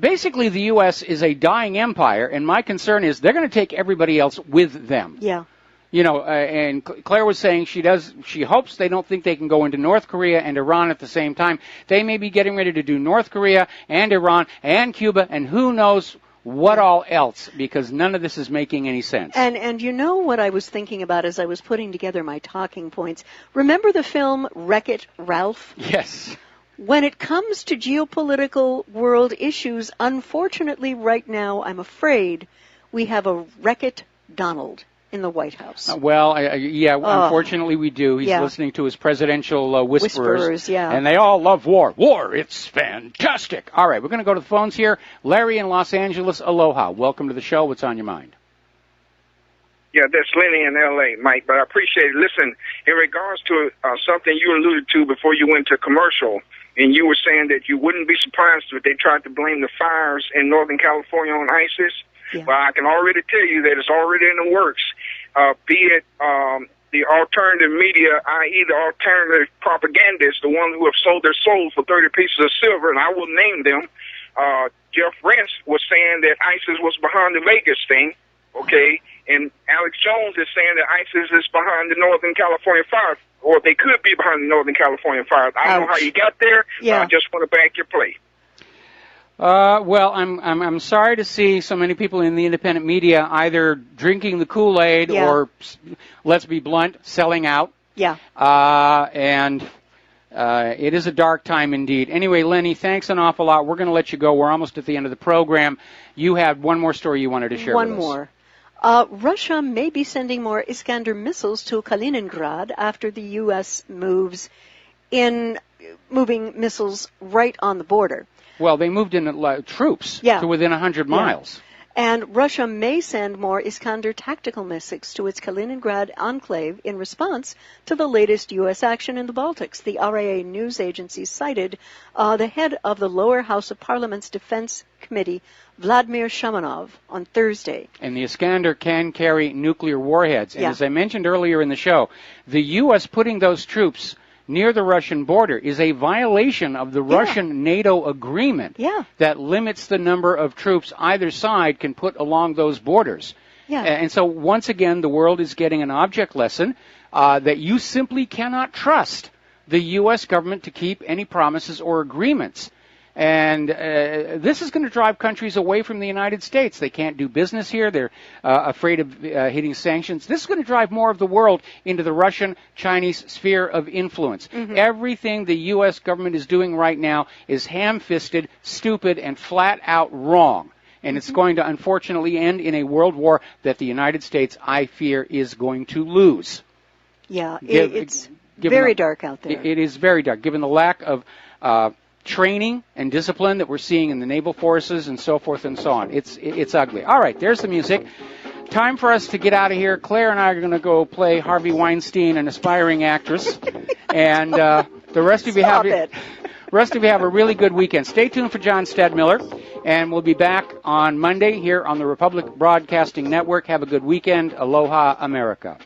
basically the U.S. is a dying empire. And my concern is they're going to take everybody else with them. Yeah. And Claire was saying she hopes they don't think they can go into North Korea and Iran at the same time. They may be getting ready to do North Korea and Iran and Cuba and who knows what all else, because none of this is making any sense. And you know what I was thinking about as I was putting together my talking points? Remember the film Wreck-It Ralph? Yes. When it comes to geopolitical world issues, unfortunately right now, I'm afraid, we have a Wreck-It Donald in the White House. Unfortunately we do. He's listening to his presidential whisperers. Yeah. And they all love war. War, it's fantastic. All right, we're going to go to the phones here. Larry in Los Angeles, aloha. Welcome to the show. What's on your mind? Yeah, that's Lenny in L.A., Mike, but I appreciate it. Listen, in regards to something you alluded to before you went to commercial, and you were saying that you wouldn't be surprised if they tried to blame the fires in Northern California on ISIS. Yeah. Well, I can already tell you that it's already in the works, be it the alternative media, i.e. the alternative propagandists, the ones who have sold their souls for 30 pieces of silver, and I will name them. Jeff Rentz was saying that ISIS was behind the Vegas thing, okay, and Alex Jones is saying that ISIS is behind the Northern California fires, or they could be behind the Northern California fires. I don't know how you got there, but I just want to back your play. Well, I'm sorry to see so many people in the independent media either drinking the Kool-Aid or, let's be blunt, selling out. Yeah. It is a dark time indeed. Anyway, Lenny, thanks an awful lot. We're going to let you go. We're almost at the end of the program. You had one more story you wanted to share with us. One more. Russia may be sending more Iskander missiles to Kaliningrad after the U.S. moves in moving missiles right on the border. Well, they moved in troops to within 100 miles. And Russia may send more Iskander tactical missiles to its Kaliningrad enclave in response to the latest U.S. action in the Baltics. The RIA news agency cited the head of the lower house of Parliament's Defense Committee, Vladimir Shamanov, on Thursday. And the Iskander can carry nuclear warheads. And as I mentioned earlier in the show, the U.S. putting those troops near the Russian border is a violation of the Russian NATO agreement that limits the number of troops either side can put along those borders. And so once again, the world is getting an object lesson that you simply cannot trust the U.S. government to keep any promises or agreements. And this is going to drive countries away from the United States. They can't do business here. They're afraid of hitting sanctions. This is going to drive more of the world into the Russian-Chinese sphere of influence. Everything the U.S. government is doing right now is ham-fisted, stupid, and flat-out wrong. And it's going to, unfortunately, end in a world war that the United States, I fear, is going to lose. Yeah, it's very dark out there. It is very dark, given the lack of training and discipline that we're seeing in the naval forces and so forth and so on. It's ugly. All right, there's the music. Time for us to get out of here. Claire and I are going to go play Harvey Weinstein, an aspiring actress. And the rest of you have a really good weekend. Stay tuned for John Stadmiller, and we'll be back on Monday here on the Republic Broadcasting Network. Have a good weekend. Aloha, America.